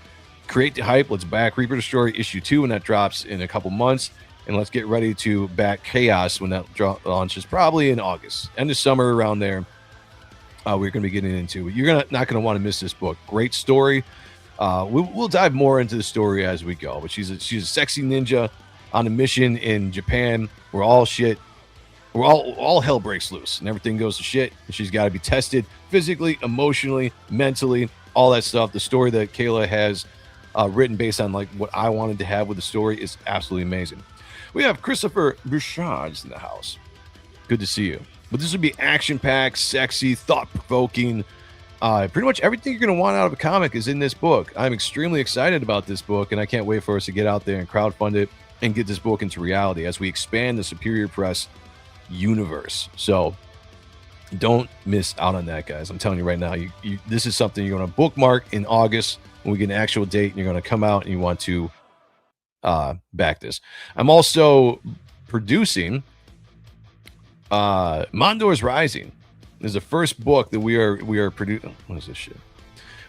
create the hype. Let's back Reaper Destroyer Issue 2 when that drops in a couple months. And let's get ready to back Chaos when that launches, probably in August. End of summer around there. we're going to be getting into. You're not going to want to miss this book. Great story. We'll dive more into the story as we go. But she's a sexy ninja on a mission in Japan where all hell breaks loose and everything goes to shit. And she's got to be tested physically, emotionally, mentally, all that stuff. The story that Kayla has written based on like what I wanted to have with the story is absolutely amazing. We have Christopher Bouchard in the house. Good to see you. But this would be action-packed, sexy, thought-provoking. Pretty much everything you're going to want out of a comic is in this book. I'm extremely excited about this book, and I can't wait for us to get out there and crowdfund it and get this book into reality as we expand the Superior Press universe. So don't miss out on that, guys. I'm telling you right now, this is something you're going to bookmark in August when we get an actual date, and you're going to come out and you want to back this. I'm also producing Mondor's Rising. This is the first book that we are producing. What is this shit?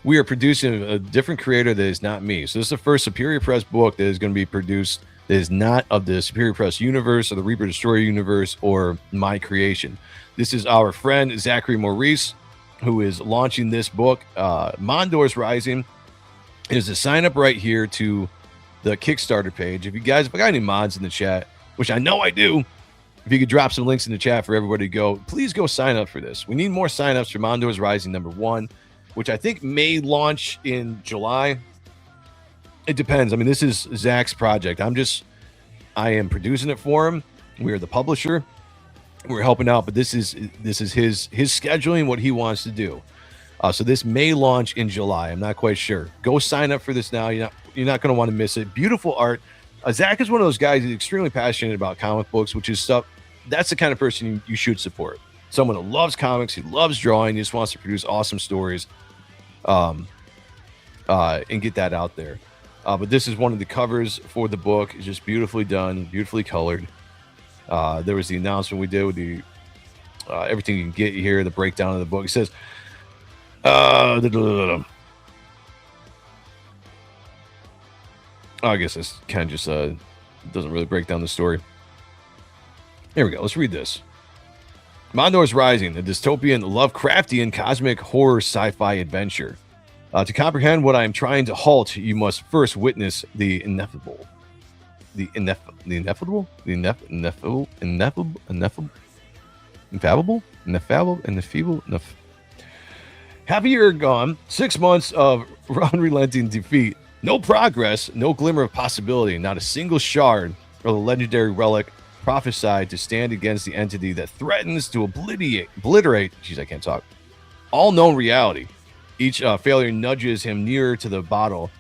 We are producing a different creator that is not me. So this is the first Superior Press book that is going to be produced that is not of the Superior Press universe or the Reaper Destroyer universe or my creation. This is our friend Zachary Maurice, who is launching this book. Mondor's Rising is a sign up right here to the Kickstarter page. If I got any mods in the chat, which I know I do, if you could drop some links in the chat for everybody to go, please go sign up for this. We need more signups for Mondor's Rising #1, which I think may launch in July. It depends. I mean, this is Zach's project. I am producing it for him. We are the publisher. We're helping out, but this is his scheduling, what he wants to do. So this may launch in July. I'm not quite sure. Go sign up for this now. You're not going to want to miss it. Beautiful art. Zach is one of those guys who's extremely passionate about comic books, which is stuff. That's the kind of person you should support. Someone who loves comics, he loves drawing, he just wants to produce awesome stories, and get that out there. But this is one of the covers for the book. It's just beautifully done, beautifully colored. There was the announcement we did with the everything you can get here, the breakdown of the book. It says, I guess this kind of just doesn't really break down the story. Here we go. Let's read this. Mondor's Rising, a dystopian, Lovecraftian, cosmic horror sci-fi adventure. To comprehend what I am trying to halt, you must first witness the ineffable. Infallible? Half a year gone, 6 months of unrelenting defeat. No progress, no glimmer of possibility, not a single shard or the legendary relic prophesied to stand against the entity that threatens to obliterate, all known reality. Each failure nudges him nearer to the bottle.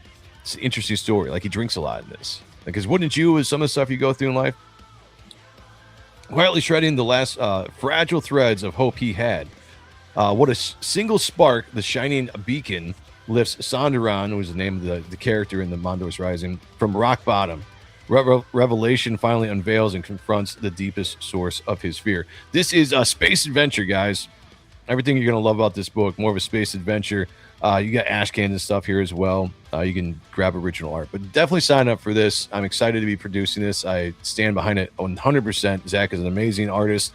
It's an interesting story. Like, he drinks a lot in this. Because wouldn't you, with some of the stuff you go through in life? Quietly shredding the last fragile threads of hope he had. What a single spark, the shining beacon, lifts Sondaran, who was the name of the character in the Mondor's Rising, from rock bottom. Revelation finally unveils and confronts the deepest source of his fear. This is a space adventure, guys. Everything you're going to love about this book, more of a space adventure. You got ash cans and stuff here as well. You can grab original art, but definitely sign up for this. I'm excited to be producing this. I stand behind it 100%. Zach is an amazing artist,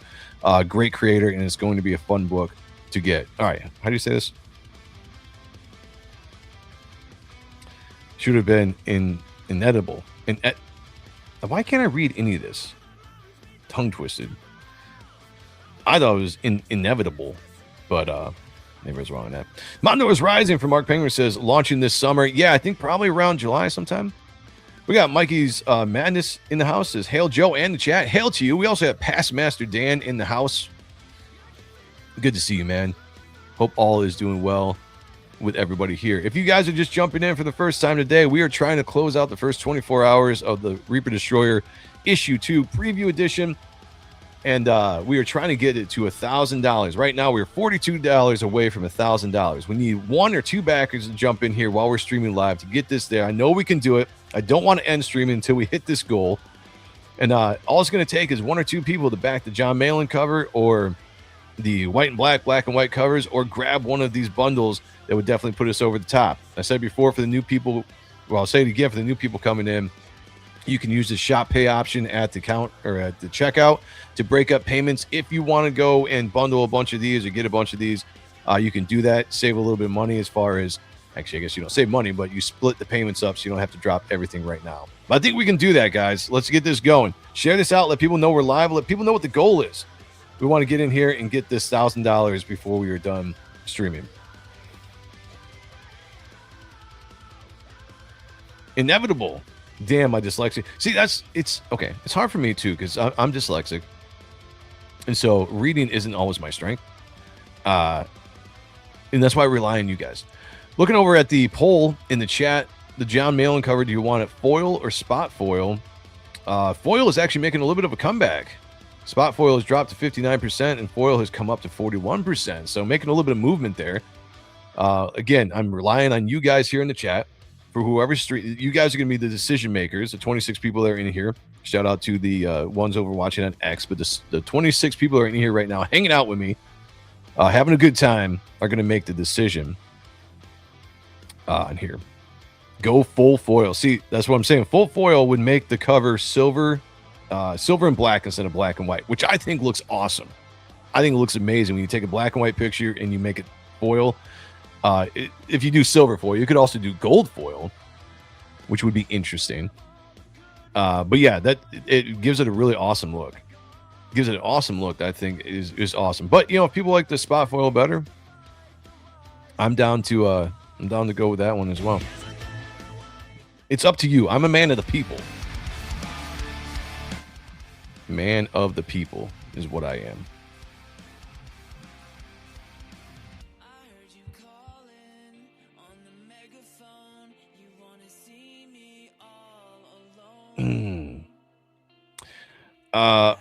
great creator, and it's going to be a fun book to get. All right. How do you say this? Should have been inedible. Why can't I read any of this? Tongue twisted. I thought it was inevitable, but maybe I was wrong on that. Mondor's Rising from Mark Penguin says launching this summer. Yeah, I think probably around July sometime. We got Mikey's Madness in the house. Says hail Joe and the chat. Hail to you. We also have Past Master Dan in the house. Good to see you, man. Hope all is doing well with everybody here. If you guys are just jumping in for the first time today, we are trying to close out the first 24 hours of the Reaper Destroyer issue 2 preview edition, and we are trying to get it to $1,000. Right now we're $42 away from $1,000. We need 1 or 2 backers to jump in here while we're streaming live to get this there. I know we can do it. I don't want to end streaming until we hit this goal, and all it's going to take is 1 or 2 people to back the John Malin cover or the white and black and white covers, or grab one of these bundles that would definitely put us over the top. I said before, for the new people, well, I'll say it again, for the new people coming in, you can use the shop pay option at the count or at the checkout to break up payments. If you want to go and bundle a bunch of these or get a bunch of these, You can do that, save a little bit of money as far as, actually, I guess you don't save money, but you split the payments up so you don't have to drop everything right now. But I think we can do that, guys. Let's get this going. Share this out. Let people know we're live. Let people know what the goal is. We want to get in here and get this $1,000 before we are done streaming. Inevitable. Damn, my dyslexia. See, it's okay. It's hard for me too because I'm dyslexic. And so reading isn't always my strength. And that's why I rely on you guys. Looking over at the poll in the chat, the John Malin cover, do you want it foil or spot foil? Foil is actually making a little bit of a comeback. Spot foil has dropped to 59% and foil has come up to 41%. So making a little bit of movement there. Again, I'm relying on you guys here in the chat for whoever street. You guys are going to be the decision makers. The 26 people that are in here. Shout out to the ones over watching on X. But the 26 people that are in here right now hanging out with me, having a good time, are going to make the decision on here. Go full foil. See, that's what I'm saying. Full foil would make the cover silver and black instead of black and white, which I think looks awesome. I think it looks amazing when you take a black and white picture and you make it foil. If you do silver foil, you could also do gold foil, which would be interesting. But yeah, it gives it a really awesome look. Gives it an awesome look that I think is awesome. But you know, if people like the spot foil better, I'm down to go with that one as well. It's up to you. I'm a man of the people. Man of the people is what I am.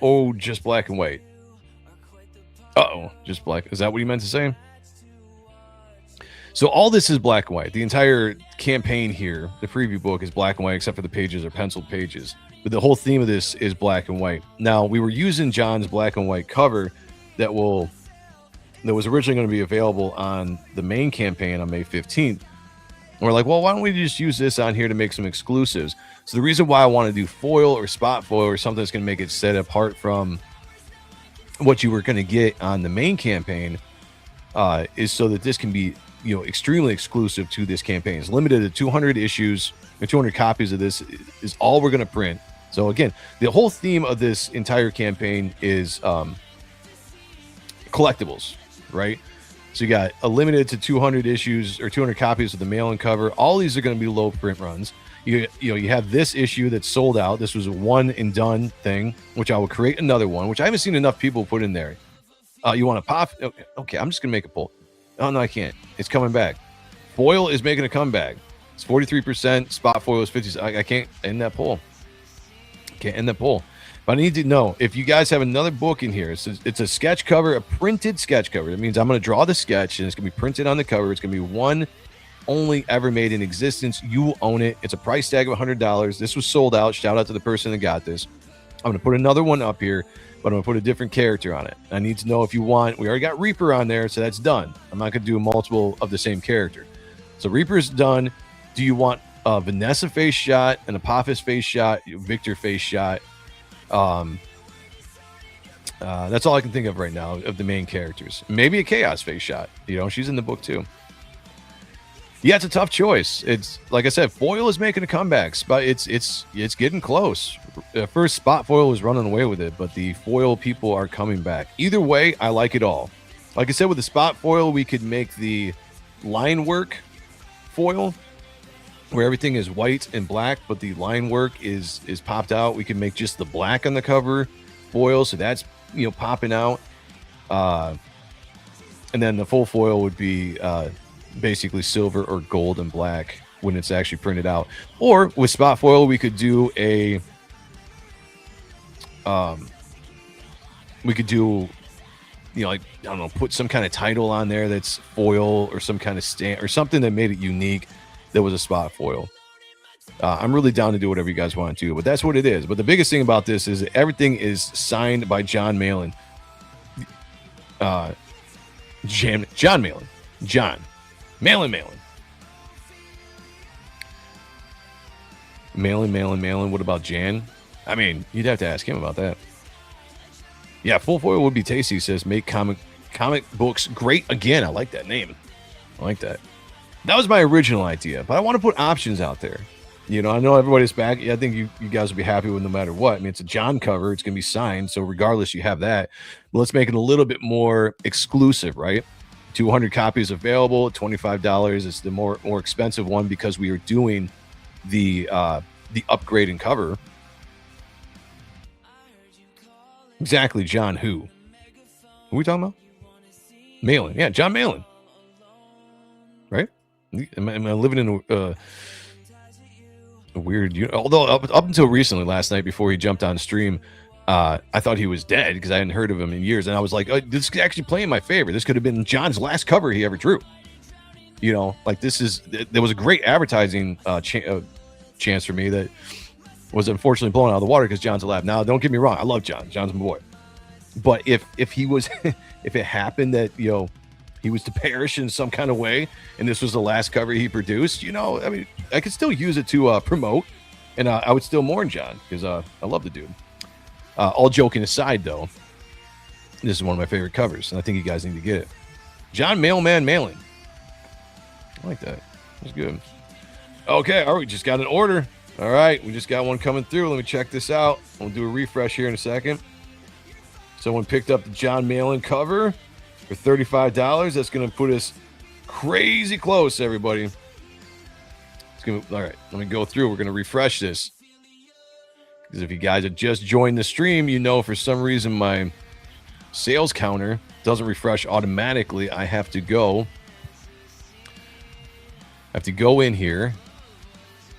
Oh, just black and white. Uh-oh, just black. Is that what you meant to say? So all this is black and white. The entire campaign here, the preview book, is black and white, except for the pages are penciled pages. But the whole theme of this is black and white. Now, we were using John's black and white cover that was originally going to be available on the main campaign on May 15th. And we're like, well, why don't we just use this on here to make some exclusives? So the reason why I want to do foil or spot foil or something that's going to make it set apart from what you were going to get on the main campaign is so that this can be, you know, extremely exclusive to this campaign. It's limited to 200 issues or 200 copies of this is all we're going to print. So again, the whole theme of this entire campaign is collectibles, right? So you got a limited to 200 issues or 200 copies of the mail-in cover. All these are going to be low print runs. You have this issue that's sold out. This was a one and done thing, which I will create another one, which I haven't seen enough people put in there. You want to pop? Okay, I'm just going to make a poll. Oh, no, I can't. It's coming back. Foil is making a comeback. It's 43%. Spot foil is 50%. I can't end that poll. Can't end that poll. But I need to know if you guys have another book in here. It's a sketch cover, a printed sketch cover. That means I'm going to draw the sketch, and it's going to be printed on the cover. It's going to be one only ever made in existence. You will own it. It's a price tag of $100. This was sold out. Shout out to the person that got this. I'm going to put another one up here, but I'm going to put a different character on it. I need to know if you want. We already got Reaper on there, so that's done. I'm not going to do multiple of the same character. So Reaper's done. Do you want a Vanessa face shot, an Apophis face shot, Victor face shot? That's all I can think of right now of the main characters. Maybe a Chaos face shot. You know, she's in the book too. Yeah, it's a tough choice. It's like I said, foil is making a comeback, but it's getting close. First, spot foil was running away with it, but the foil people are coming back. Either way, I like it all. Like I said, with the spot foil, we could make the line work foil, where everything is white and black, but the line work is popped out. We can make just the black on the cover foil, so that's, you know, popping out. And then the full foil would be basically silver or gold and black when it's actually printed out. Or with spot foil, we could do a you know, like, I don't know, put some kind of title on there that's foil or some kind of stamp or something that made it unique that was a spot foil. I'm really down to do whatever you guys want to do, but that's what it is. But the biggest thing about this is that everything is signed by John Malin. John Malin. John. Malin. Malin. What about Jan? I mean, you'd have to ask him about that. Yeah, full foil would be tasty, says make Comic books, great again. I like that name. I like that. That was my original idea, but I want to put options out there. You know, I know everybody's back. I think you guys will be happy with no matter what. I mean, it's a John cover. It's going to be signed. So regardless, you have that. But let's make it a little bit more exclusive, right? 200 copies available, $25. It's the more expensive one because we are doing the upgrade and cover. Exactly, John who? Who are we talking about? Malin. Yeah, John Malin. Right? Am I living in a weird... Although up until recently, last night, before he jumped on stream, I thought he was dead because I hadn't heard of him in years. And I was like, oh, this is actually playing my favor. This could have been John's last cover he ever drew. You know, like there was a great advertising chance for me that was unfortunately blown out of the water because John's alive. Now, don't get me wrong. I love John. John's my boy. But if he was, if it happened that, you know, he was to perish in some kind of way and this was the last cover he produced, you know, I mean, I could still use it to promote, and I would still mourn John because I love the dude. All joking aside, though, this is one of my favorite covers, and I think you guys need to get it. John Mailman Malin. I like that. That's good. Okay, all right, we just got an order. All right, we just got one coming through. Let me check this out. We'll do a refresh here in a second. Someone picked up the John Malin cover for $35. That's going to put us crazy close, everybody. All right, let me go through. We're going to refresh this. Because if you guys have just joined the stream, you know for some reason my sales counter doesn't refresh automatically. I have to go in here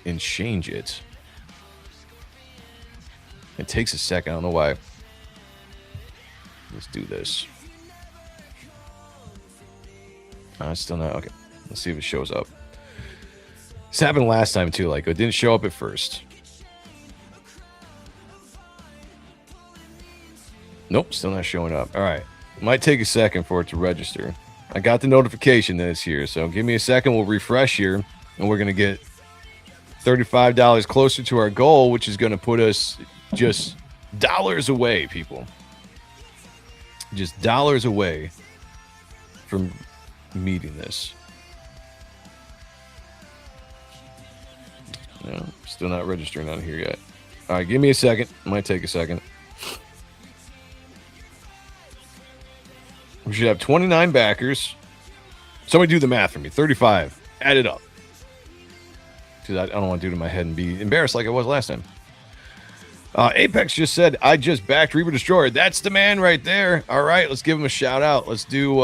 and change it. It takes a second. I don't know why. Let's do this. It's still not. Okay. Let's see if it shows up. This happened last time too. Like, it didn't show up at first. Nope, still not showing up. All right. It might take a second for it to register. I got the notification that it's here. So give me a second. We'll refresh here. And we're going to get $35 closer to our goal, which is going to put us just dollars away, people. Just dollars away from meeting this. No, still not registering on here yet. All right, give me a second. It might take a second. We should have 29 backers. Somebody do the math for me. 35. Add it up. Because I don't want to do it in my head and be embarrassed like I was last time. Apex just said, I just backed Reaper Destroyer. That's the man right there. All right, let's give him a shout out. Let's do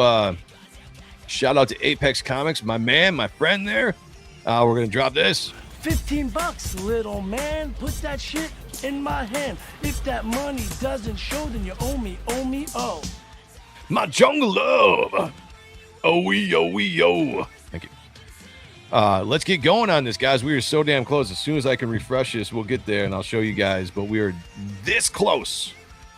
shout out to Apex Comics, my man, my friend there. We're going to drop this. $15, little man. Put that shit in my hand. If that money doesn't show, then you owe me, oh. My jungle love. Oh. Thank you. Let's get going on this, guys. We are so damn close. As soon as I can refresh this, we'll get there and I'll show you guys. But we are this close,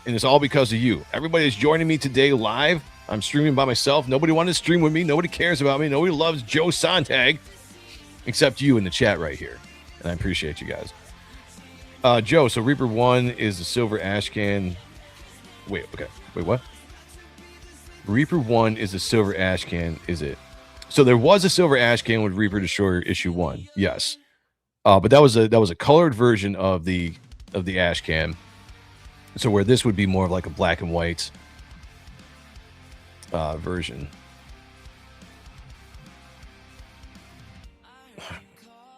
and it's all because of you. Everybody is joining me today live. I'm streaming by myself. Nobody wanted to stream with me. Nobody cares about me. Nobody loves Joe Sonntag, except you in the chat right here. And I appreciate you guys. Joe, so Reaper 1 is the silver ash can. Wait, what? Reaper 1 is a silver ash can, is it? So there was a silver ash can with Reaper Destroyer issue 1, yes. But that was a colored version of the ash can. So where this would be more of like a black and white version.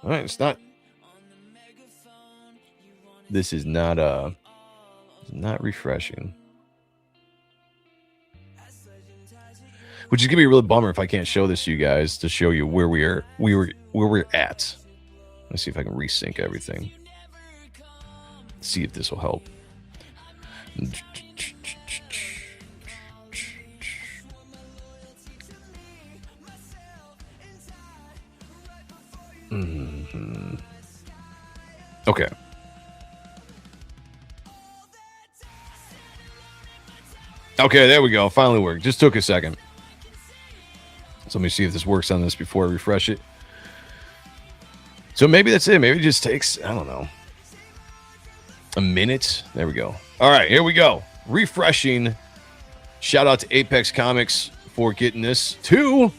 All right, it's not. This is not refreshing. Which is gonna be a real bummer if I can't show this to you guys to show you where we're at. Let's see if I can resync everything. See if this will help. Okay. Okay, there we go. Finally worked. Just took a second. So let me see if this works on this before I refresh it. So maybe that's it. Maybe it just takes, I don't know, a minute. There we go. All right, here we go. Refreshing Shout out to Apex Comics for getting this to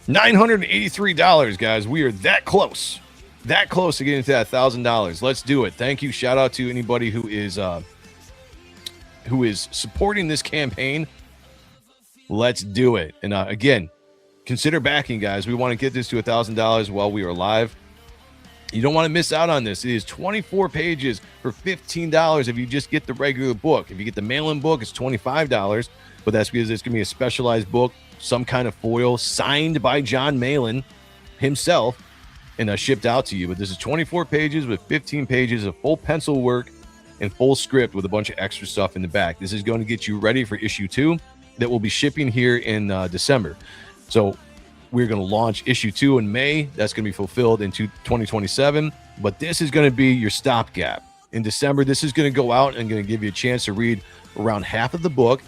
$983, guys. We are that close to getting to that $1,000. Let's do it. Thank you. Shout out to anybody who is supporting this campaign. Let's do it. And again, consider backing, guys. We want to get this to $1,000 while we are live. You don't want to miss out on this. It is 24 pages for $15 if you just get the regular book. If you get the mail-in book, it's $25, but that's because it's going to be a specialized book, some kind of foil signed by John Malin himself, and shipped out to you. But this is 24 pages with 15 pages of full pencil work and full script with a bunch of extra stuff in the back. This is going to get you ready for issue 2 that will be shipping here in December. So we're going to launch issue 2 in May. That's going to be fulfilled into 2027. But this is going to be your stopgap. In December, this is going to go out and going to give you a chance to read around half of the book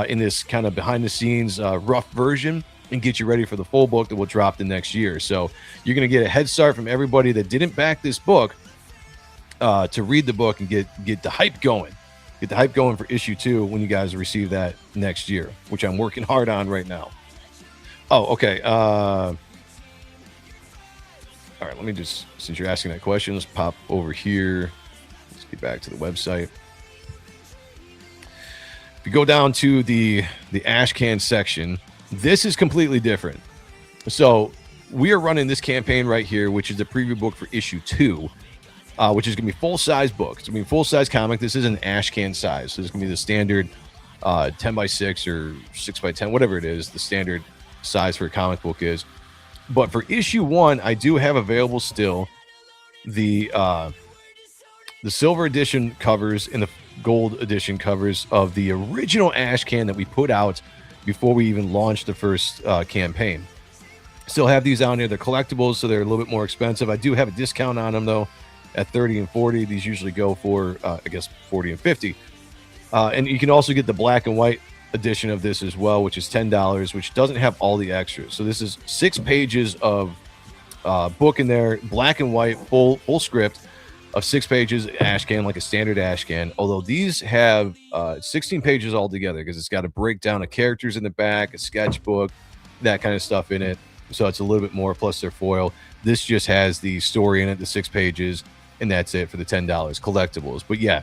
in this kind of behind-the-scenes rough version, and get you ready for the full book that will drop the next year. So you're going to get a head start from everybody that didn't back this book to read the book and get the hype going. Get the hype going for issue 2 when you guys receive that next year, which I'm working hard on right now. Oh, okay. All right, let me just, since you're asking that question, let's pop over here. Let's get back to the website. If you go down to the ash can section, this is completely different. So we are running this campaign right here, which is the preview book for issue 2, which is going to be full-size book. It's going to be a full-size comic. This is an ash can size. So this is going to be the standard 10x6 or 6x10, whatever it is, the standard size for a comic book is. But for issue 1, I do have available still the silver edition covers and the gold edition covers of the original ash can that we put out before we even launched the first campaign. Still have these out here. They're collectibles, so they're a little bit more expensive. I do have a discount on them though at 30 and 40. These usually go for I guess 40 and 50. And you can also get the black and white edition of this as well, which is $10, which doesn't have all the extras. So this is 6 pages of book in there, black and white, full script of 6 pages, ash can, like a standard ash can. Although these have 16 pages altogether, because it's got a breakdown of characters in the back, a sketchbook, that kind of stuff in it. So it's a little bit more, plus their foil. This just has the story in it, the 6 pages, and that's it for the $10 collectibles. But yeah,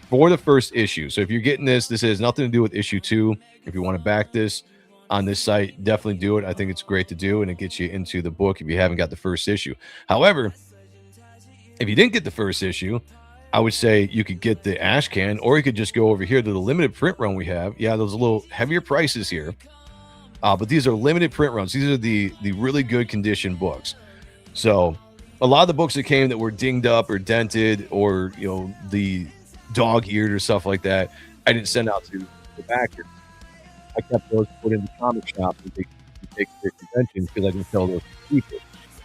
for the first issue. So if you're getting this has nothing to do with issue 2. If you want to back this on this site, definitely do it. I think it's great to do, and it gets you into the book if you haven't got the first issue. However, if you didn't get the first issue, I would say you could get the ash can, or you could just go over here to the limited print run we have. Yeah, those a little heavier prices here, but these are limited print runs. These are the really good condition books. So a lot of the books that came that were dinged up or dented, or the dog-eared or stuff like that, I didn't send out to the backers. I kept those put in the comic shop and take their conventions because I can sell those to people.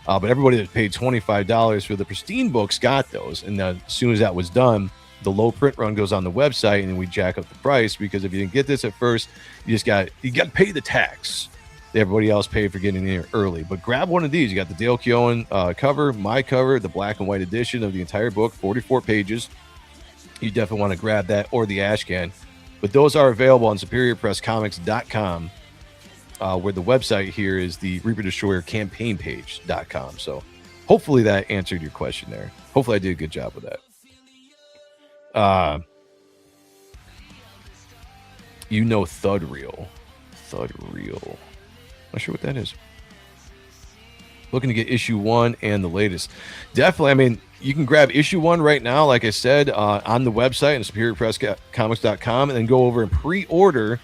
But everybody that paid $25 for the pristine books got those. And as soon as that was done, the low print run goes on the website, and then we jack up the price, because if you didn't get this at first, you got to pay the tax that everybody else paid for getting in here early. But grab one of these. You got the Dale Keown cover, my cover, the black and white edition of the entire book, 44 pages. You definitely want to grab that, or the ash can. But those are available on superiorpresscomics.com, where the website here is the Reaper Destroyer campaign page.com. So hopefully that answered your question there. Hopefully I did a good job with that. Thud Reel. Not sure what that is. Looking to get issue 1 and the latest. Definitely, I mean, you can grab issue 1 right now, like I said, on the website and superiorpresscomics.com, and then go over and pre-order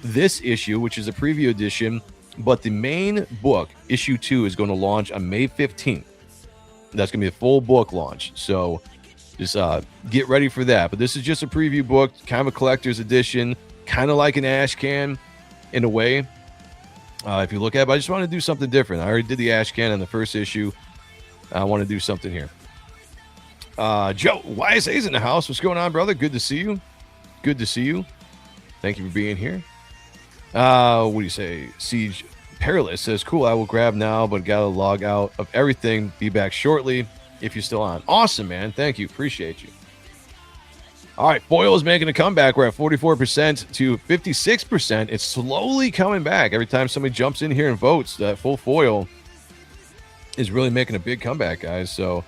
this issue, which is a preview edition. But the main book, issue 2, is going to launch on May 15th. That's going to be a full book launch. So just get ready for that. But this is just a preview book, kind of a collector's edition, kind of like an ash can in a way. If you look at it, but I just want to do something different. I already did the ash can in the first issue. I want to do something here. Joe, YSA's in the house. What's going on, brother? Good to see you. Good to see you. Thank you for being here. What do you say? Siege Perilous says, cool, I will grab now, but got to log out of everything. Be back shortly if you're still on. Awesome, man. Thank you. Appreciate you. All right, foil is making a comeback. We're at 44% to 56%. It's slowly coming back. Every time somebody jumps in here and votes, that full foil is really making a big comeback, guys. So,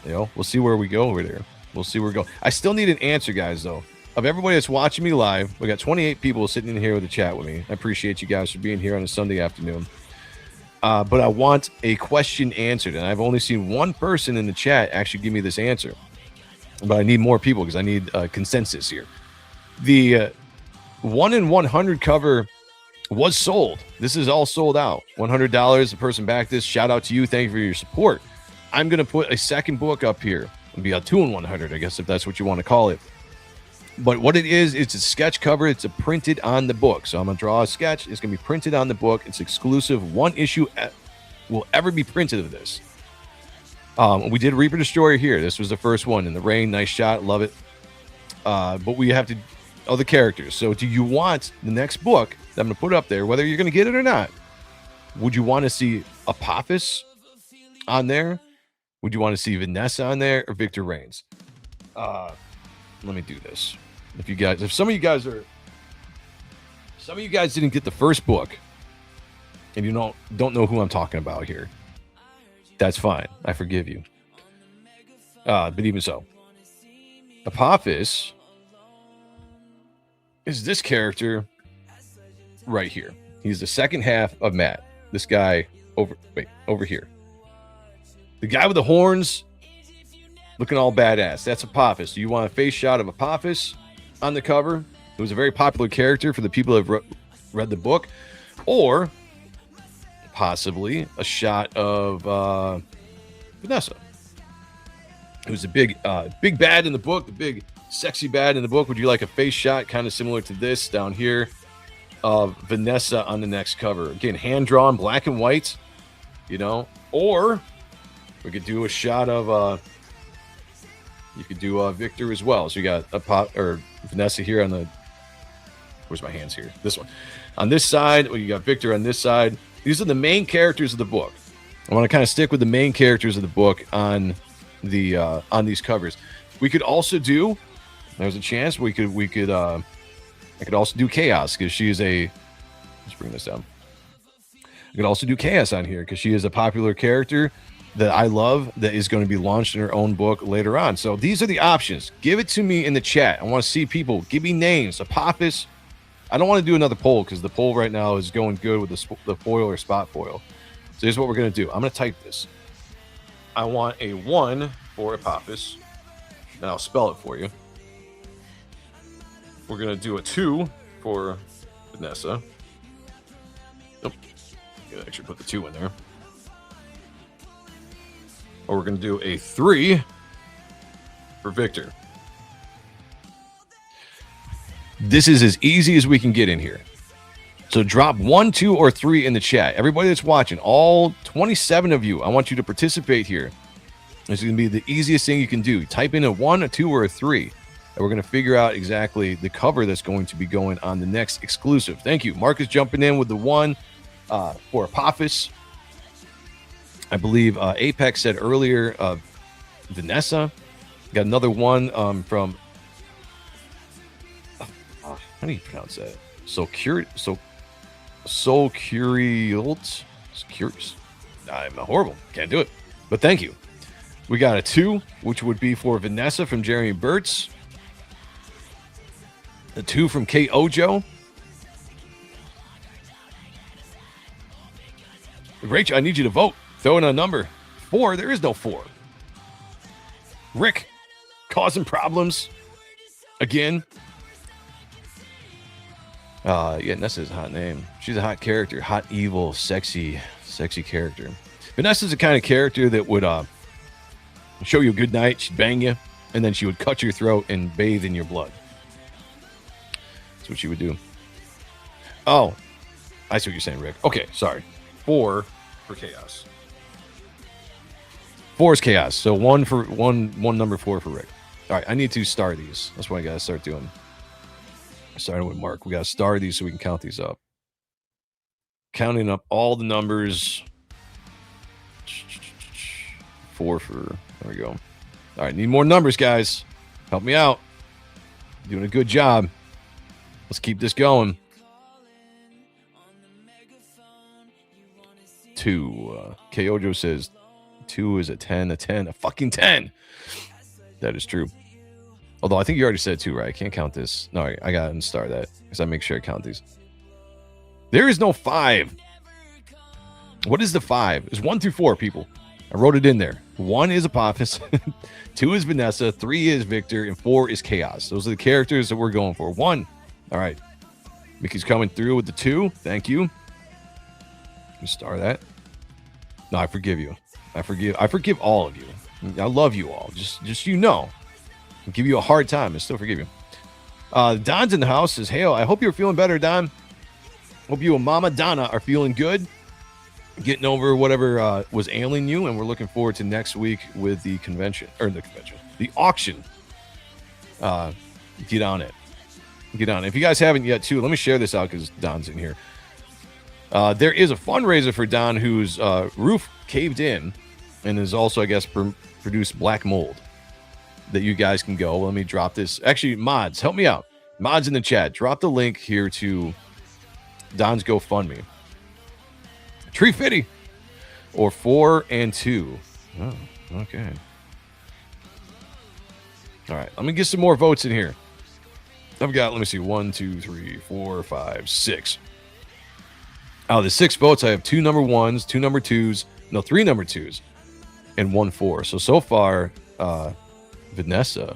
we'll see where we go over there. We'll see where we go. I still need an answer, guys, though. Of everybody that's watching me live, we got 28 people sitting in here with a chat with me. I appreciate you guys for being here on a Sunday afternoon. But I want a question answered, and I've only seen one person in the chat actually give me this answer. But I need more people because I need consensus here. The 1 in 100 cover was sold. This is all sold out. $100. The person backed this. Shout out to you. Thank you for your support. I'm going to put a second book up here. It'll be a 2 in 100, I guess, if that's what you want to call it. But what it is, it's a sketch cover. It's printed on the book. So I'm going to draw a sketch. It's going to be printed on the book. It's exclusive. One issue will ever be printed of this. We did Reaper Destroyer here. This was the first one in the rain. Nice shot. Love it. But we have to other characters. So do you want the next book that I'm going to put up there, whether you're going to get it or not? Would you want to see Apophis on there? Would you want to see Vanessa on there or Victor Reigns? Let me do this. If some of you guys didn't get the first book and you don't know who I'm talking about here, that's fine. I forgive you. But even so, Apophis is this character right here. He's the second half of Matt. This guy over here. The guy with the horns looking all badass. That's Apophis. Do you want a face shot of Apophis on the cover? It was a very popular character for the people that have read the book. Or possibly a shot of Vanessa, who's a big bad in the book, the big sexy bad in the book. Would you like a face shot kind of similar to this down here of Vanessa on the next cover? Again, hand-drawn, black and white, or we could do a shot of you could do Victor as well. So you got Vanessa here on the, where's my hands here? This one. On this side, you got Victor on this side. These are the main characters of the book. I want to kind of stick with the main characters of the book on the on these covers. We could also do, there's a chance I could also do Chaos because she is let's bring this down. I could also do Chaos on here because she is a popular character that I love that is going to be launched in her own book later on. So these are the options. Give it to me in the chat. I want to see people. Give me names. Apophis. I don't want to do another poll because the poll right now is going good with the foil or spot foil. So here's what we're going to do. I'm going to type this. I want a 1 for Apophis. And I'll spell it for you. We're going to do a 2 for Vanessa. Nope. I'm going to actually put the 2 in there. Or we're going to do a 3 for Victor. This is as easy as we can get in here. So drop 1, 2, or 3 in the chat. Everybody that's watching, all 27 of you, I want you to participate here. This is going to be the easiest thing you can do. Type in a 1, a 2, or a 3. And we're going to figure out exactly the cover that's going to be going on the next exclusive. Thank you. Mark is jumping in with the 1 for Apophis. I believe Apex said earlier, Vanessa. Got another 1 from, how do you pronounce that? So curious. I'm horrible. Can't do it. But thank you. We got a 2, which would be for Vanessa from Jeremy Burtz. A 2 from Kate Ojo. Rachel, I need you to vote. Throw in a number. 4. There is no 4. Rick, causing problems. Again. Vanessa's a hot name. She's a hot character. Hot, evil, sexy character. Vanessa's the kind of character that would show you a good night. She'd bang you, and then she would cut your throat and bathe in your blood. That's what she would do. Oh, I see what you're saying, Rick. Okay, sorry. 4 for Chaos. 4 is Chaos. So 1 for one number 4 for Rick. All right, I need to star these. That's what I gotta start doing. Starting with Mark. We gotta star these so we can count these up. Counting up all the numbers. 4 for, there we go. All right, need more numbers, guys. Help me out. Doing a good job. Let's keep this going. 2. Kojo says 2 is a 10, a fucking 10. That is true. Although I think you already said 2, right? I can't count this. No, I gotta unstar that because I make sure I count these. There is no 5. What is the 5? It's 1 through 4, people. I wrote it in there. 1 is Apophis, 2 is Vanessa, 3 is Victor, and 4 is Chaos. Those are the characters that we're going for. 1. All right. Mickey's coming through with the 2. Thank you. Star that. No, I forgive you. I forgive all of you. I love you all. Just you know. I give you a hard time and still forgive you. Don's in the house. Says, hey, I hope you're feeling better, Don. Hope you and Mama Donna are feeling good. Getting over whatever was ailing you, and we're looking forward to next week with the the auction. Get on it. If you guys haven't yet, too, let me share this out because Don's in here. There is a fundraiser for Don whose roof caved in and is also, I guess, produced black mold that you guys can go. Let me drop this. Actually, mods, help me out. Mods in the chat. Drop the link here to Don's GoFundMe. Tree Fitty or 4 and 2. Oh, okay. All right. Let me get some more votes in here. I've got, let me see, 1, 2, 3, 4, 5, 6. Out of the 6 votes, I have 2 number 1s, 2 number 2s, no, 3 number 2s, and 1 4. So far, Vanessa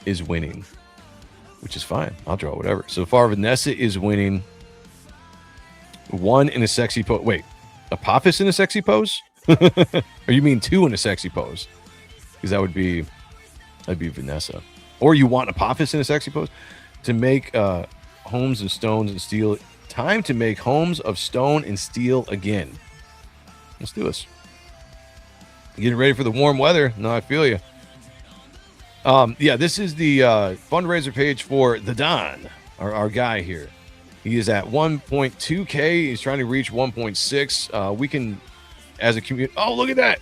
is winning, which is fine. I'll draw whatever. So far, Vanessa is winning. 1 in a sexy pose. Wait, Apophis in a sexy pose? Or you mean 2 in a sexy pose? Because that'd be Vanessa. Or you want Apophis in a sexy pose? To make homes of stones and steel. Time to make homes of stone and steel again. Let's do this. Getting ready for the warm weather. No, I feel you. Yeah, this is the fundraiser page for the Don, our guy here. He is at 1.2K. He's trying to reach 1.6. We can, as a community. Oh, look at that.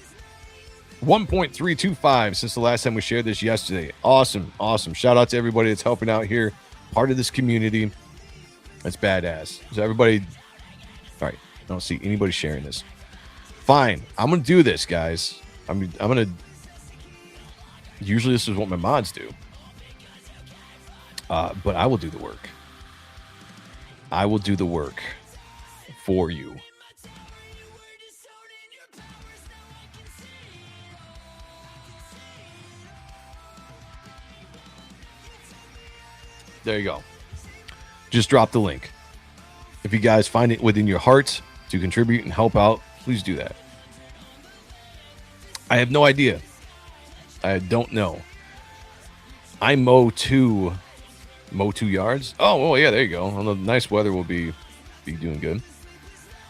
1.325 since the last time we shared this yesterday. Awesome. Shout out to everybody that's helping out here. Part of this community. That's badass. So everybody. All right. I don't see anybody sharing this. Fine. I'm going to do this, guys. I'm going to. Usually this is what my mods do. But I will do the work. I will do the work for you. There you go. Just drop the link. If you guys find it within your heart to contribute and help out, please do that. I have no idea. I don't know. I mow 2 yards. Oh, yeah, there you go. On the nice weather, we'll be doing good.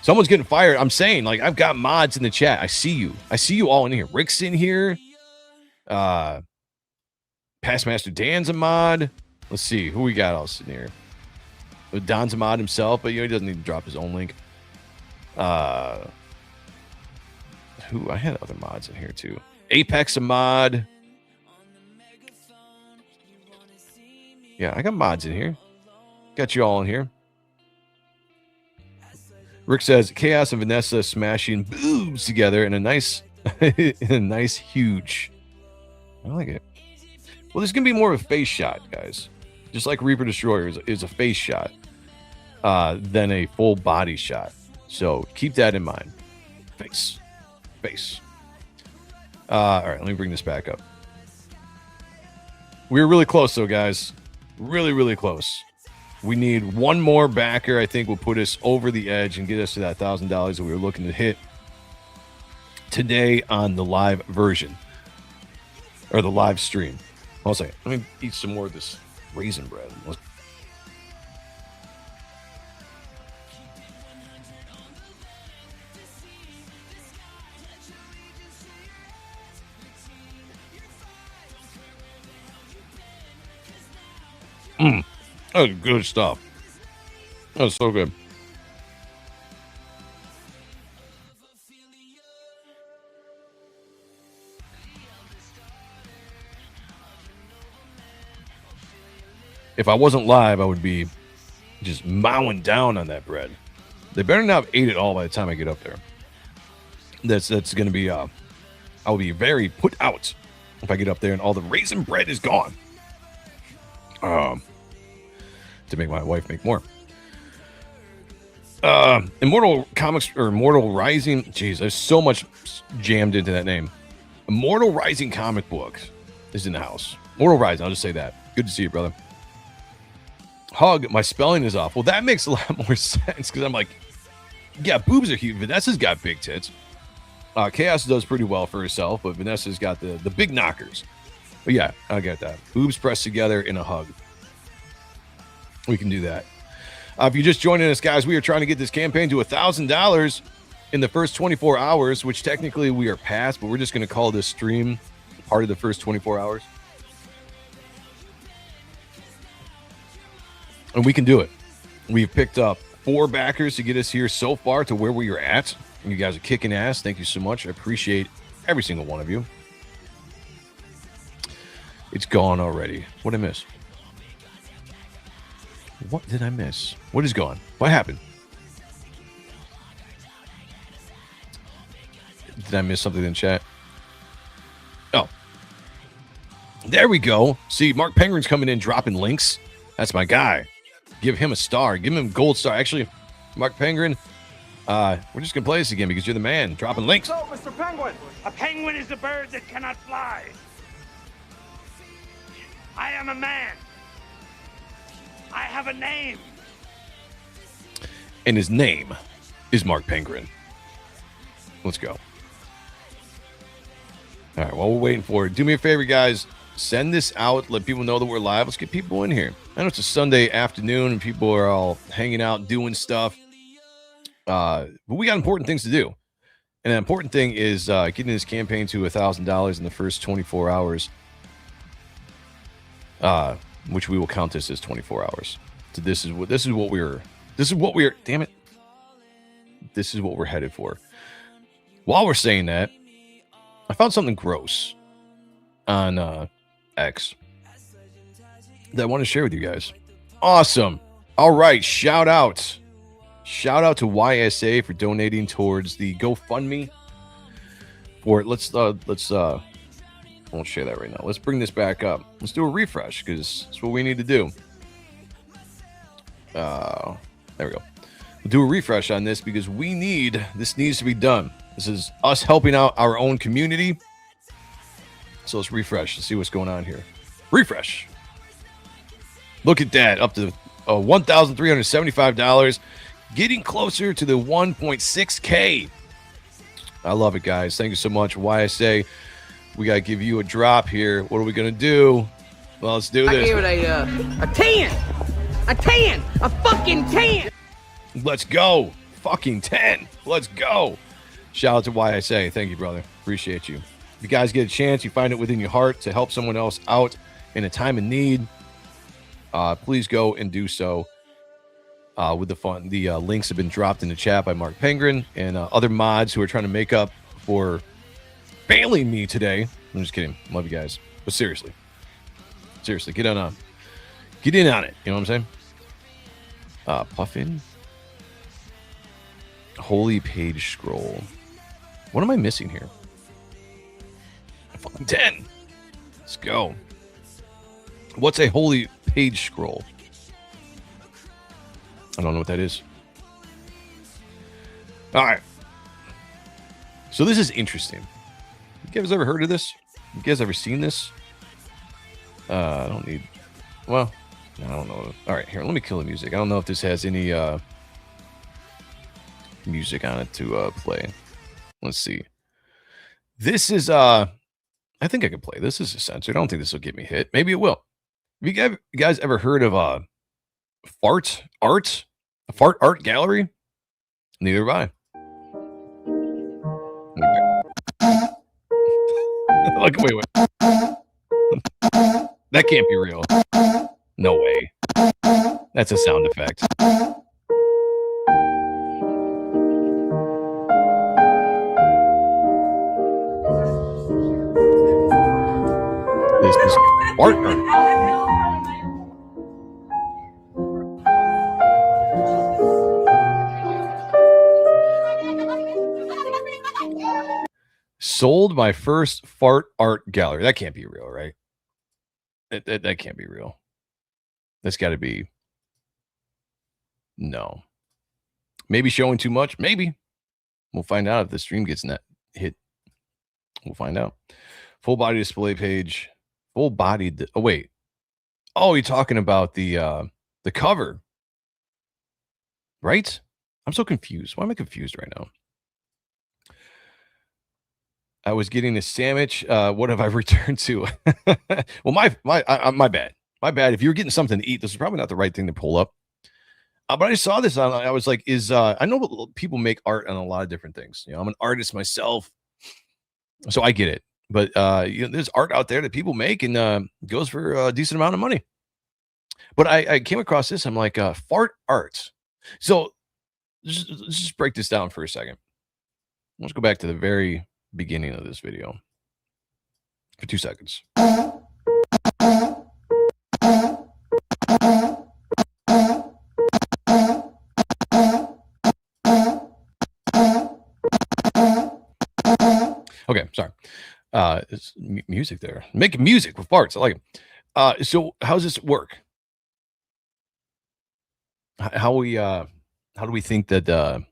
Someone's getting fired. I'm saying, like, I've got mods in the chat. I see you. I see you all in here. Rick's in here. Pastmaster Dan's a mod. Let's see who we got else in here. Don's a mod himself, but he doesn't need to drop his own link. Who I had other mods in here too. Apex a mod. Yeah, I got mods in here. Got you all in here. Rick says Chaos and Vanessa smashing boobs together in a nice, huge. I like it. Well, there's gonna be more of a face shot, guys. Just like Reaper Destroyer is a face shot than a full body shot. So keep that in mind. Face. All right, let me bring this back up. We're really close, though, guys. Really, really close. We need one more backer. I think will put us over the edge and get us to that $1,000 that we were looking to hit today on the live version or the live stream. I'll say, let me eat some more of this raisin bread. That was good stuff. That was so good. if I wasn't live, I would be just mowing down on that bread. They better not have ate it all by the time I get up there. That's going to be, I will be very put out if I get up there and all the raisin bread is gone. To make my wife make more. Immortal Comics, or Immortal Rising. Jeez, there's so much jammed into that name. Immortal Rising comic book is in the house. Immortal Rising, I'll just say that. Good to see you, brother. Hug, my spelling is off. Well, that makes a lot more sense because I'm like, yeah, boobs are huge. Vanessa's got big tits. Chaos does pretty well for herself, but Vanessa's got the big knockers. But yeah, I get that. Boobs pressed together in a hug. We can do that. If you're just joining us, guys, we are trying to get this campaign to $1,000 in the first 24 hours, which technically we are past, but we're just going to call this stream part of the first 24 hours. And we can do it. We've picked up 4 backers to get us here so far to where we are at. And you guys are kicking ass. Thank you so much. I appreciate every single one of you. It's gone already. What did I miss? What did I miss? What is gone? What happened? Did I miss something in chat? Oh. There we go. See, Mark Penguin's coming in dropping links. That's my guy. Give him a star. Give him a gold star. Actually, Mark Penguin, we're just going to play this again because you're the man. Dropping links. So, Mr. Penguin, a penguin is a bird that cannot fly. I am a man. I have a name. And his name is Mark Penguin. Let's go. All right, while we're waiting for it, do me a favor, guys. Send this out. Let people know that we're live. Let's get people in here. I know it's a Sunday afternoon and people are all hanging out, doing stuff. But we got important things to do. And the important thing is getting this campaign to $1,000 in the first 24 hours. Which we will count this as 24 hours. So this is what we're damn it. This is what we're headed for. While we're saying that, I found something gross on X that I want to share with you guys. Awesome. All right, shout out to YSA for donating towards the GoFundMe for it. Let's I won't share that right now. Let's bring this back up. Let's do a refresh because that's what we need to do. There we go. We'll do a refresh on this because this needs to be done. This is us helping out our own community. So let's refresh and see what's going on here. Refresh. Look at that. Up to $1,375. Getting closer to the 1.6K. I love it, guys. Thank you so much. YSA. We got to give you a drop here. What are we going to do? Well, let's do this. I gave it a 10. A 10. A fucking 10. Let's go. Fucking 10. Let's go. Shout out to YSA. Thank you, brother. Appreciate you. If you guys get a chance, you find it within your heart to help someone else out in a time of need, please go and do so with the fun. The links have been dropped in the chat by Mark Penguin and other mods who are trying to make up for failing me today. I'm just kidding. Love you guys. But seriously, get in on it. You know what I'm saying? Puffin. Holy page scroll. What am I missing here? Fucking 10. Let's go. What's a holy page scroll? I don't know what that is. All right. So this is interesting. You guys ever heard of this? You guys ever seen this? I don't need... Well, I don't know. All right, here, let me kill the music. I don't know if this has any music on it to play. Let's see. This is... I think I can play. This is censored. I don't think this will get me hit. Maybe it will. Have you guys ever heard of fart art? A fart art gallery? Neither have I. Look, wait. That can't be real. No way. That's a sound effect. This is fart art. sold my first fart art gallery. That can't be real, right? That can't be real. That's got to be. No. Maybe showing too much. Maybe. We'll find out if the stream gets net hit. We'll find out. Full body display page. Full body. Oh, wait. Oh, you're talking about the cover. Right? I'm so confused. Why am I confused right now? I was getting a sandwich. What have I returned to? Well, my bad. My bad. If you're getting something to eat, this is probably not the right thing to pull up. But I saw this. I was like, I know people make art on a lot of different things. You know, I'm an artist myself, so I get it. But you know, there's art out there that people make and goes for a decent amount of money. But I came across this. I'm like, fart art. So let's just break this down for a second. Let's go back to the very beginning of this video for 2 seconds. Okay, sorry. It's music there. Make music with farts. I like it. So how does this work? How do we think that do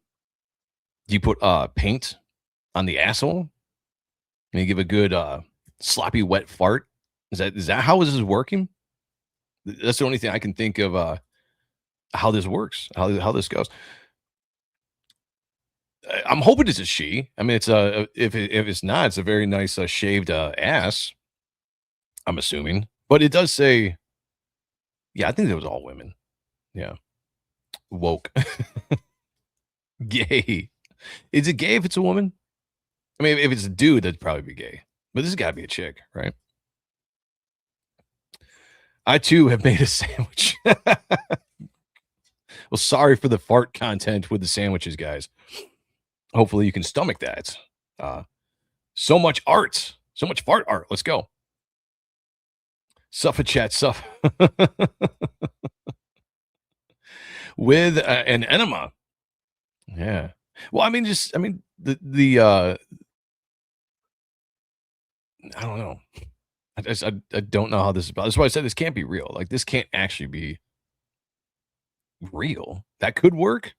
you put paint on the asshole and you give a good sloppy wet fart? Is that how this is working? That's the only thing I can think of how this works, how this goes. I'm hoping it's a she. I mean, it's if it's not, it's a very nice shaved ass. I'm assuming, but it does say, yeah, I think it was all women. Yeah, woke, gay. Is it gay if it's a woman? I mean, if it's a dude, that'd probably be gay. But this has got to be a chick, right? I too have made a sandwich. Well, sorry for the fart content with the sandwiches, guys. Hopefully you can stomach that. So much art. So much fart art. Let's go. Suffer chat, suffer. With an enema. Yeah. Well, I mean, the I don't know. I don't know how this is about. That's why I said this can't be real. Like, this can't actually be real. That could work.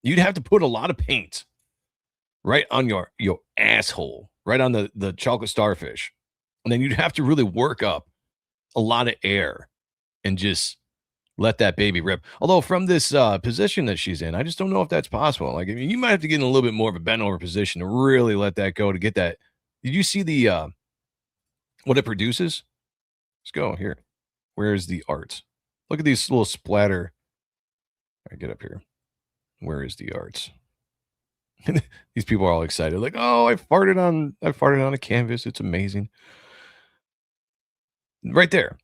You'd have to put a lot of paint right on your asshole, right on the chocolate starfish. And then you'd have to really work up a lot of air and just let that baby rip. Although from this position that she's in, I just don't know if that's possible. Like, I mean, you might have to get in a little bit more of a bent over position to really let that go to get that. Did you see the what it produces? Let's go here. Where's the art? Look at these little splatter. All right, get up here. Where is the art? These people are all excited. Like, oh, I farted on a canvas. It's amazing. Right there.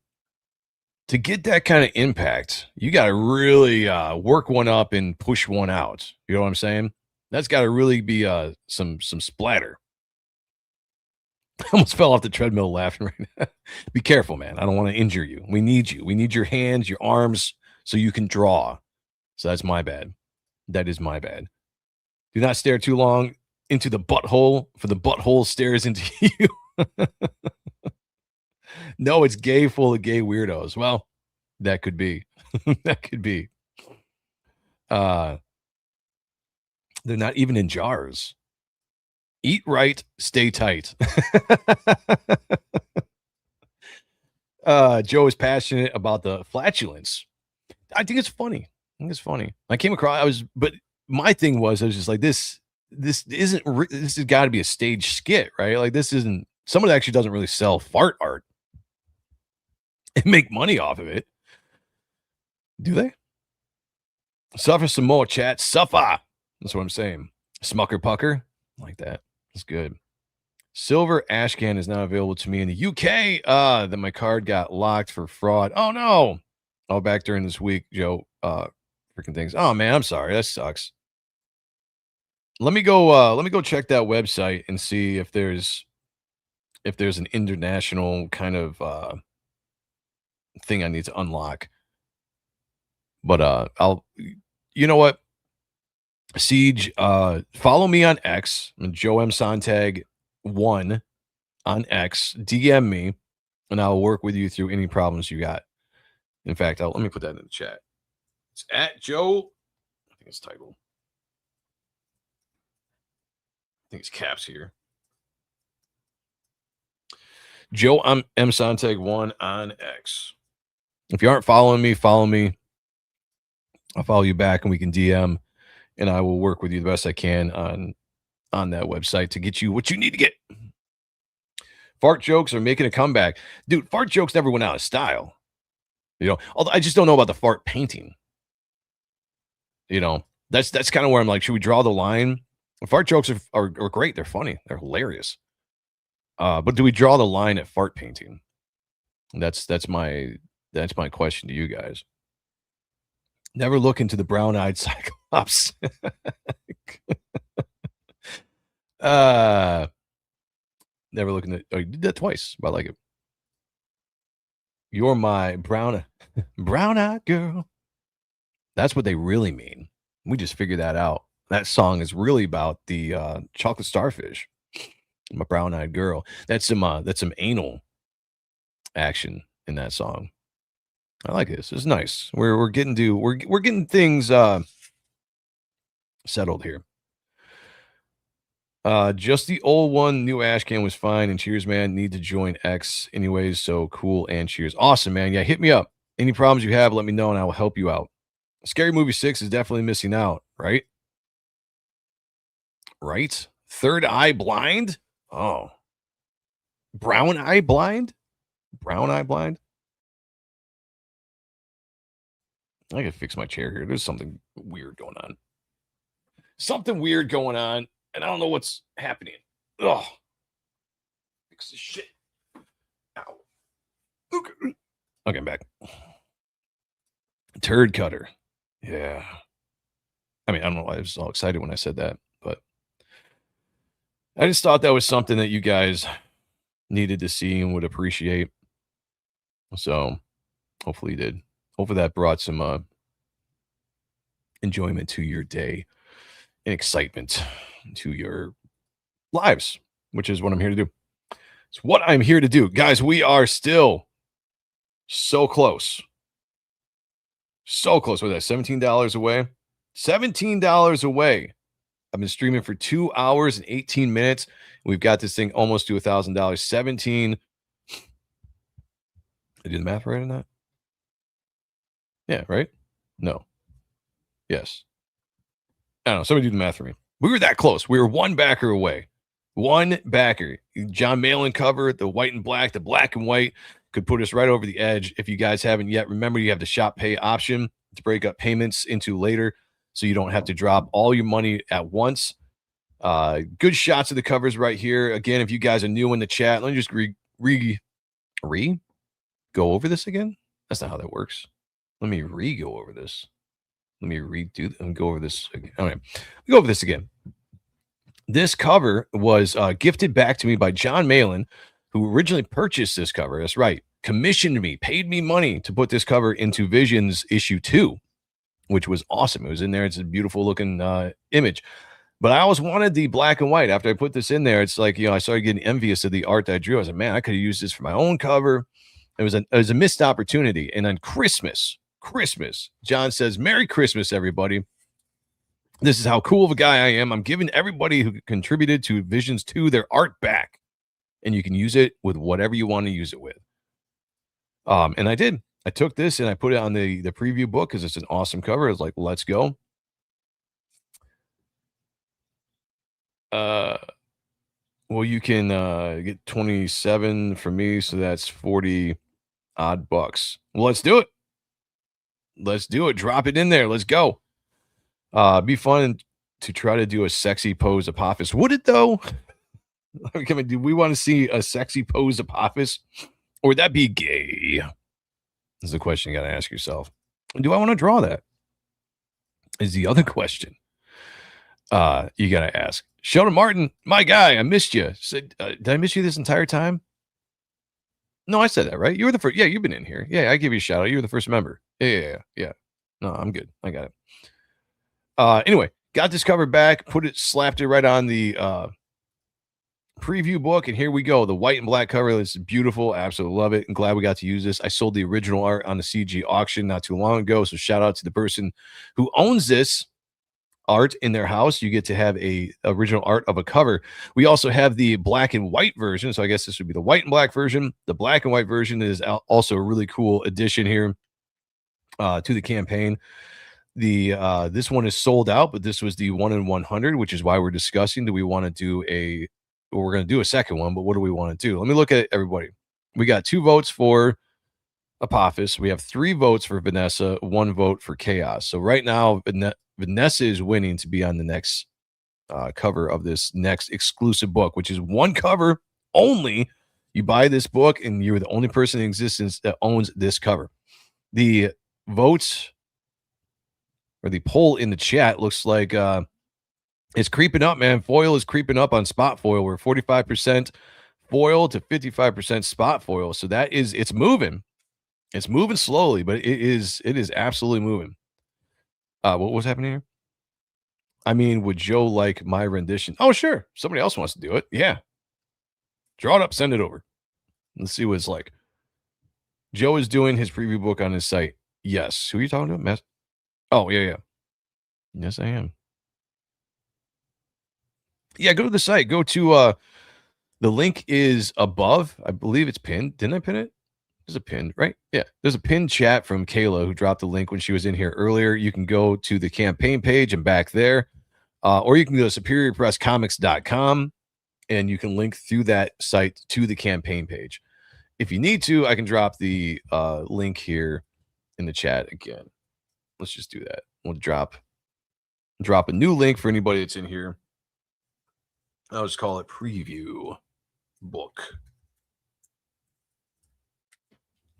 To get that kind of impact, you got to really work one up and push one out. You know what I'm saying? That's got to really be some splatter. I almost fell off the treadmill laughing right now. Be careful, man. I don't want to injure you. We need you. We need your hands, your arms, so you can draw. So that's my bad. That is my bad. Do not stare too long into the butthole, for the butthole stares into you. No, it's gay full of gay weirdos. Well, that could be. That could be. They're not even in jars. Eat right, stay tight. Joe is passionate about the flatulence. I think it's funny. I came across, but my thing was, I was just like, this has got to be a stage skit, right? Like, this isn't, someone actually doesn't really sell fart art and make money off of it. Do they? Suffer some more, chat. Suffer. That's what I'm saying. Smucker pucker. Like that. That's good. Silver Ashcan is now available to me in the UK. Then my card got locked for fraud. Oh no. Oh, back during this week, Joe. Freaking things. Oh man, I'm sorry. That sucks. Let me go check that website and see if there's an international kind of thing I need to unlock. But you know what? Siege, follow me on X. I'm Joe M Sonntag 1 on X. DM me, and I'll work with you through any problems you got. In fact, let me put that in the chat. It's at Joe. I think it's titled. I think it's caps here. Joe, I'm M Sonntag 1 on X. If you aren't following me, follow me. I'll follow you back, and we can DM, and I will work with you the best I can on that website to get you what you need to get. Fart jokes are making a comeback. Dude, fart jokes never went out of style. You know, although I just don't know about the fart painting. You know, that's kind of where I'm like, should we draw the line? Fart jokes are great. They're funny. They're hilarious. But do we draw the line at fart painting? That's my question to you guys. Never look into the brown-eyed cyclops. Never look into. Oh, you did that twice. But I like it. You're my brown-eyed girl. That's what they really mean. We just figured that out. That song is really about the chocolate starfish. My brown-eyed girl. That's some anal action in that song. I like this. It's nice. We're getting things settled here. Just the old one, new Ashcan was fine. And cheers, man. Need to join X anyways. So cool and cheers. Awesome, man. Yeah, hit me up. Any problems you have, let me know and I will help you out. Scary Movie 6 is definitely missing out, right? Right? Third Eye Blind? Oh. Brown Eye Blind? Brown Eye Blind? I gotta fix my chair here. There's something weird going on. Something weird going on, and I don't know what's happening. Ugh. Fix this shit. Ow. Okay, I'm back. Turd cutter. Yeah. I mean, I don't know why I was all excited when I said that, but I just thought that was something that you guys needed to see and would appreciate. So hopefully you did. Hopefully that brought some enjoyment to your day and excitement to your lives, which is what I'm here to do. It's what I'm here to do. Guys, we are still so close. So close. With that, $17 away. $17 away. I've been streaming for 2 hours and 18 minutes. We've got this thing almost to $1,000. 17. I did the math right on that? Yeah, right? No. Yes. I don't know. Somebody do the math for me. We were that close. We were one backer away. One backer. John Malin cover, the white and black, the black and white could put us right over the edge. If you guys haven't yet, remember you have the shop pay option to break up payments into later so you don't have to drop all your money at once. Good shots of the covers right here. Again, if you guys are new in the chat, let me just go over this again. That's not how that works. Let me go over this. Let me redo and go over this again. All right, go over this again. This cover was gifted back to me by John Malin, who originally purchased this cover. That's right. Commissioned me, paid me money to put this cover into Visions issue 2, which was awesome. It was in there. It's a beautiful looking image. But I always wanted the black and white. After I put this in there, it's like, I started getting envious of the art that I drew. I was like, man, I could have used this for my own cover. It was a missed opportunity. And on Christmas, John says, Merry Christmas, everybody. This is how cool of a guy I am. I'm giving everybody who contributed to Visions 2 their art back. And you can use it with whatever you want to use it with. And I did. I took this and I put it on the preview book because it's an awesome cover. I was like, let's go. Well, you can get 27 from me, so that's 40 odd bucks. Well, let's do it. Let's do it. Drop it in there. Let's go. Be fun to try to do a sexy pose Apophis. Would it though? I mean, do we want to see a sexy pose Apophis? Or would that be gay? Is the question you got to ask yourself. Do I want to draw that? Is the other question you got to ask. Sheldon Martin, my guy, I missed you. Said, did I miss you this entire time? No, I said that, right? You were the first. Yeah, you've been in here. Yeah, I give you a shout out. You were the first member. Yeah. No, I'm good. I got it. Anyway, got this cover back, slapped it right on the preview book, and here we go. The white and black cover. This is beautiful. Absolutely love it. I'm glad we got to use this. I sold the original art on the CG auction not too long ago, so shout out to the person who owns this art in their house. You get to have a original art of a cover. We also have the black and white version, so I guess this would be the white and black version. The black and white version is also a really cool addition here to the campaign. The this one is sold out, but this was the 1 in 100, which is why we're discussing, do we want to do we're going to do a second one, but what do we want to do? Let me look at everybody. We got 2 votes for Apophis. We have 3 votes for Vanessa, 1 vote for Chaos. So right now, Vanessa is winning to be on the next cover of this next exclusive book, which is 1 cover only. You buy this book, and you're the only person in existence that owns this cover. The votes or the poll in the chat looks like it's creeping up, man. Foil is creeping up on spot foil. We're 45% foil to 55% spot foil. So that is, it's moving. It's moving slowly, but it is absolutely moving. What was happening here? I mean, would Joe like my rendition? Oh, sure. Somebody else wants to do it. Yeah. Draw it up, send it over. Let's see what it's like. Joe is doing his preview book on his site. Yes. Who are you talking to? Oh, yeah. Yes, I am. Yeah, go to the site. Go to the link is above. I believe it's pinned. Didn't I pin it? There's a pin, right? Yeah. There's a pinned chat from Kayla who dropped the link when she was in here earlier. You can go to the campaign page and back there. Or you can go to superiorpresscomics.com and you can link through that site to the campaign page. If you need to, I can drop the link here in the chat again. Let's just do that. We'll drop a new link for anybody that's in here. I'll just call it preview book.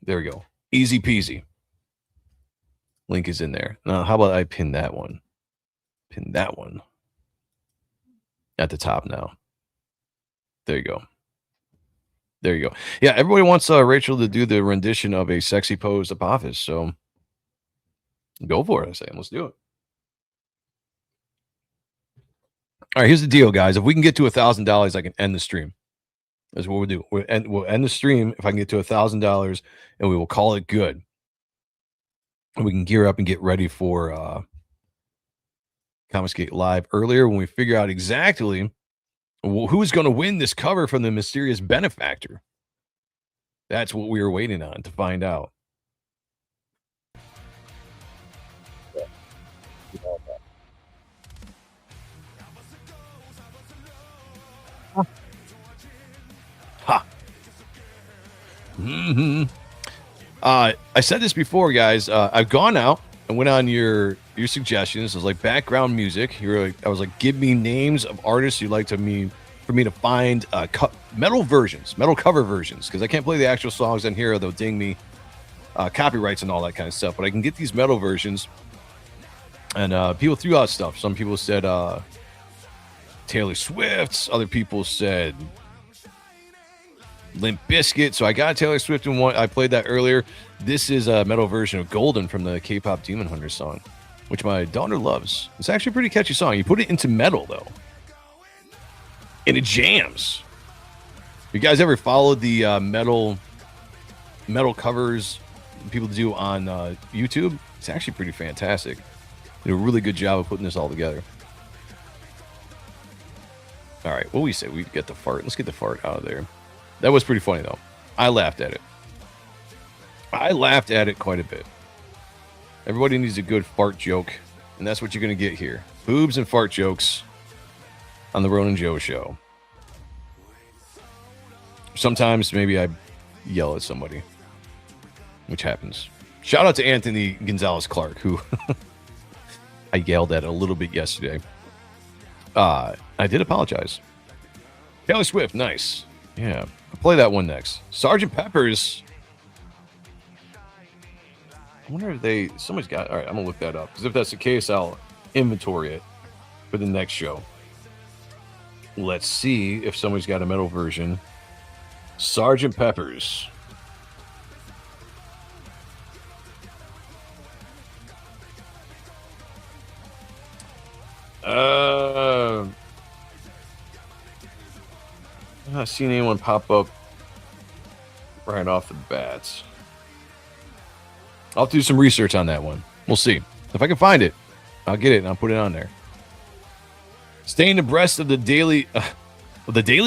There we go. Easy peasy. Link is in there. Now, how about I pin that one? Pin that one at the top now. There you go. There you go. Yeah, everybody wants Rachel to do the rendition of a sexy posed Apophis, so go for it. I say, let's do it. All right, here's the deal, guys. If we can get to $1,000, I can end the stream. That's what we'll do. We'll end the stream if I can get to $1,000, and we will call it good. And we can gear up and get ready for Comicsgate Live earlier when we figure out exactly who's going to win this cover from the mysterious benefactor. That's what we were waiting on to find out. Ha. I said this before, guys. I've gone out and went on your suggestions. It was like background music. I was like, give me names of artists you'd like for me to find metal cover versions, because I can't play the actual songs on here. They'll ding me copyrights and all that kind of stuff. But I can get these metal versions. And people threw out stuff. Some people said Taylor Swift's. Other people said Limp Bizkit. So I got Taylor Swift in one. I played that earlier. This is a metal version of Golden from the K-pop Demon Hunter song, which my daughter loves. It's actually a pretty catchy song. You put it into metal, though, and it jams. You guys ever followed the metal covers people do on YouTube? It's actually pretty fantastic. They do a really good job of putting this all together. All right, what do we say? We get the fart. Let's get the fart out of there. That was pretty funny, though. I laughed at it. I laughed at it quite a bit. Everybody needs a good fart joke, and that's what you're going to get here. Boobs and fart jokes on the Ronin Joe Show. Sometimes maybe I yell at somebody, which happens. Shout out to Anthony Gonzalez Clark, who I yelled at a little bit yesterday. I did apologize. Taylor Swift, nice. Yeah, I'll play that one next. Sgt. Pepper's. I wonder if somebody's got. All right, I'm gonna look that up, because if that's the case, I'll inventory it for the next show. Let's see if somebody's got a metal version. Sgt. Pepper's. I've not seen anyone pop up right off the bats. I'll have to do some research on that one. We'll see. If I can find it, I'll get it and I'll put it on there. Staying abreast of the daily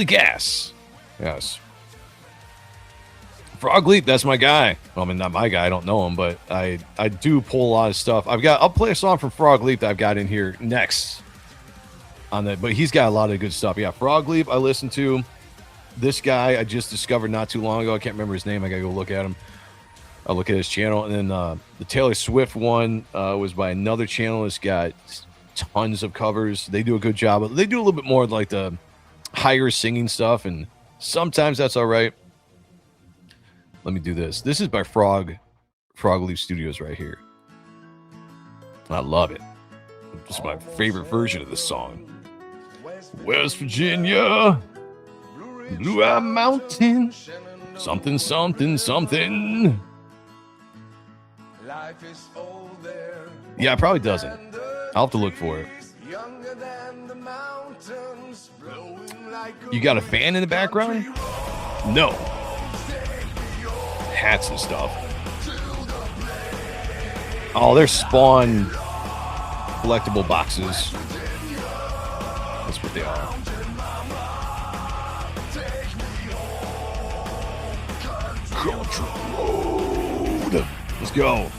gas. Yes. Frog Leap, that's my guy. Well, I mean, not my guy. I don't know him, but I do pull a lot of stuff. I'll play a song from Frog Leap that I've got in here next on that, but he's got a lot of good stuff. Yeah, Frog Leap I listened to. This guy I just discovered not too long ago. I can't remember his name. I gotta go look at him. I'll look at his channel. And then the Taylor Swift one was by another channel. It's got tons of covers. They do a good job. They do a little bit more like the higher singing stuff, and sometimes that's all right. Let me do this. This is by Frog Leaf Studios right here. I love it. It's my favorite version of this song. West Virginia, Blue Eye Mountain, something, something, something. Yeah, it probably doesn't. I'll have to look for it. You got a fan in the background? No. Hats and stuff. Oh, they're Spawn collectible boxes. That's what they are. Country Road. Let's go.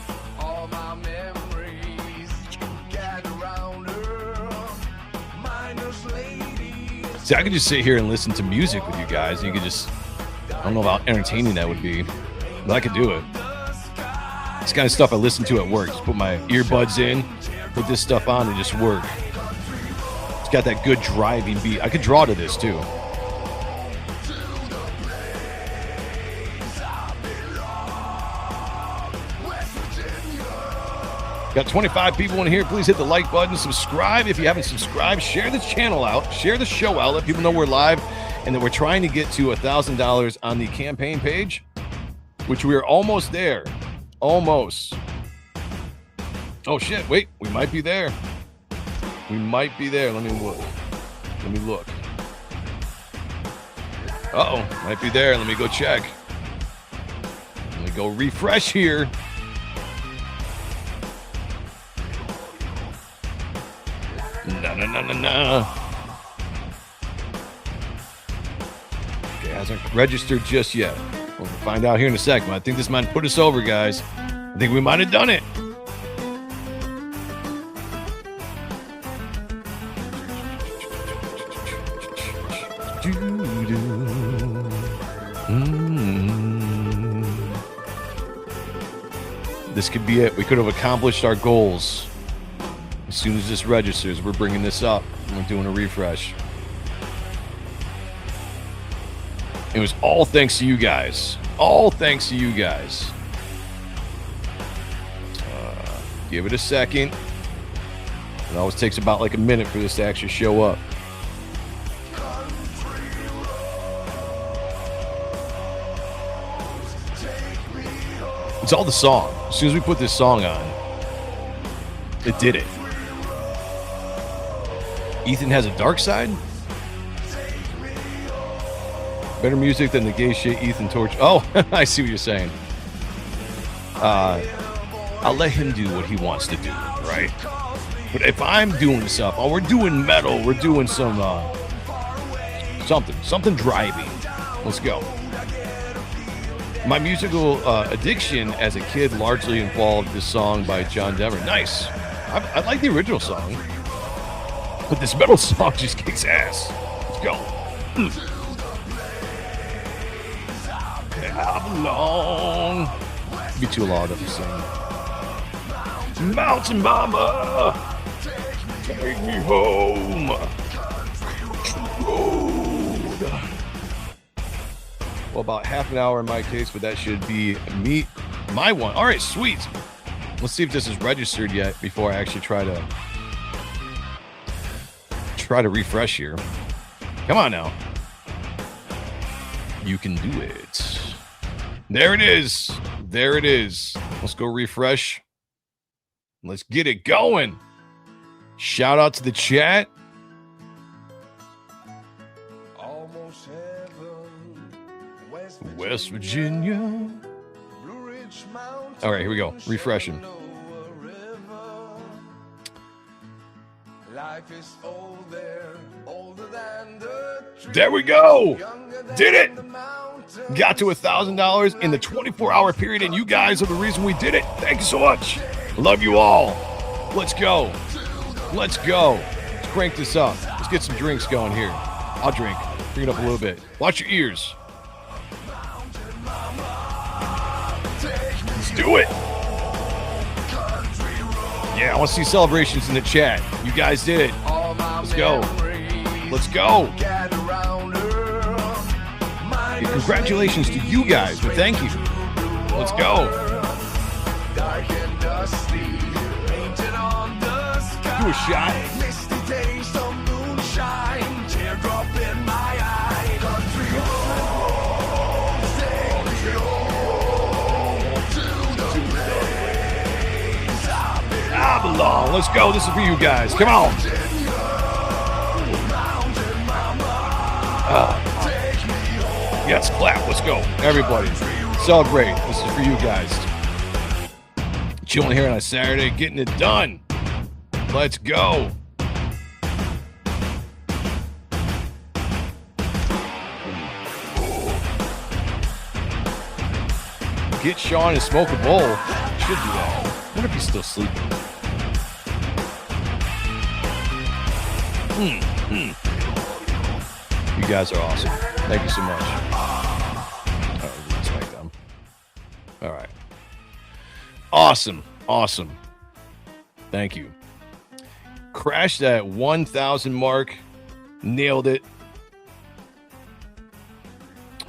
See, I could just sit here and listen to music with you guys. You could just, I don't know how entertaining that would be, but I could do it. This kind of stuff I listen to at work. Just put my earbuds in, put this stuff on, and just work. It's got that good driving beat. I could draw to this too. Got 25 people in here. Please hit the like button. Subscribe if you haven't subscribed. Share the channel out. Share the show out. Let people know we're live and that we're trying to get to $1,000 on the campaign page, which we are almost there. Almost. Oh, shit. Wait. We might be there. We might be there. Let me look. Let me look. Uh-oh. Might be there. Let me go check. Let me go refresh here. No. Okay, hasn't registered just yet. We'll find out here in a second. But I think this might put us over, guys. I think we might have done it. This could be it. We could have accomplished our goals. As soon as this registers, we're bringing this up and we're doing a refresh. It was all thanks to you guys. All thanks to you guys. Give it a second. It always takes about like a minute for this to actually show up. It's all the song. As soon as we put this song on, it did it. Ethan has a dark side? Better music than the gay shit Ethan torch. Oh, I see what you're saying. I'll let him do what he wants to do, right? But if I'm doing stuff, oh, we're doing metal, we're doing some something driving. Let's go. My musical addiction as a kid largely involved this song by John Denver. Nice. I like the original song. But this metal song just kicks ass. Let's go. How long? Be too loud up to sing. Mountain Mama, take me home. Road. Well, about half an hour in my case, but that should be my one. All right, sweet. Let's see if this is registered yet before I actually try to refresh here. Come on now. You can do it. There it is. There it is. Let's go refresh. Let's get it going. Shout out to the chat. West Virginia. All right, here we go. Refreshing. There we go. Did it. Got to $1,000 in the 24-hour period, and you guys are the reason we did it. Thank you so much. Love you all. Let's go. Let's go. Let's crank this up. Let's get some drinks going here. I'll drink. Bring it up a little bit. Watch your ears. Let's do it. Yeah, I want to see celebrations in the chat. You guys did it. Let's go. Let's go. Yeah, congratulations to you guys, but thank you. Let's go. Do a shot. I belong. Let's go. This is for you guys. Come on. Yes, clap. Let's go. Everybody. Celebrate. This is for you guys. Chilling here on a Saturday, getting it done. Let's go. Get Sean and smoke a bowl. Should do that. I wonder if he's still sleeping. You guys are awesome. Thank you so much. All right. Awesome. Awesome. Thank you. Crashed that 1,000 mark. Nailed it.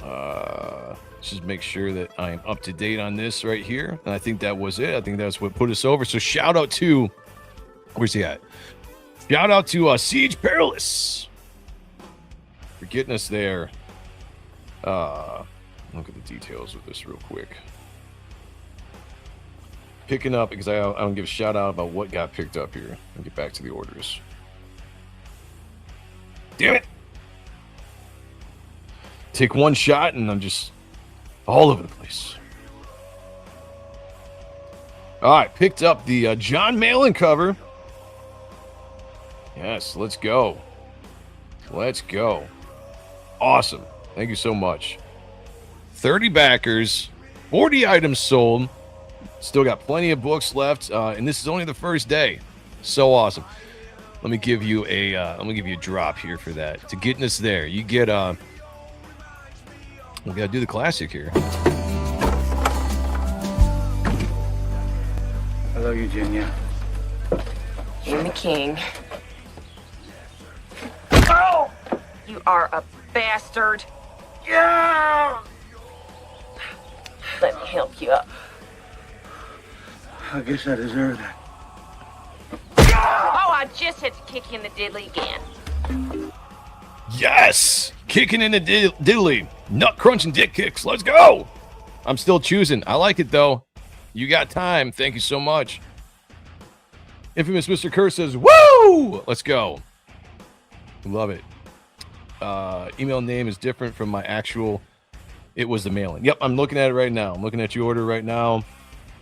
Let's just make sure that I am up to date on this right here. And I think that was it. I think that's what put us over. So shout out to, where's he at? Shout out to Siege Perilous for getting us there. Look at the details of this real quick. Picking up, because I don't give a shout out about what got picked up here. I'll get back to the orders. Damn it. Take one shot and I'm just all over the place. All right, picked up the John Malin cover. Yes, let's go. Let's go. Awesome. Thank you so much. 30 backers, 40 items sold. Still got plenty of books left, and this is only the first day. So awesome. Let me give you a drop here for that. To getting us there, you get we gotta do the classic here. I love you, Junior. You're the king. Oh! You are a bastard. Yeah! Let me help you up. I guess I deserve that. Oh, I just had to kick you in the diddly again. Yes! Kicking in the diddly. Nut crunching dick kicks. Let's go! I'm still choosing. I like it, though. You got time. Thank you so much. Infamous Mr. Curse says, woo! Let's go. Love it. Email name is different from my actual. It was the mailing. Yep, I'm looking at it right now. I'm looking at your order right now.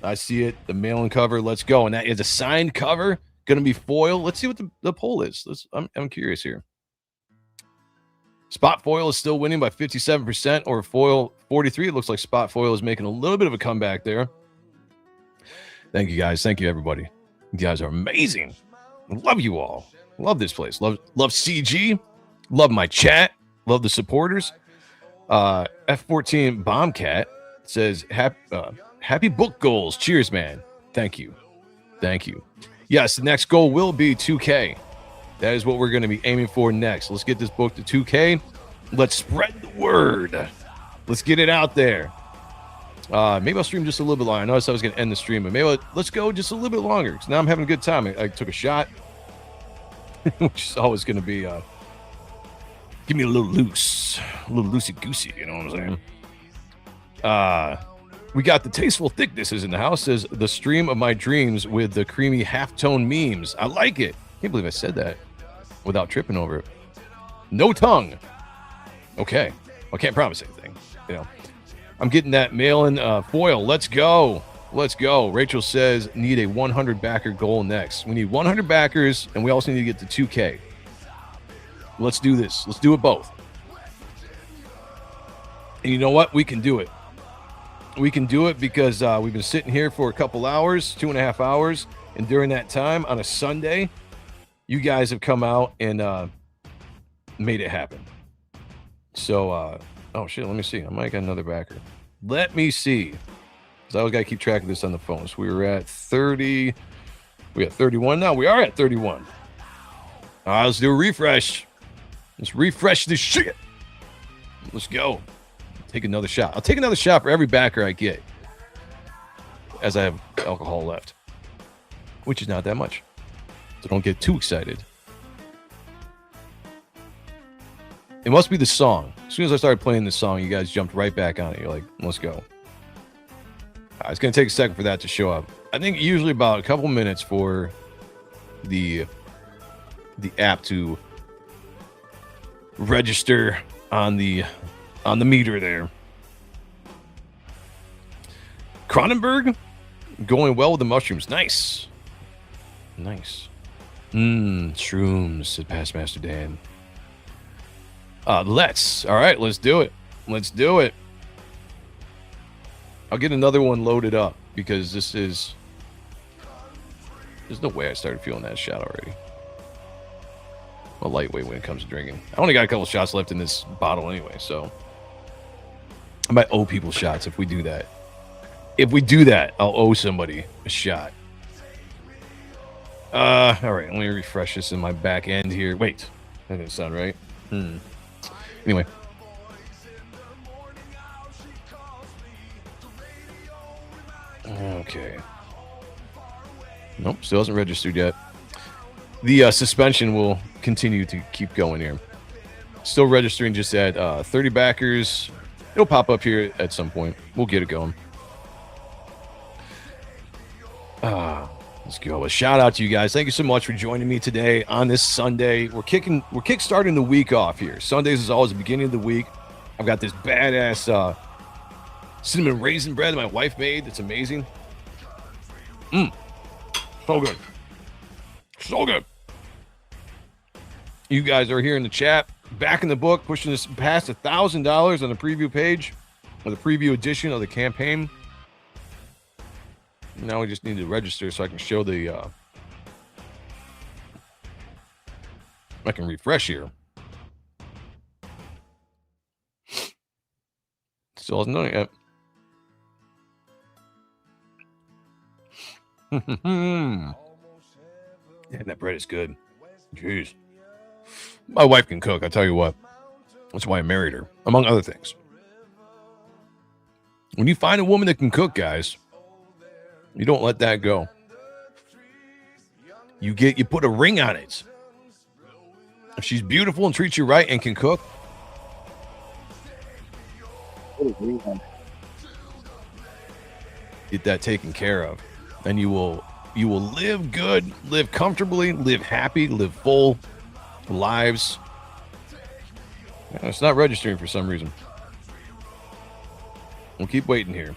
I see it. The mailing cover. Let's go. And that is a signed cover. Going to be foil. Let's see what the poll is. I'm curious here. Spot foil is still winning by 57%, or foil 43. It looks like spot foil is making a little bit of a comeback there. Thank you, guys. Thank you, everybody. You guys are amazing. Love you all. Love this place. Love CG. Love my chat. Love the supporters. F14 Bombcat says, happy book goals. Cheers, man. Thank you. Thank you. Yes, the next goal will be 2K. That is what we're going to be aiming for next. Let's get this book to 2K. Let's spread the word. Let's get it out there. Maybe I'll stream just a little bit longer. I noticed I was going to end the stream, but maybe let's go just a little bit longer, because now I'm having a good time. I took a shot, which is always going to be give me a little loose, a little loosey-goosey, you know what I'm saying? We got the tasteful thicknesses in the house. Says the stream of my dreams with the creamy halftone memes. I like it. Can't believe I said that without tripping over it. No tongue. Okay. I can't promise anything, you know. I'm getting that mail-in foil. Let's go. Let's go. Rachel says need a 100 backer goal next. We need 100 backers, and we also need to get to 2K. Let's do this. Let's do it both. And you know what? We can do it. We can do it because we've been sitting here for a couple hours, 2.5 hours, and during that time on a Sunday, you guys have come out and made it happen. So, oh shit, let me see. I might get another backer. Let me see. Because I always got to keep track of this on the phone. So we were at 30. We at 31 now. We are at 31. Let's do a refresh. Let's refresh this shit. Let's go. Take another shot. I'll take another shot for every backer I get. As I have alcohol left. Which is not that much. So don't get too excited. It must be the song. As soon as I started playing this song, you guys jumped right back on it. You're like, let's go. It's going to take a second for that to show up. I think usually about a couple minutes for the app to register on the meter there. Cronenberg going well with the mushrooms. Nice. Nice. Shrooms, said Past Master Dan. All right, let's do it. Let's do it. I'll get another one loaded up because there's no way I started feeling that shot already. I'm a lightweight when it comes to drinking. I only got a couple shots left in this bottle anyway, so I might owe people shots if we do that. If we do that, I'll owe somebody a shot. All right, let me refresh this in my back end here. Wait, that didn't sound right. Anyway. Okay. Nope, still hasn't registered yet. The suspension will continue to keep going here. Still registering just at 30 backers. It'll pop up here at some point. We'll get it going. Let's go. A shout out to you guys. Thank you so much for joining me today on this Sunday. We're kickstarting the week off here. Sundays is always the beginning of the week. I've got this badass cinnamon raisin bread that my wife made. It's amazing. So good. So good. You guys are here in the chat. Back in the book, pushing this past $1,000 on the preview page or the preview edition of the campaign. Now we just need to register so I can show the I can refresh here. Still hasn't done it yet. Yeah, that bread is good. Jeez. My wife can cook, I tell you what. That's why I married her, among other things. When you find a woman that can cook, guys, you don't let that go. You put a ring on it. If she's beautiful and treats you right and can cook, get that taken care of. And you will live good, live comfortably, live happy, live full lives. It's not registering for some reason. We'll keep waiting here.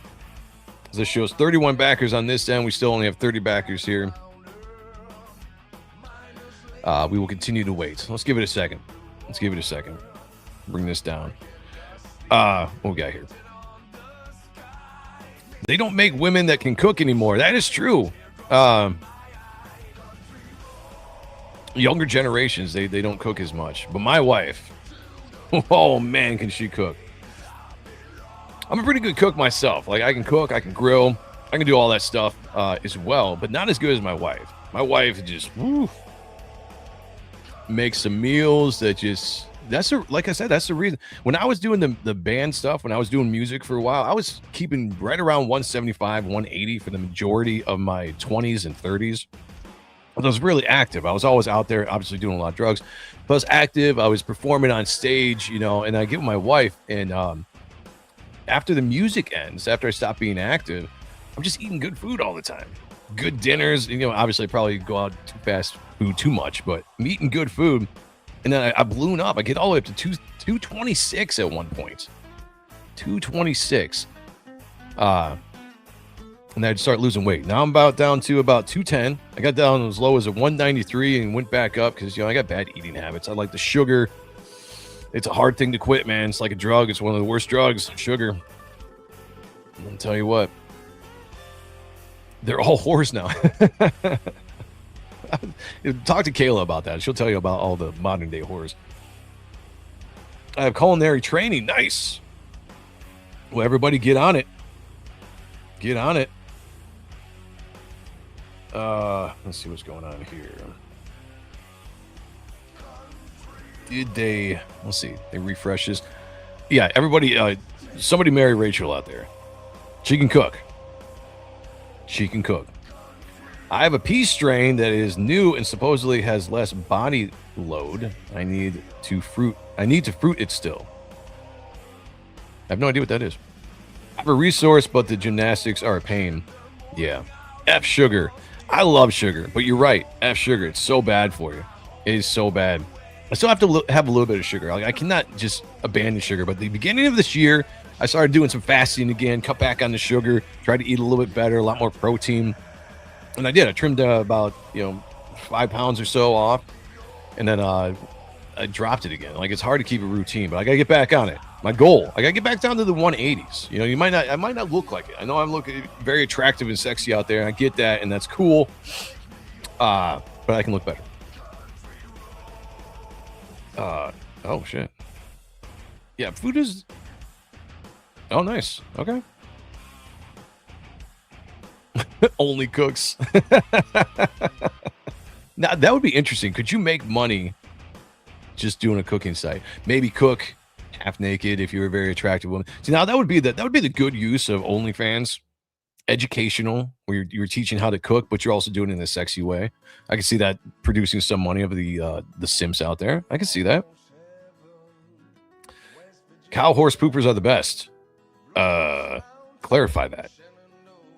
This shows 31 backers on this end. We still only have 30 backers here. We will continue to wait. Let's give it a second. Bring this down. What we got here? They don't make women that can cook anymore. That is true. Younger generations, they don't cook as much. But my wife, oh man, can she cook. I'm a pretty good cook myself. Like, I can cook, I can grill, I can do all that stuff as well, but not as good as my wife. My wife just makes some meals that just, like I said, that's the reason. When I was doing the band stuff, when I was doing music for a while, I was keeping right around 175, 180 for the majority of my 20s and 30s. I was really active. I was always out there, obviously doing a lot of drugs, but I was active. I was performing on stage, and I get with my wife, and after the music ends, after I stop being active, I'm just eating good food all the time. Good dinners, obviously I probably go out to fast food too much, but I'm eating good food. And then I balloon up. I get all the way up to 226 at one point. 226. And I'd start losing weight. Now I'm about down to about 210. I got down as low as a 193 and went back up because, I got bad eating habits. I like the sugar. It's a hard thing to quit, man. It's like a drug. It's one of the worst drugs, sugar. I'll tell you what. They're all whores now. Talk to Kayla about that. She'll tell you about all the modern day whores. I have culinary training. Nice. Well, everybody get on it. Get on it. Let's see what's going on here. Did they, let's see, they refresh this. Yeah, everybody, somebody marry Rachel out there. She can cook. She can cook. I have a pea strain that is new and supposedly has less body load. I need to fruit it still. I have no idea what that is. I have a resource, but the gymnastics are a pain. Yeah. F sugar. I love sugar, but you're right. F sugar. It's so bad for you. It is so bad. I still have to have a little bit of sugar. Like, I cannot just abandon sugar. But the beginning of this year, I started doing some fasting again, cut back on the sugar, tried to eat a little bit better, a lot more protein. And I did. I trimmed about 5 pounds or so off, and then I dropped it again. Like, it's hard to keep a routine, but I gotta get back on it. My goal, I gotta get back down to the 180s. I might not look like it. I know I'm looking very attractive and sexy out there, and I get that, and that's cool. But I can look better. Oh shit. Yeah, food is. Oh, nice. Okay. Only cooks. Now that would be interesting. Could you make money just doing a cooking site? Maybe cook half naked if you're a very attractive woman. See, now that would be the good use of OnlyFans. Educational, where you're teaching how to cook, but you're also doing it in a sexy way. I can see that producing some money of the simps out there. I can see that. Cow horse poopers are the best. Clarify that.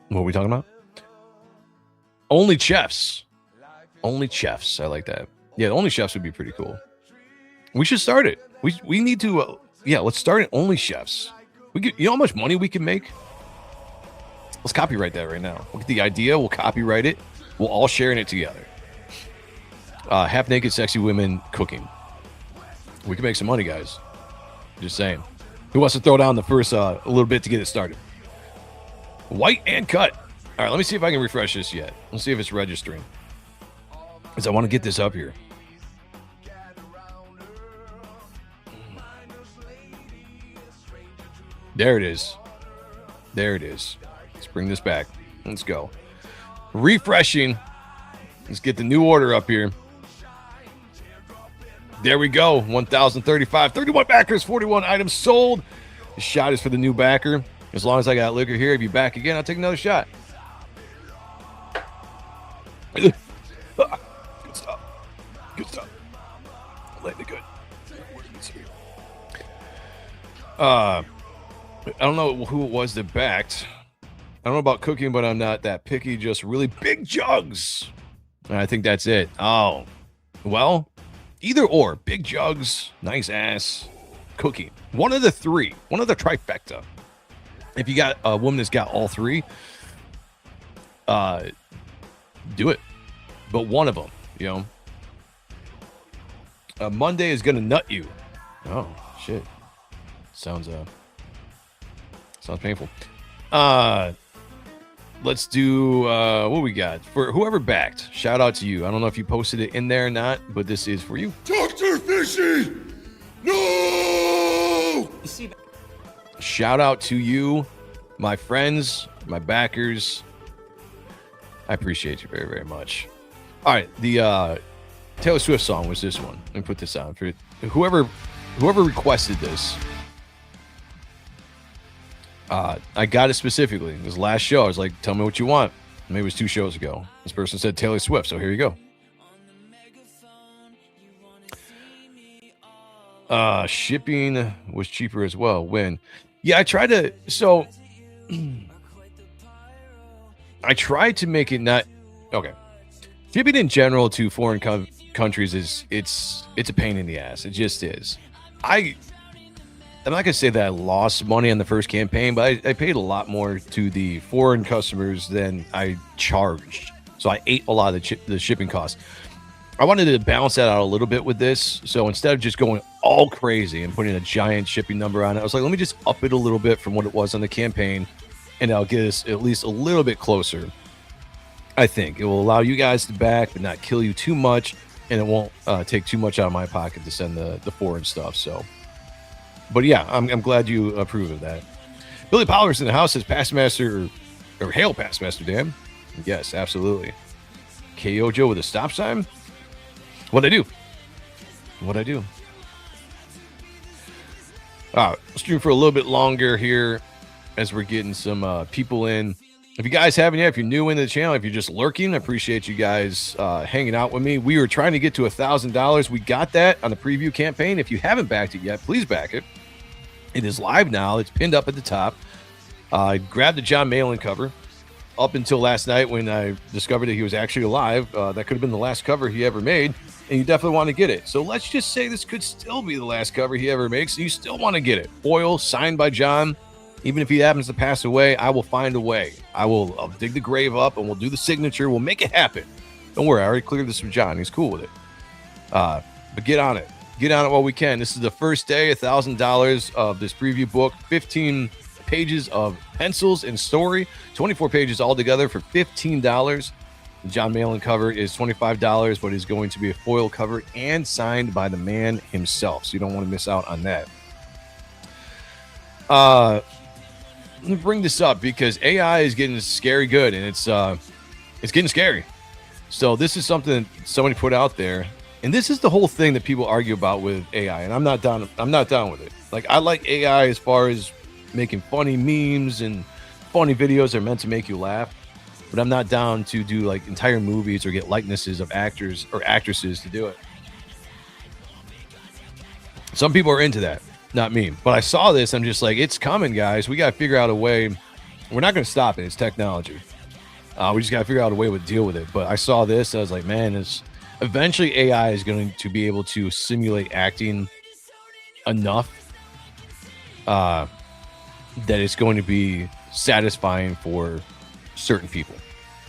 What are we talking about? Only chefs. Only chefs. I like that. Yeah, only chefs would be pretty cool. We should start it. We need to. Let's start it. Only chefs. You know how much money we can make? Let's copyright that right now. Look at the idea. We'll copyright it. We'll all share in it together. Half naked, sexy women cooking. We can make some money, guys. Just saying. Who wants to throw down the first a little bit to get it started? White and cut. All right, let me see if I can refresh this yet. Let's see if it's registering. Because I want to get this up here. There it is. There it is. Let's bring this back. Let's go. Refreshing. Let's get the new order up here. There we go. 1,035. 31 backers. 41 items sold. The shot is for the new backer. As long as I got liquor here, if you back again, I'll take another shot. Good stuff. Good stuff. Landed good. I don't know who it was that backed. I don't know about cooking, but I'm not that picky. Just really big jugs. And I think that's it. Oh, well, either or. Big jugs, nice ass, cooking. One of the three. One of the trifecta. If you got a woman that's got all three, do it. But one of them, Monday is gonna nut you. Oh shit. Sounds painful. Let's do what we got for whoever backed. Shout out to you. I don't know if you posted it in there or not, but this is for you. Dr. Fishy! No! Shout out to you, my friends, my backers. I appreciate you very, very much. All right, the Taylor Swift song was this one. Let me put this on for whoever requested this. I got it specifically. This last show, I was like, tell me what you want. Maybe it was 2 shows ago. This person said Taylor Swift, so here you go. Shipping was cheaper as well. When? Yeah, I tried to. So I tried to make it not okay. Shipping in general to foreign countries is it's a pain in the ass. It just is. I'm not gonna say that I lost money on the first campaign, but I paid a lot more to the foreign customers than I charged. So I ate a lot of the shipping costs. I wanted to balance that out a little bit with this. So instead of just going all crazy and putting a giant shipping number on it, I was like, let me just up it a little bit from what it was on the campaign, and I'll get us at least a little bit closer. I think it will allow you guys to back, but not kill you too much, and it won't take too much out of my pocket to send the foreign stuff. So, but yeah, I'm glad you approve of that. Billy Powers in the house says, Passmaster, or hail Passmaster Dan. Yes, absolutely. KO Joe with a stop sign. What'd I do? What'd I do? All right, stream for a little bit longer here as we're getting some people in. If you guys haven't yet, if you're new into the channel, if you're just lurking, I appreciate you guys hanging out with me. We were trying to get to $1,000. We got that on the preview campaign. If you haven't backed it yet, please back it. It is live now. It's pinned up at the top. I grabbed the John Malin cover up until last night when I discovered that he was actually alive. That could have been the last cover he ever made, and you definitely want to get it. So let's just say this could still be the last cover he ever makes. You still want to get it. Foil, signed by John. Even if he happens to pass away, I will find a way. I'll dig the grave up, and we'll do the signature. We'll make it happen. Don't worry, I already cleared this with John. He's cool with it. But get on it. Get on it while we can. This is the first day, $1,000 of this preview book. 15 pages of pencils and story. 24 pages altogether for $15. The John Malin cover is $25, but is going to be a foil cover and signed by the man himself. So you don't want to miss out on that. Let me bring this up because AI is getting scary good, and it's getting scary. So this is something that somebody put out there, and this is the whole thing that people argue about with AI, and I'm not down with it. Like, I like AI as far as making funny memes and funny videos that are meant to make you laugh, but I'm not down to do like entire movies or get likenesses of actors or actresses to do it. Some people are into that. Not me, but I saw this. I'm just like, it's coming, guys. We got to figure out a way. We're not going to stop it. It's technology. We just got to figure out a way to deal with it. But I saw this. I was like, man, it's eventually AI is going to be able to simulate acting enough that it's going to be satisfying for certain people.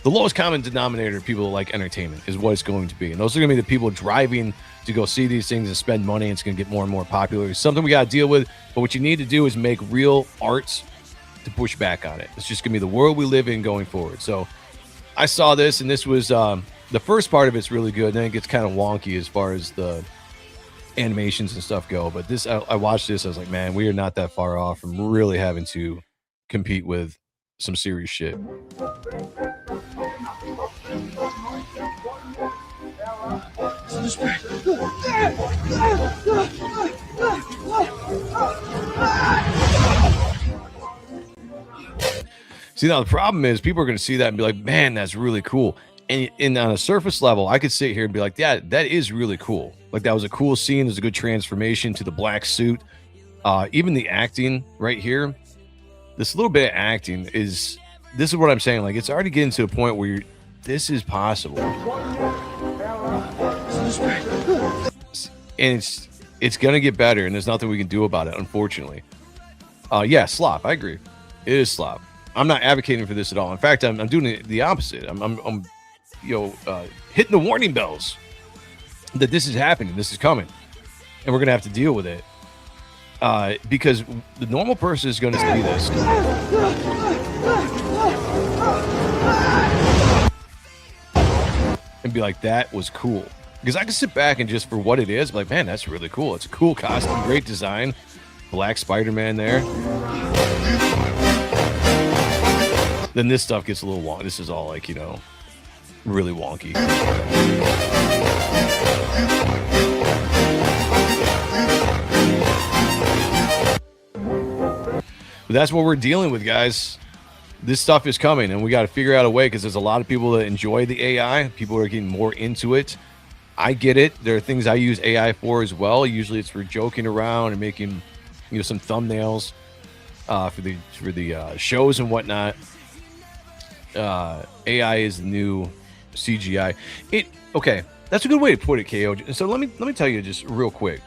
The lowest common denominator of people that like entertainment is what it's going to be. And those are going to be the people driving to go see these things and spend money. It's going to get more and more popular. It's something we got to deal with, but what you need to do is make real art to push back on it. It's just going to be the world we live in going forward. So I saw this, and this was the first part of it's really good. Then it gets kind of wonky as far as the animations and stuff go. But this, I watched this. I was like, man, we are not that far off from really having to compete with some serious shit. See, now the problem is people are going to see that and be like, man, that's really cool. And on a surface level, I could sit here and be like, yeah, that is really cool. Like, that was a cool scene. There's a good transformation to the black suit. Even the acting right here, this little bit of acting this is what I'm saying. Like, it's already getting to the point where this is possible. And it's going to get better, and there's nothing we can do about it, unfortunately. Yeah, slop. I agree. It is slop. I'm not advocating for this at all. In fact, I'm doing the opposite. I'm hitting the warning bells that this is happening. This is coming, and we're going to have to deal with it. Because the normal person is going to see this and be like, that was cool. Because I can sit back and just for what it is, be like, man, that's really cool. It's a cool costume, great design. Black Spider-Man there. Then this stuff gets a little wonky. This is all like, really wonky. But that's what we're dealing with, guys. This stuff is coming, and we got to figure out a way, because there's a lot of people that enjoy the AI. People are getting more into it. I get it. There are things I use AI for as well. Usually it's for joking around and making, some thumbnails for the shows and whatnot. AI is the new CGI. Okay, that's a good way to put it, KO. So let me tell you just real quick.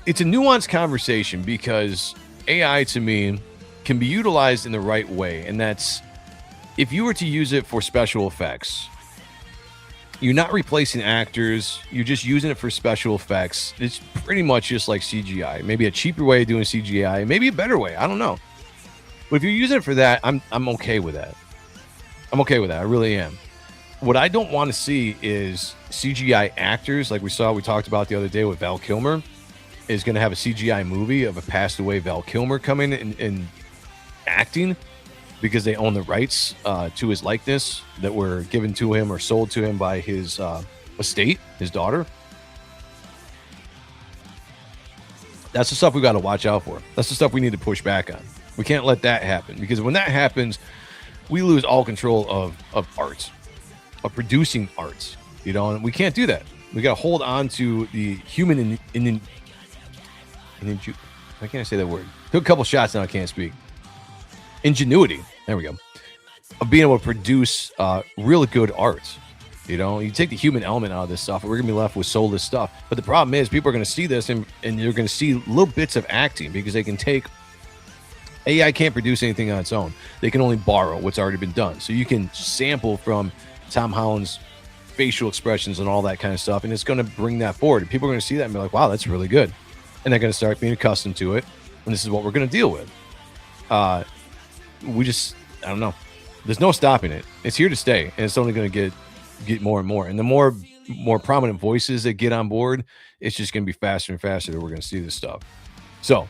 it's a nuanced conversation because AI to me can be utilized in the right way, and that's if you were to use it for special effects. You're not replacing actors. You're just using it for special effects. It's pretty much just like CGI. Maybe a cheaper way of doing CGI. Maybe a better way. I don't know. But if you're using it for that, I'm okay with that. I'm okay with that. I really am. What I don't want to see is CGI actors like we talked about the other day with Val Kilmer is going to have a CGI movie of a passed away Val Kilmer coming and acting because they own the rights to his likeness that were given to him or sold to him by his estate, his daughter. That's the stuff we got to watch out for. That's the stuff we need to push back on. We can't let that happen because when that happens, we lose all control of art, of producing art, you know, and we can't do that. We got to hold on to the human why can't I say that word? Took a couple shots now I can't speak. Ingenuity, there we go, of being able to produce really good art. You know, you take the human element out of this stuff, and we're gonna be left with soulless stuff. But the problem is, people are gonna see this, and you're gonna see little bits of acting because they can take. AI can't produce anything on its own. They can only borrow what's already been done. So you can sample from Tom Holland's facial expressions and all that kind of stuff, and it's gonna bring that forward. And people are gonna see that and be like, "Wow, that's really good," and they're gonna start being accustomed to it. And this is what we're gonna deal with. I don't know. There's no stopping it. It's here to stay, and it's only going to get more and more. And the more prominent voices that get on board, it's just going to be faster and faster that we're going to see this stuff. So,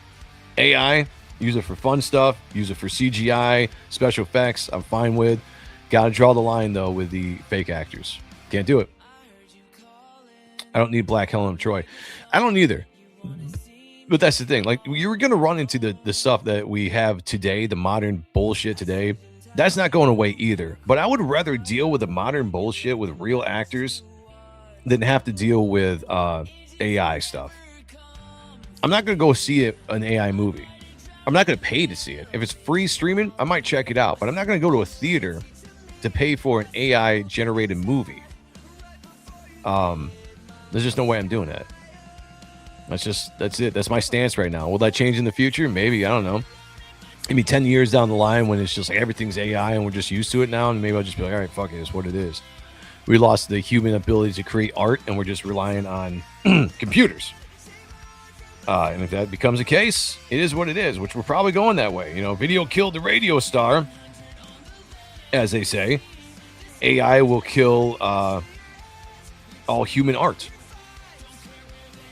AI, use it for fun stuff, use it for CGI, special effects. I'm fine with. Got to draw the line though with the fake actors. Can't do it. I don't need Black Helen of Troy. I don't either. But that's the thing. Like, you're going to run into the stuff that we have today, the modern bullshit today. That's not going away either. But I would rather deal with the modern bullshit with real actors than have to deal with AI stuff. I'm not going to go see an AI movie. I'm not going to pay to see it. If it's free streaming, I might check it out. But I'm not going to go to a theater to pay for an AI-generated movie. There's just no way I'm doing that. That's it. That's my stance right now. Will that change in the future? Maybe. I don't know. Maybe 10 years down the line when it's just like everything's AI and we're just used to it now. And maybe I'll just be like, all right, fuck it. It's what it is. We lost the human ability to create art and we're just relying on computers. And if that becomes the case, it is what it is, which we're probably going that way. You know, video killed the radio star, as they say. AI will kill all human art.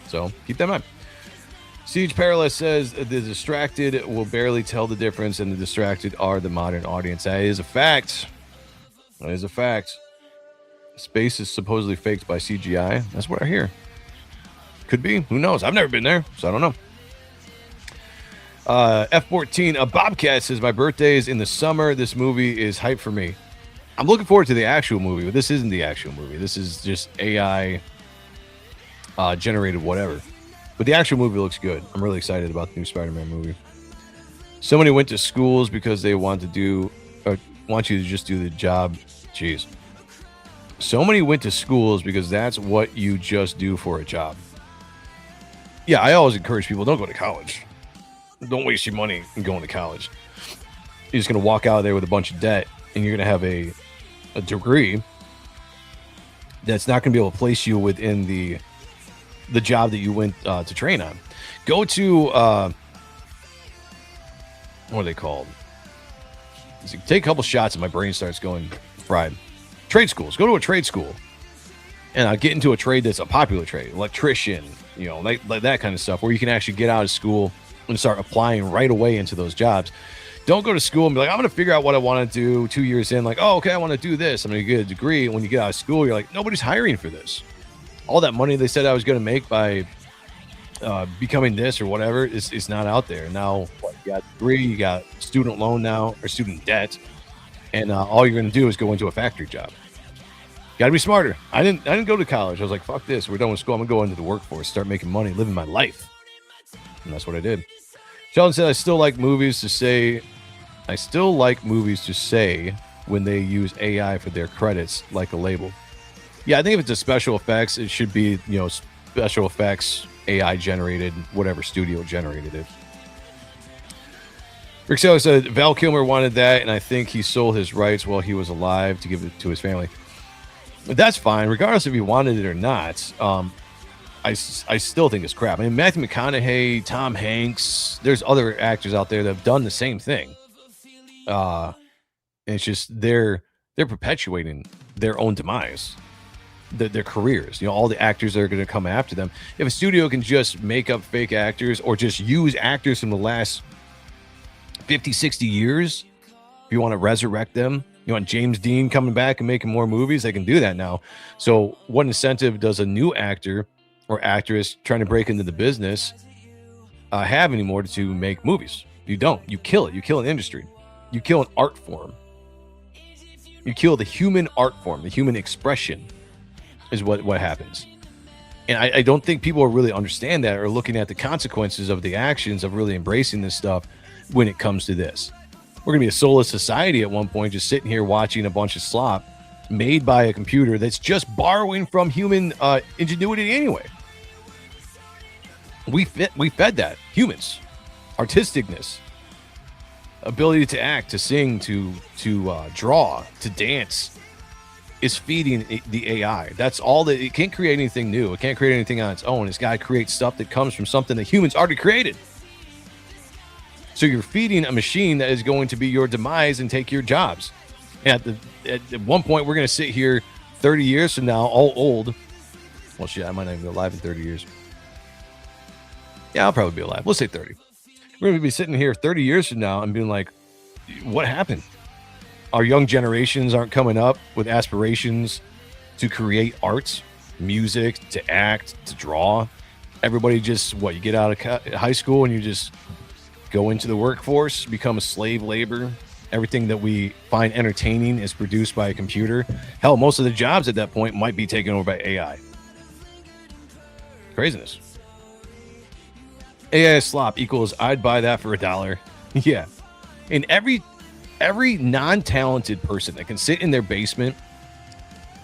So keep that in mind. Siege Perilous says the distracted will barely tell the difference, and the distracted are the modern audience. That is a fact. That is a fact. Space is supposedly faked by CGI. That's what I hear. Could be. Who knows? I've never been there, so I don't know. F14, a Bobcat says, my birthday is in the summer. This movie is hype for me. I'm looking forward to the actual movie, but this isn't the actual movie. This is just AI generated whatever. But the actual movie looks good. I'm really excited about the new Spider-Man movie. Somebody went to schools because they want you to just do the job. Jeez. So many went to schools because that's what you just do for a job. Yeah, I always encourage people, don't go to college. Don't waste your money going to college. You're just going to walk out of there with a bunch of debt, and you're going to have a degree that's not going to be able to place you within the job that you went to train on. Go to what are they called? Take a couple shots and my brain starts going fried. Trade schools. Go to a trade school and get into a trade that's a popular trade, electrician, you know, like that kind of stuff, where you can actually get out of school and start applying right away into those jobs. Don't go to school and be like, I'm going to figure out what I want to do 2 years in. Like, oh, okay, I want to do this. I'm going to get a degree. And when you get out of school, you're like, nobody's hiring for this. All that money they said I was going to make by becoming this or whatever is not out there. Now, you got a degree, you got student loan now, or student debt, and all you're going to do is go into a factory job. Got to be smarter. I didn't go to college. I was like, fuck this. We're done with school. I'm going to go into the workforce, start making money, living my life. And that's what I did. Sheldon said, I still like movies to say when they use AI for their credits, like a label. Yeah, I think if it's a special effects, it should be, you know, special effects AI generated, whatever studio generated it. Rick Saylor said Val Kilmer wanted that, and I think he sold his rights while he was alive to give it to his family. But that's fine, regardless if he wanted it or not. I still think it's crap. I mean, Matthew McConaughey, Tom Hanks, there's other actors out there that have done the same thing. And it's just they're perpetuating their own demise, their careers. You know, all the actors that are going to come after them. If a studio can just make up fake actors or just use actors from the last 50, 60 years, if you want to resurrect them, you want James Dean coming back and making more movies, they can do that now. So what incentive does a new actor or actress trying to break into the business have anymore to make movies? You don't. You kill it. You kill an industry. You kill an art form. You kill the human art form, the human expression is what happens. And I don't think people really understand that or looking at the consequences of the actions of really embracing this stuff when it comes to this. We're going to be a soulless society at one point, just sitting here watching a bunch of slop made by a computer that's just borrowing from human ingenuity anyway. We fed that. Humans. Artisticness. Ability to act, to sing, to draw, to dance is feeding the AI. That's all that. It can't create anything new. It can't create anything on its own. It's got to create stuff that comes from something that humans already created. So you're feeding a machine that is going to be your demise and take your jobs. And at one point, we're going to sit here 30 years from now, all old. Well, shit, I might not even be alive in 30 years. Yeah, I'll probably be alive. We'll say 30. We're going to be sitting here 30 years from now and being like, what happened? Our young generations aren't coming up with aspirations to create arts, music, to act, to draw. Everybody just, you get out of high school and you just go into the workforce, become a slave labor. Everything that we find entertaining is produced by a computer. Hell, most of the jobs at that point might be taken over by AI. Craziness. AI slop equals I'd buy that for $1. Yeah. And every non-talented person that can sit in their basement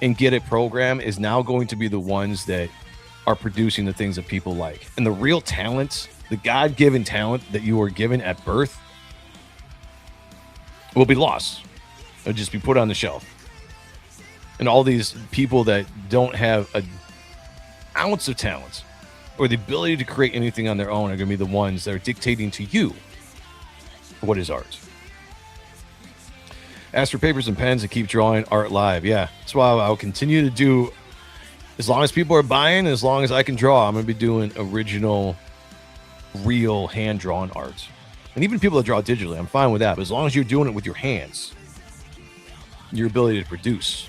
and get a program is now going to be the ones that are producing the things that people like. And the real talents, the God-given talent that you were given at birth, will be lost. It'll just be put on the shelf. And all these people that don't have an ounce of talent or the ability to create anything on their own are going to be the ones that are dictating to you what is art. Ask for papers and pens and keep drawing art live. Yeah, that's why I'll continue to do, as long as people are buying, as long as I can draw, I'm going to be doing original, real hand-drawn art. And even people that draw digitally, I'm fine with that. But as long as you're doing it with your hands, your ability to produce.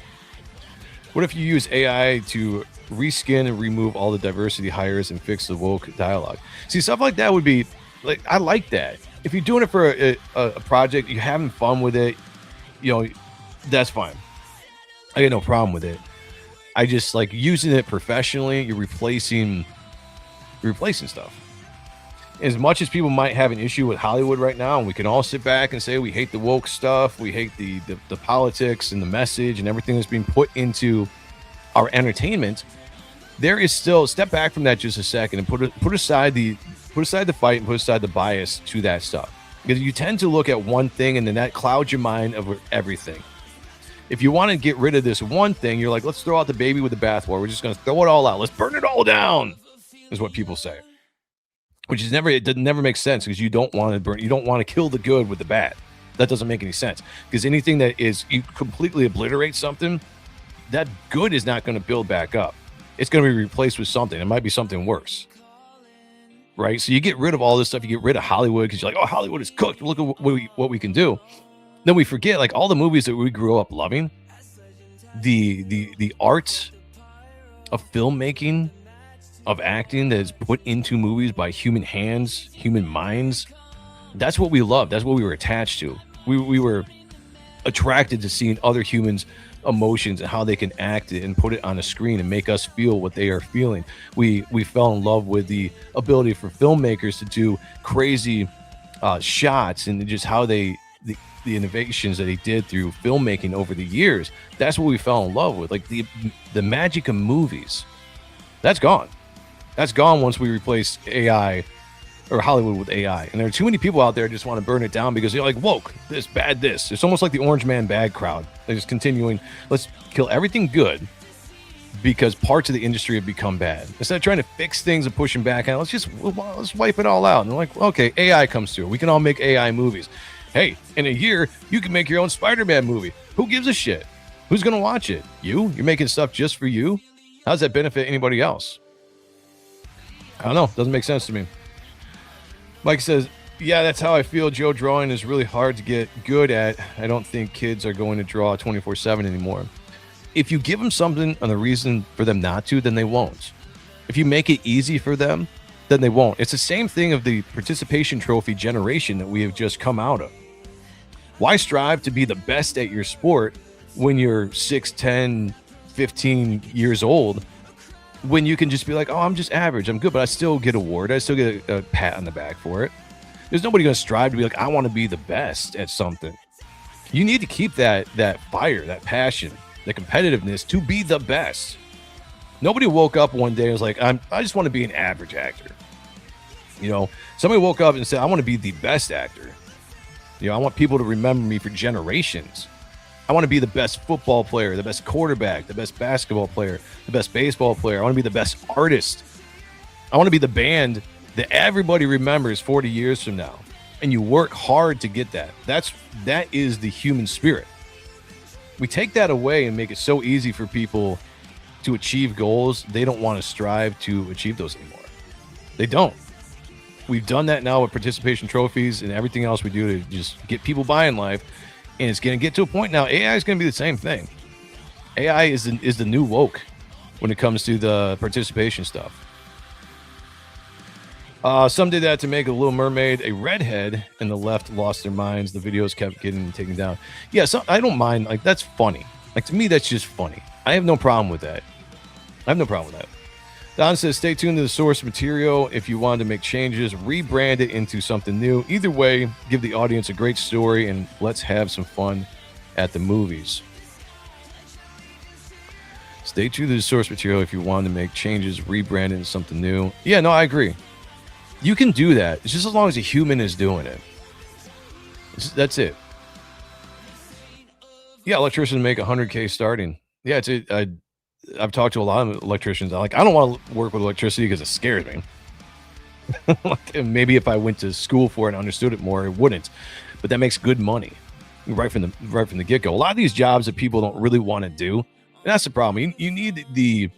What if you use AI to reskin and remove all the diversity hires and fix the woke dialogue? See, stuff like that would be, like, I like that. If you're doing it for a project, you're having fun with it, you know, that's fine. I got no problem with it. I just like using it professionally. You're replacing stuff. As much as people might have an issue with Hollywood right now, and we can all sit back and say we hate the woke stuff, we hate the politics and the message and everything that's being put into our entertainment, there is still, step back from that just a second and put aside the fight and put aside the bias to that stuff, because you tend to look at one thing and then that clouds your mind of everything. If you want to get rid of this one thing, you're like, let's throw out the baby with the bathwater. We're just going to throw it all out. Let's burn it all down, is what people say. Which is it never makes sense, because you don't want to burn, you don't want to kill the good with the bad. That doesn't make any sense, because anything that is, you completely obliterate something, that good is not going to build back up. It's going to be replaced with something. It might be something worse. Right? So you get rid of all this stuff. You get rid of Hollywood because you're like, oh, Hollywood is cooked. Look at what we can do. Then we forget, like, all the movies that we grew up loving, the art of filmmaking, of acting that is put into movies by human hands, human minds. That's what we love. That's what we were attached to. We were attracted to seeing other humans' emotions and how they can act it and put it on a screen and make us feel what they are feeling. We fell in love with the ability for filmmakers to do crazy shots and just how the innovations that they did through filmmaking over the years. That's what we fell in love with. Like the magic of movies, that's gone. That's gone once we replace AI or Hollywood with AI. And there are too many people out there who just want to burn it down because they're like, woke, this, bad, this. It's almost like the Orange Man bad crowd. They're just continuing, let's kill everything good because parts of the industry have become bad. Instead of trying to fix things and pushing back on, let's wipe it all out. And they're like, okay, AI comes through. We can all make AI movies. Hey, in a year, you can make your own Spider-Man movie. Who gives a shit? Who's going to watch it? You? You're making stuff just for you? How does that benefit anybody else? I don't know. Doesn't make sense to me. Mike says, yeah, that's how I feel. Joe, drawing is really hard to get good at. I don't think kids are going to draw 24/7 anymore. If you give them something and a reason for them not to, then they won't. If you make it easy for them, then they won't. It's the same thing of the participation trophy generation that we have just come out of. Why strive to be the best at your sport when you're 6, 10, 15 years old, when you can just be like, oh, I'm just average, I'm good, but I still get award, I still get a pat on the back for it. There's nobody going to strive to be like, I want to be the best at something. You need to keep that fire, that passion, the competitiveness to be the best. Nobody woke up one day and was like, I just want to be an average actor. You know, somebody woke up and said, I want to be the best actor. You know, I want people to remember me for generations. I want to be the best football player, the best quarterback, the best basketball player, the best baseball player. I want to be the best artist. I want to be the band that everybody remembers 40 years from now. And you work hard to get that. That is the human spirit. We take that away and make it so easy for people to achieve goals. They don't want to strive to achieve those anymore. They don't. We've done that now with participation trophies and everything else we do to just get people by in life. And it's going to get to a point now, AI is going to be the same thing. AI is the new woke when it comes to the participation stuff. Some did that to make a Little Mermaid a redhead, and the left lost their minds. The videos kept getting taken down. Yeah, so I don't mind. Like, that's funny. Like, to me, that's just funny. I have no problem with that. I have no problem with that. Don says, stay tuned to the source material. If you want to make changes, rebrand it into something new. Either way, give the audience a great story, and let's have some fun at the movies. Stay true to the source material. If you want to make changes, rebrand it into something new. Yeah, no, I agree. You can do that. It's just as long as a human is doing it. That's it. Yeah, electricians make 100K starting. Yeah, I've talked to a lot of electricians. I don't want to work with electricity because it scares me. Maybe if I went to school for it and understood it more, it wouldn't. But that makes good money right from the get-go. A lot of these jobs that people don't really want to do, and that's the problem. You need the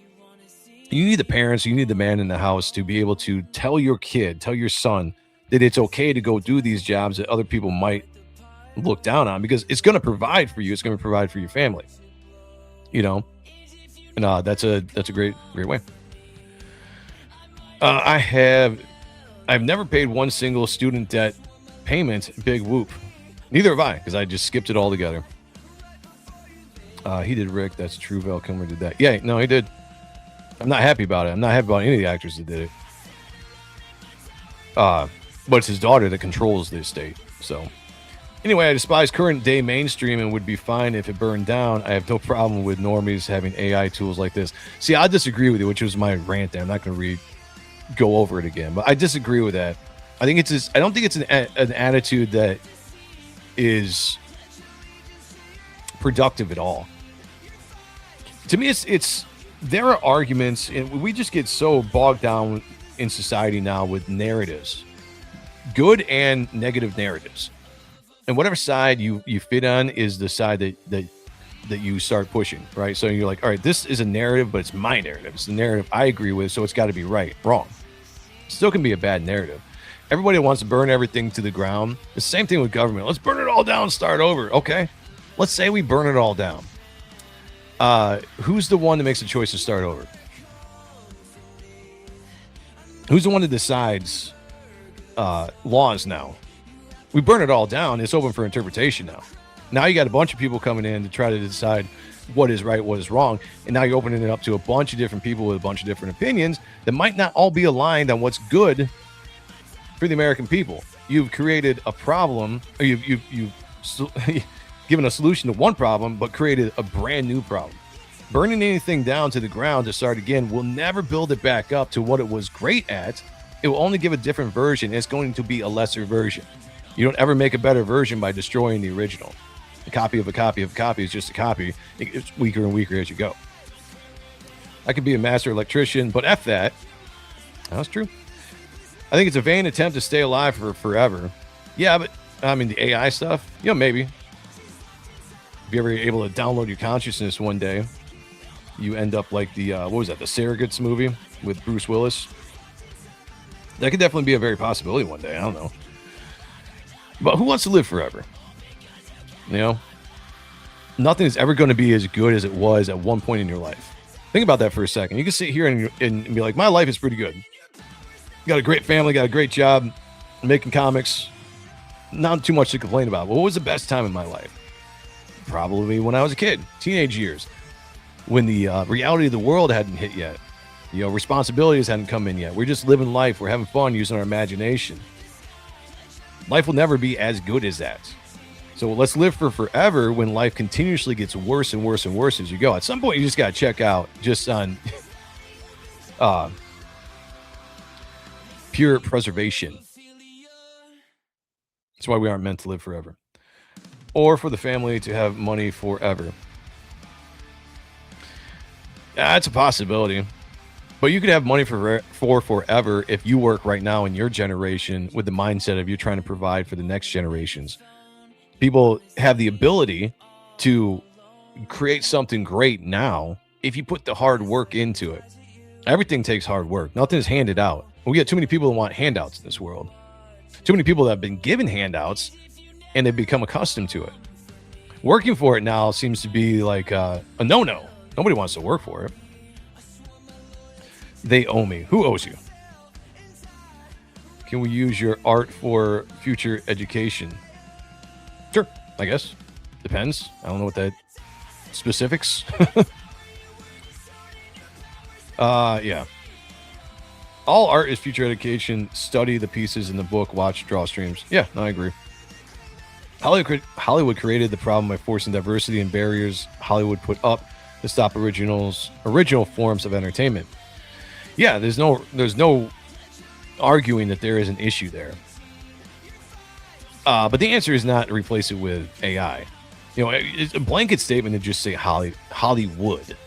parents, you need the man in the house to be able to tell your kid, tell your son that it's okay to go do these jobs that other people might look down on, because it's going to provide for you. It's going to provide for your family, you know? And that's a great way. I've never paid one single student debt payment. Big whoop. Neither have I, because I just skipped it all together. He did, Rick. That's true. Val Kilmer did that. Yeah, no, he did. I'm not happy about it. I'm not happy about any of the actors that did it. But it's his daughter that controls the estate. So anyway, I despise current day mainstream and would be fine if it burned down. I have no problem with normies having AI tools like this. See, I disagree with you, which was my rant there. I'm not going to go over it again, but I disagree with that. I don't think it's an attitude that is productive at all. To me, there are arguments, and we just get so bogged down in society now with narratives, good and negative narratives. And whatever side you fit on is the side that you start pushing, right? So you're like, all right, this is a narrative, but it's my narrative. It's the narrative I agree with, so it's got to be right. Wrong. It still can be a bad narrative. Everybody wants to burn everything to the ground. The same thing with government. Let's burn it all down, start over. Okay, let's say we burn it all down. Who's the one that makes the choice to start over? Who's the one that decides laws now? We burn it all down. It's open for interpretation now. Now you got a bunch of people coming in to try to decide what is right, what is wrong. And now you're opening it up to a bunch of different people with a bunch of different opinions that might not all be aligned on what's good for the American people. You've created a problem, or you've given a solution to one problem, but created a brand new problem Burning anything down to the ground to start again will never build it back up to what it was great at. It will only give a different version. It's going to be a lesser version. You don't ever make a better version by destroying the original. A copy of a copy of a copy is just a copy. It's weaker and weaker as you go. I could be a master electrician, but F that. That's true. I think it's a vain attempt to stay alive for forever. Yeah, but I mean, the AI stuff, maybe. If you're ever able to download your consciousness one day, you end up like the, what was that, the Surrogates movie with Bruce Willis. That could definitely be a very possibility one day. I don't know. But who wants to live forever? Nothing is ever going to be as good as it was at one point in your life. Think about that for a second. You can sit here and be like, my life is pretty good. Got a great family, got a great job, making comics. Not too much to complain about. What was the best time in my life? Probably when I was a kid, teenage years, when the reality of the world hadn't hit yet. Responsibilities hadn't come in yet. We're just living life. We're having fun using our imagination. Life will never be as good as that. So let's live for forever when life continuously gets worse and worse and worse as you go. At some point, you just got to check out just on pure preservation. That's why we aren't meant to live forever. Or for the family to have money forever. That's a possibility. But you could have money for forever if you work right now in your generation with the mindset of you're trying to provide for the next generations. People have the ability to create something great now if you put the hard work into it. Everything takes hard work. Nothing is handed out. We got too many people that want handouts in this world. Too many people that have been given handouts and they've become accustomed to it. Working for it now seems to be like a no-no. Nobody wants to work for it. They owe me. Who owes you? Can we use your art for future education? Sure, I guess. Depends. I don't know what that specifics. Yeah. All art is future education. Study the pieces in the book. Watch draw streams. Yeah, no, I agree. Hollywood created the problem by forcing diversity and barriers Hollywood put up to stop original forms of entertainment. Yeah, there's no arguing that there is an issue there. But the answer is not to replace it with AI. It's a blanket statement to just say Hollywood.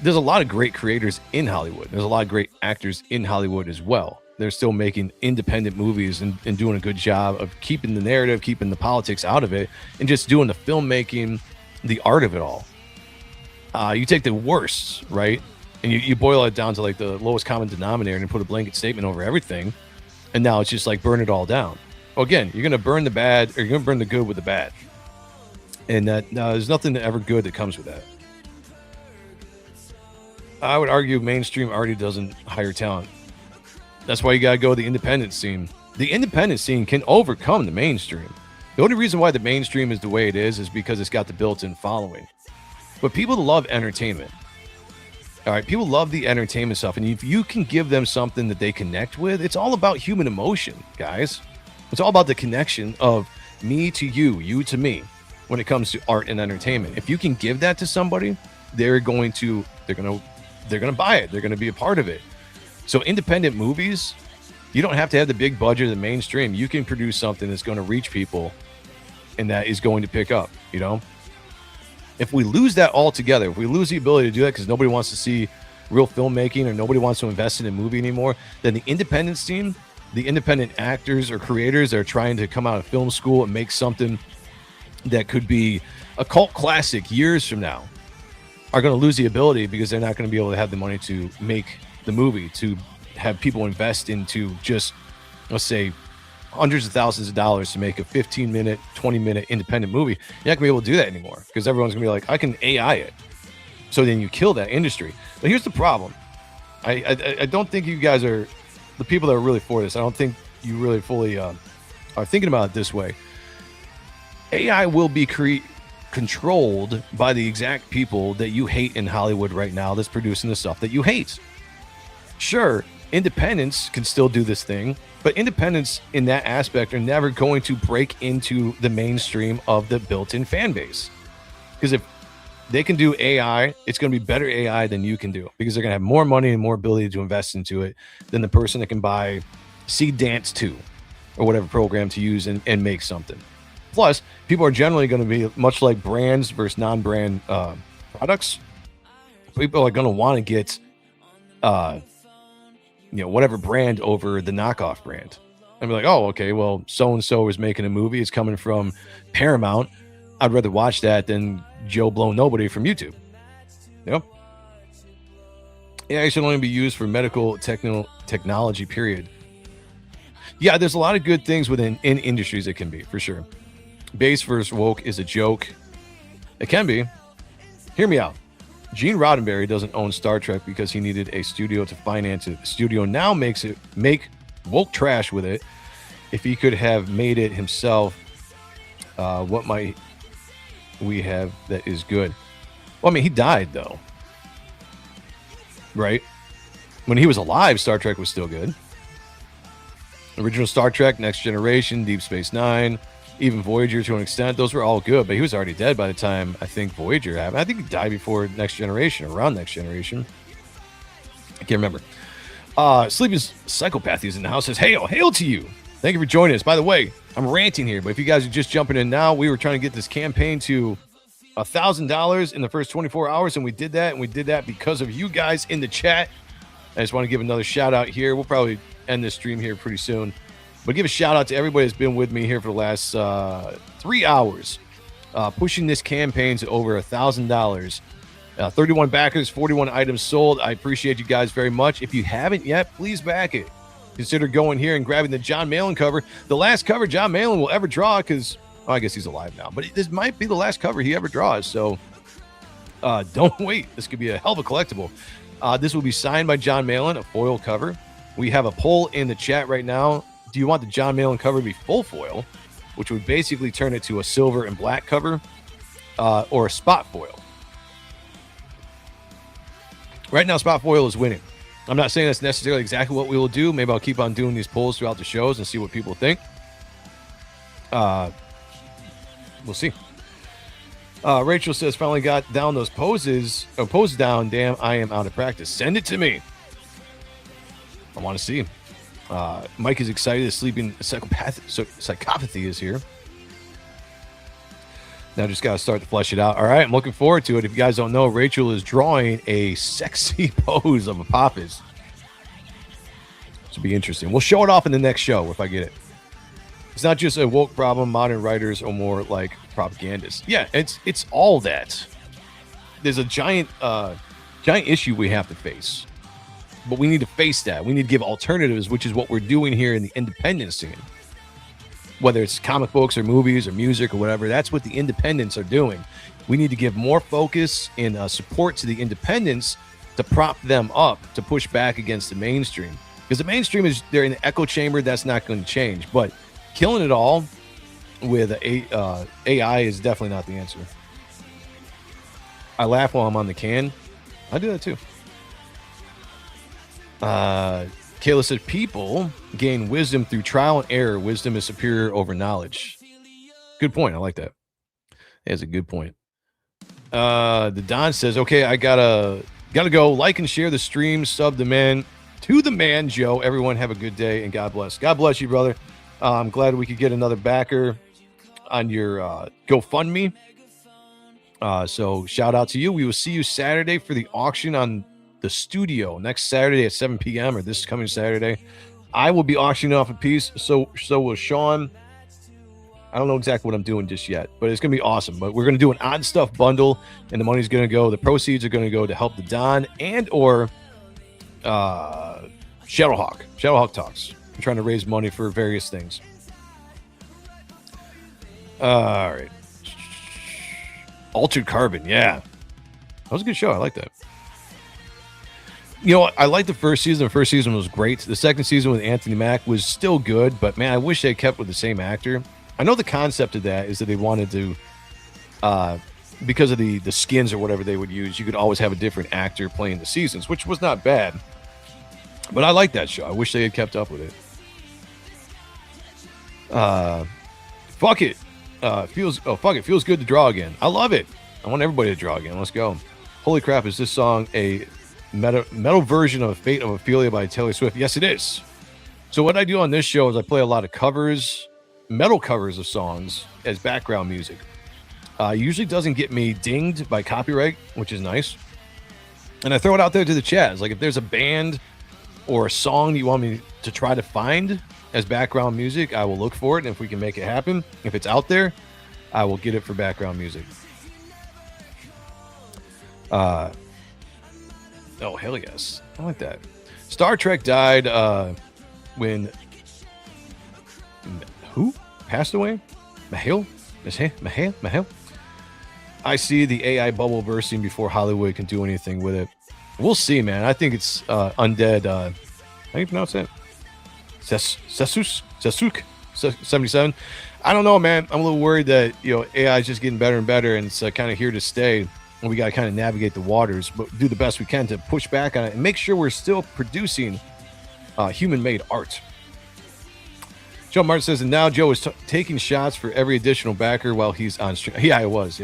There's a lot of great creators in Hollywood. There's a lot of great actors in Hollywood as well. They're still making independent movies and doing a good job of keeping the narrative, keeping the politics out of it, and just doing the filmmaking, the art of it all. You take the worst, right? And you boil it down to like the lowest common denominator and put a blanket statement over everything. And now it's just like burn it all down. Well, again, you're going to burn the bad, or you're going to burn the good with the bad. And that there's nothing ever good that comes with that. I would argue mainstream already doesn't hire talent. That's why you got to go the independent scene. The independent scene can overcome the mainstream. The only reason why the mainstream is the way it is because it's got the built-in following. But people love entertainment. All right, people love the entertainment stuff. And if you can give them something that they connect with, it's all about human emotion, guys. It's all about the connection of me to you, you to me, when it comes to art and entertainment. If you can give that to somebody, they're going to buy it. They're going to be a part of it. So independent movies, you don't have to have the big budget of the mainstream. You can produce something that's going to reach people and that is going to pick up, If we lose that altogether, if we lose the ability to do that because nobody wants to see real filmmaking or nobody wants to invest in a movie anymore, then the independent scene, the independent actors or creators that are trying to come out of film school and make something that could be a cult classic years from now are going to lose the ability because they're not going to be able to have the money to make the movie, to have people invest into just, let's say, hundreds of thousands of dollars to make a 15-minute, 20-minute independent movie. You're not going to be able to do that anymore because everyone's going to be like, I can AI it. So then you kill that industry. But here's the problem. I don't think you guys are, the people that are really for this, I don't think you really fully are thinking about it this way. AI will be controlled by the exact people that you hate in Hollywood right now that's producing the stuff that you hate. Sure, independents can still do this thing, but independents in that aspect are never going to break into the mainstream of the built-in fan base. Because if they can do AI. It's going to be better AI than you can do because they're going to have more money and more ability to invest into it than the person that can buy Seed Dance 2 or whatever program to use and make something. Plus, people are generally going to be much like brands versus non-brand products. People are going to want to get, whatever brand over the knockoff brand. And be like, oh, okay, well, so-and-so is making a movie. It's coming from Paramount. I'd rather watch that than Joe Blow Nobody from YouTube. AI should only be used for medical technology, period. Yeah, there's a lot of good things in industries it can be, for sure. Base versus woke is a joke. It can be. Hear me out. Gene Roddenberry doesn't own Star Trek because he needed a studio to finance it. The studio now make woke trash with it. If he could have made it himself, what might we have that is good? Well, I mean, he died, though. Right? When he was alive, Star Trek was still good. Original Star Trek, Next Generation, Deep Space Nine, even Voyager to an extent, those were all good, but he was already dead by the time I think Voyager happened. I think he died before Next Generation, around Next Generation. I can't remember. Sleeping Psychopath is in the house, says, hail to you. Thank you for joining us. By the way, I'm ranting here, but if you guys are just jumping in now, we were trying to get this campaign to $1,000 in the first 24 hours, and we did that because of you guys in the chat. I just want to give another shout out here. We'll probably end this stream here pretty soon. But give a shout out to everybody that's been with me here for the last 3 hours, pushing this campaign to over $1,000. 31 backers, 41 items sold. I appreciate you guys very much. If you haven't yet, please back it. Consider going here and grabbing the John Malin cover. The last cover John Malin will ever draw because, I guess he's alive now. But this might be the last cover he ever draws. So don't wait. This could be a hell of a collectible. This will be signed by John Malin, a foil cover. We have a poll in the chat right now. Do you want the John Malin cover to be full foil, which would basically turn it to a silver and black cover, or a spot foil? Right now, spot foil is winning. I'm not saying that's necessarily exactly what we will do. Maybe I'll keep on doing these polls throughout the shows and see what people think. We'll see. Rachel says, finally got down those poses. Oh, pose down. Damn, I am out of practice. Send it to me. I want to see. Mike is excited. Sleeping psychopathy is here. Now just got to start to flesh it out. All right, I'm looking forward to it. If you guys don't know, Rachel is drawing a sexy pose of a Pappas. This will be interesting. We'll show it off in the next show if I get it. It's not just a woke problem. Modern writers are more like propagandists. Yeah, it's all that. There's a giant issue we have to face. But we need to face that. We need to give alternatives, which is what we're doing here in the independent scene. Whether it's comic books or movies or music or whatever, that's what the independents are doing. We need to give more focus and support to the independents to prop them up, to push back against the mainstream. Because the mainstream they're in the echo chamber. That's not going to change. But killing it all with AI is definitely not the answer. I laugh while I'm on the can. I do that too. Kayla said, people gain wisdom through trial and error. Wisdom is superior over knowledge. Good point. I like that. That's a good point. The Don says, okay, I gotta go. Like and share the stream. Sub the man Joe. Everyone have a good day and God bless. God bless you, brother. I'm glad we could get another backer on your GoFundMe. So shout out to you. We will see you Saturday for the auction on the studio next Saturday at 7 p.m. or this coming Saturday. I will be auctioning off a piece. So will Sean. I don't know exactly what I'm doing just yet, but it's going to be awesome. But we're going to do an odd stuff bundle, and the money's going to go. The proceeds are going to go to help the Don and or Shadowhawk. Shadowhawk Talks. I'm trying to raise money for various things. All right. Altered Carbon. Yeah. That was a good show. I like that. You know what? I liked the first season. The first season was great. The second season with Anthony Mack was still good, but man, I wish they kept with the same actor. I know the concept of that is that they wanted to, because of the skins or whatever they would use, you could always have a different actor playing the seasons, which was not bad. But I like that show. I wish they had kept up with it. Fuck it. Feels good to draw again. I love it. I want everybody to draw again. Let's go. Holy crap, is this song a metal version of Fate of Ophelia by Taylor Swift? Yes, it is. So what I do on this show is I play a lot of covers, metal covers of songs as background music. Usually doesn't get me dinged by copyright, which is nice. And I throw it out there to the chat. It's like if there's a band or a song you want me to try to find as background music, I will look for it. And if we can make it happen, if it's out there, I will get it for background music. Oh, hell yes. I like that. Star Trek died when... Who? Passed away? Mahil? Mahil? I see the AI bubble bursting before Hollywood can do anything with it. We'll see, man. I think it's undead. How do you pronounce that? Sesuk 77. I don't know, man. I'm a little worried that AI is just getting better and better, and it's kind of here to stay. And we got to kind of navigate the waters, but do the best we can to push back on it and make sure we're still producing human-made art. Joe Martin says, and now Joe is taking shots for every additional backer while he's on stream. Yeah, it was.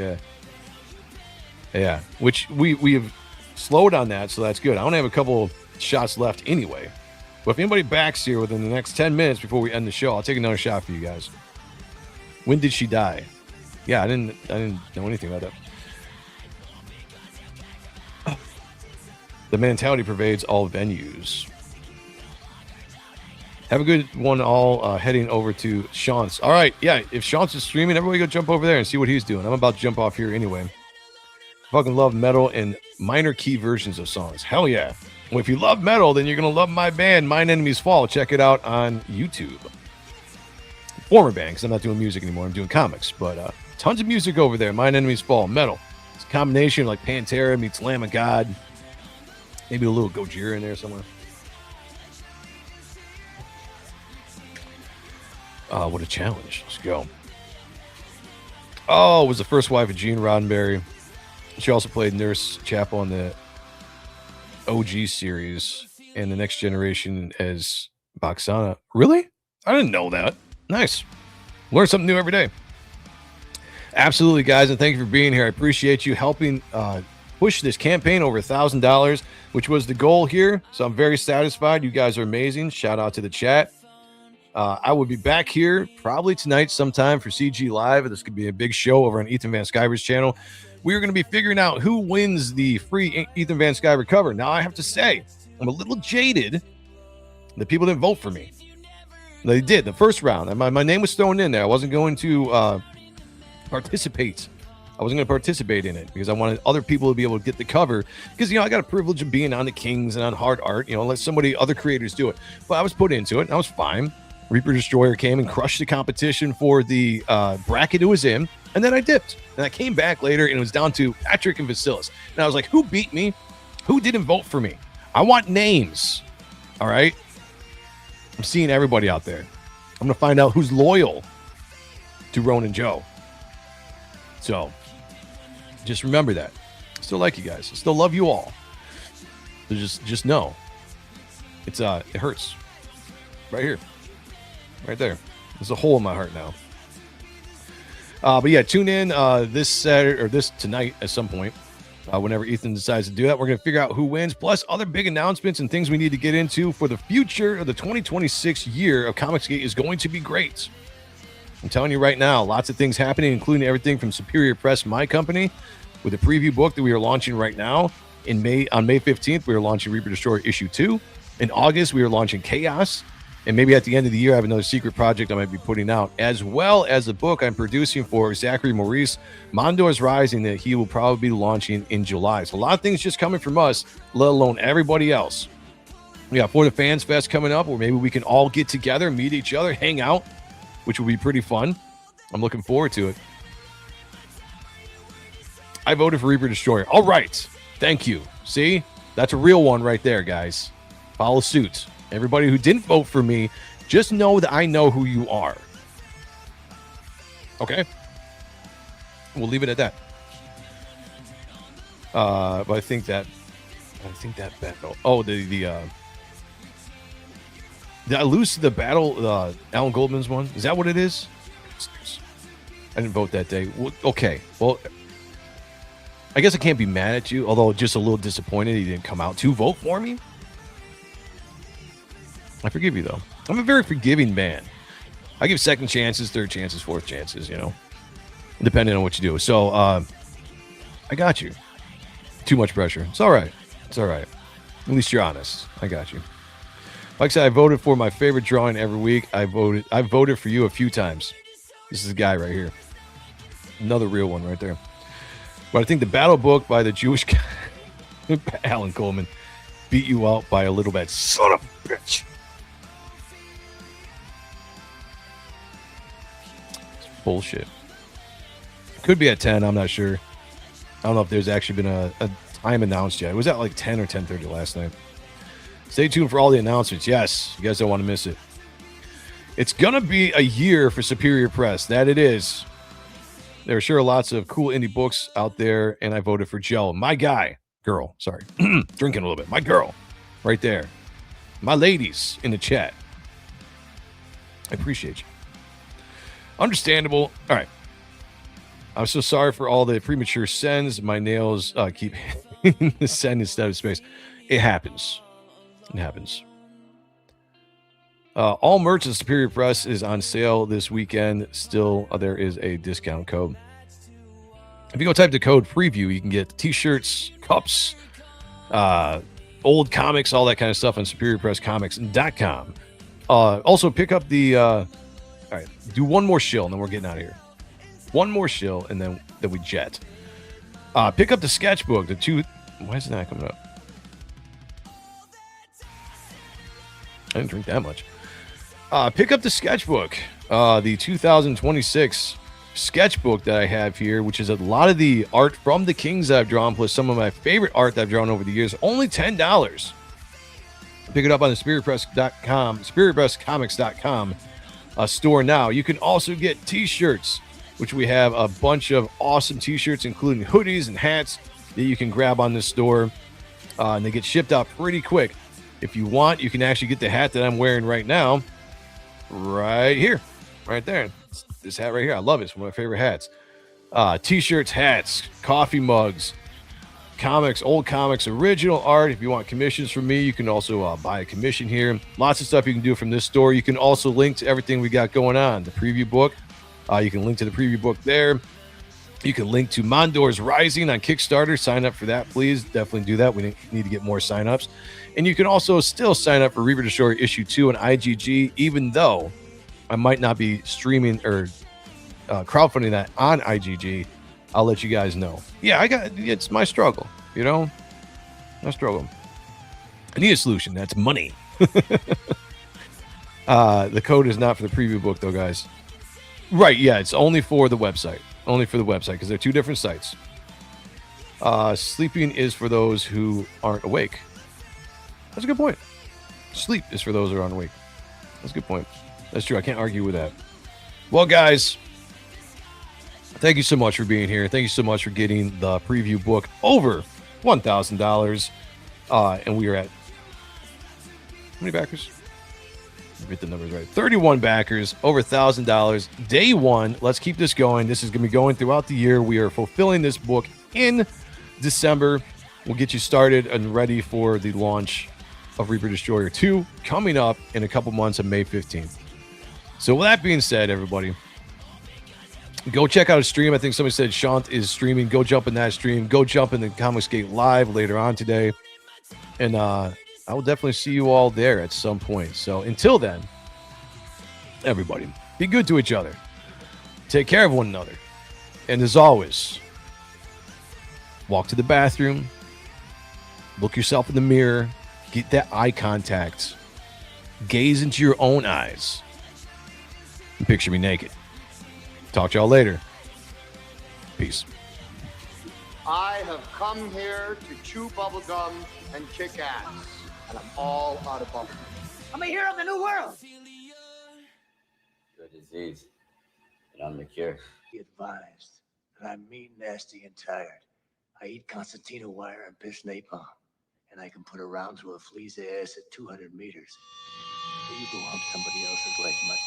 Yeah. Which we have slowed on that, so that's good. I only have a couple shots left anyway. But if anybody backs here within the next 10 minutes before we end the show, I'll take another shot for you guys. When did she die? Yeah, I didn't know anything about that. The mentality pervades all venues. Have a good one all heading over to Sean's. All right, yeah, if Sean's is streaming, everybody go jump over there and see what he's doing. I'm about to jump off here anyway. Fucking love metal and minor key versions of songs. Hell yeah. Well, if you love metal, then you're going to love my band, Mine Enemies Fall. Check it out on YouTube. Former band, because I'm not doing music anymore. I'm doing comics. But tons of music over there. Mine Enemies Fall, metal. It's a combination of like Pantera meets Lamb of God. Maybe a little Gojira in there somewhere. What a challenge. Let's go. Oh, was the first wife of Gene Roddenberry. She also played Nurse Chapel on the OG series and the Next Generation as Boxana. Really? I didn't know that. Nice. Learn something new every day. Absolutely, guys, and thank you for being here. I appreciate you helping push this campaign over $1,000, which was the goal here. So I'm very satisfied. You guys are amazing. Shout out to the chat. I will be back here probably tonight sometime for CG Live. This could be a big show over on Ethan Van Sciver's channel. We are going to be figuring out who wins the free Ethan Van Sciver cover. Now, I have to say, I'm a little jaded that people didn't vote for me. They did the first round. My name was thrown in there. I wasn't going to participate. I wasn't going to participate in it because I wanted other people to be able to get the cover because, I got a privilege of being on the Kings and on Hard Art, let other creators do it. But I was put into it and I was fine. Reaper Destroyer came and crushed the competition for the bracket it was in, and then I dipped. And I came back later, and it was down to Patrick and Vasilis. And I was like, who beat me? Who didn't vote for me? I want names, all right? I'm seeing everybody out there. I'm going to find out who's loyal to Ronin Joe. So, just remember that. I still like you guys. I still love you all. So just know. It hurts. Right here. Right there. There's a hole in my heart now. But yeah, tune in this Saturday or this tonight at some point. Whenever Ethan decides to do that, we're going to figure out who wins, plus other big announcements and things we need to get into for the future of the 2026 year of Comicsgate is going to be great. I'm telling you right now, lots of things happening, including everything from Superior Press, my company, with a preview book that we are launching right now. On May 15th, we are launching Reaper Destroyer issue 2. In August, we are launching Chaos. And maybe at the end of the year, I have another secret project I might be putting out, as well as a book I'm producing for Zachary Maurice, Mondor's Rising, that he will probably be launching in July. So a lot of things just coming from us, let alone everybody else. We got For the Fans Fest coming up, where maybe we can all get together, meet each other, hang out, which will be pretty fun. I'm looking forward to it. I voted for Reaper Destroyer. All right. Thank you. See? That's a real one right there, guys. Follow suit. Everybody who didn't vote for me, just know that I know who you are. Okay? We'll leave it at that. But I think that battle. Oh, did I lose the battle? Alan Goldman's one. Is that what it is? I didn't vote that day. Okay. Well, I guess I can't be mad at you, although just a little disappointed he didn't come out to vote for me. I forgive you, though. I'm a very forgiving man. I give second chances, third chances, fourth chances, you know, depending on what you do. So, I got you. Too much pressure. It's all right. It's all right. At least you're honest. I got you. Like I said, I voted for my favorite drawing every week. I voted for you a few times. This is a guy right here. Another real one right there. But I think the battle book by the Jewish guy, Alan Coleman, beat you out by a little bit. Son of a bitch. It's bullshit. Could be at 10. I'm not sure. I don't know if there's actually been a time announced yet. It was at like 10 or 10:30 last night. Stay tuned for all the announcements. Yes, you guys don't want to miss it. It's going to be a year for Superior Press. That it is. There are sure lots of cool indie books out there, and I voted for Joe. My guy. Girl. Sorry. Drinking a little bit. My girl. Right there. My ladies in the chat. I appreciate you. Understandable. All right. I'm so sorry for all the premature sends. My nails keep hitting the send instead of space. It happens. It happens. All merch at Superior Press is on sale this weekend. Still, there is a discount code. If you go type the code preview, you can get t-shirts, cups, old comics, all that kind of stuff on superiorpresscomics.com. Also, pick up the... all right, do one more shill, and then we're getting out of here. One more shill, and then we jet. Pick up the sketchbook. The two... Why is it not coming up? I didn't drink that much. Pick up the sketchbook. The 2026 sketchbook that I have here, which is a lot of the art from the Kings I've drawn, plus some of my favorite art that I've drawn over the years. Only $10. Pick it up on the spiritpress.com, spiritpresscomics.com store now. You can also get t-shirts, which we have a bunch of awesome t-shirts, including hoodies and hats that you can grab on this store. And they get shipped out pretty quick. If you want, you can actually get the hat that I'm wearing right now. Right here. Right there. It's this hat right here. I love it. It's one of my favorite hats. T-shirts, hats, coffee mugs, comics, old comics, original art. If you want commissions from me, you can also buy a commission here. Lots of stuff you can do from this store. You can also link to everything we got going on. The preview book. You can link to the preview book there. You can link to Mondor's Rising on Kickstarter. Sign up for that, please. Definitely do that. We need to get more signups. And you can also still sign up for Reaper Destroyer Issue 2 on IGG, even though I might not be streaming or crowdfunding that on IGG. I'll let you guys know. Yeah, it's my struggle, you know? My struggle. I need a solution. That's money. The code is not for the preview book, though, guys. Right, yeah, it's only for the website. Only for the website, because they're two different sites. Sleeping is for those who aren't awake. That's a good point. Sleep is for those who aren't awake. That's a good point. That's true. I can't argue with that. Well, guys, thank you so much for being here. Thank you so much for getting the preview book over $1,000. And we are at... How many backers? Get the numbers right. 31 backers, over $1,000. Day one. Let's keep this going. This is going to be going throughout the year. We are fulfilling this book in December. We'll get you started and ready for the launch of Reaper Destroyer 2 coming up in a couple months on May 15th. So with that being said, everybody, go check out a stream. I think somebody said Shant is streaming. Go jump in that stream. Go jump in the Comicsgate Live later on today. And I will definitely see you all there at some point. So until then, everybody, be good to each other. Take care of one another. And as always, walk to the bathroom. Look yourself in the mirror. Get that eye contact. Gaze into your own eyes. And picture me naked. Talk to y'all later. Peace. I have come here to chew bubblegum and kick ass. And I'm all out of bubblegum. I'm a hero of the new world. You're a disease. And I'm the cure. Be advised that I'm mean, nasty, and tired. I eat concertina wire and piss napalm. And I can put a round through a flea's ass at 200 meters. So you go hump somebody else's leg, mutt.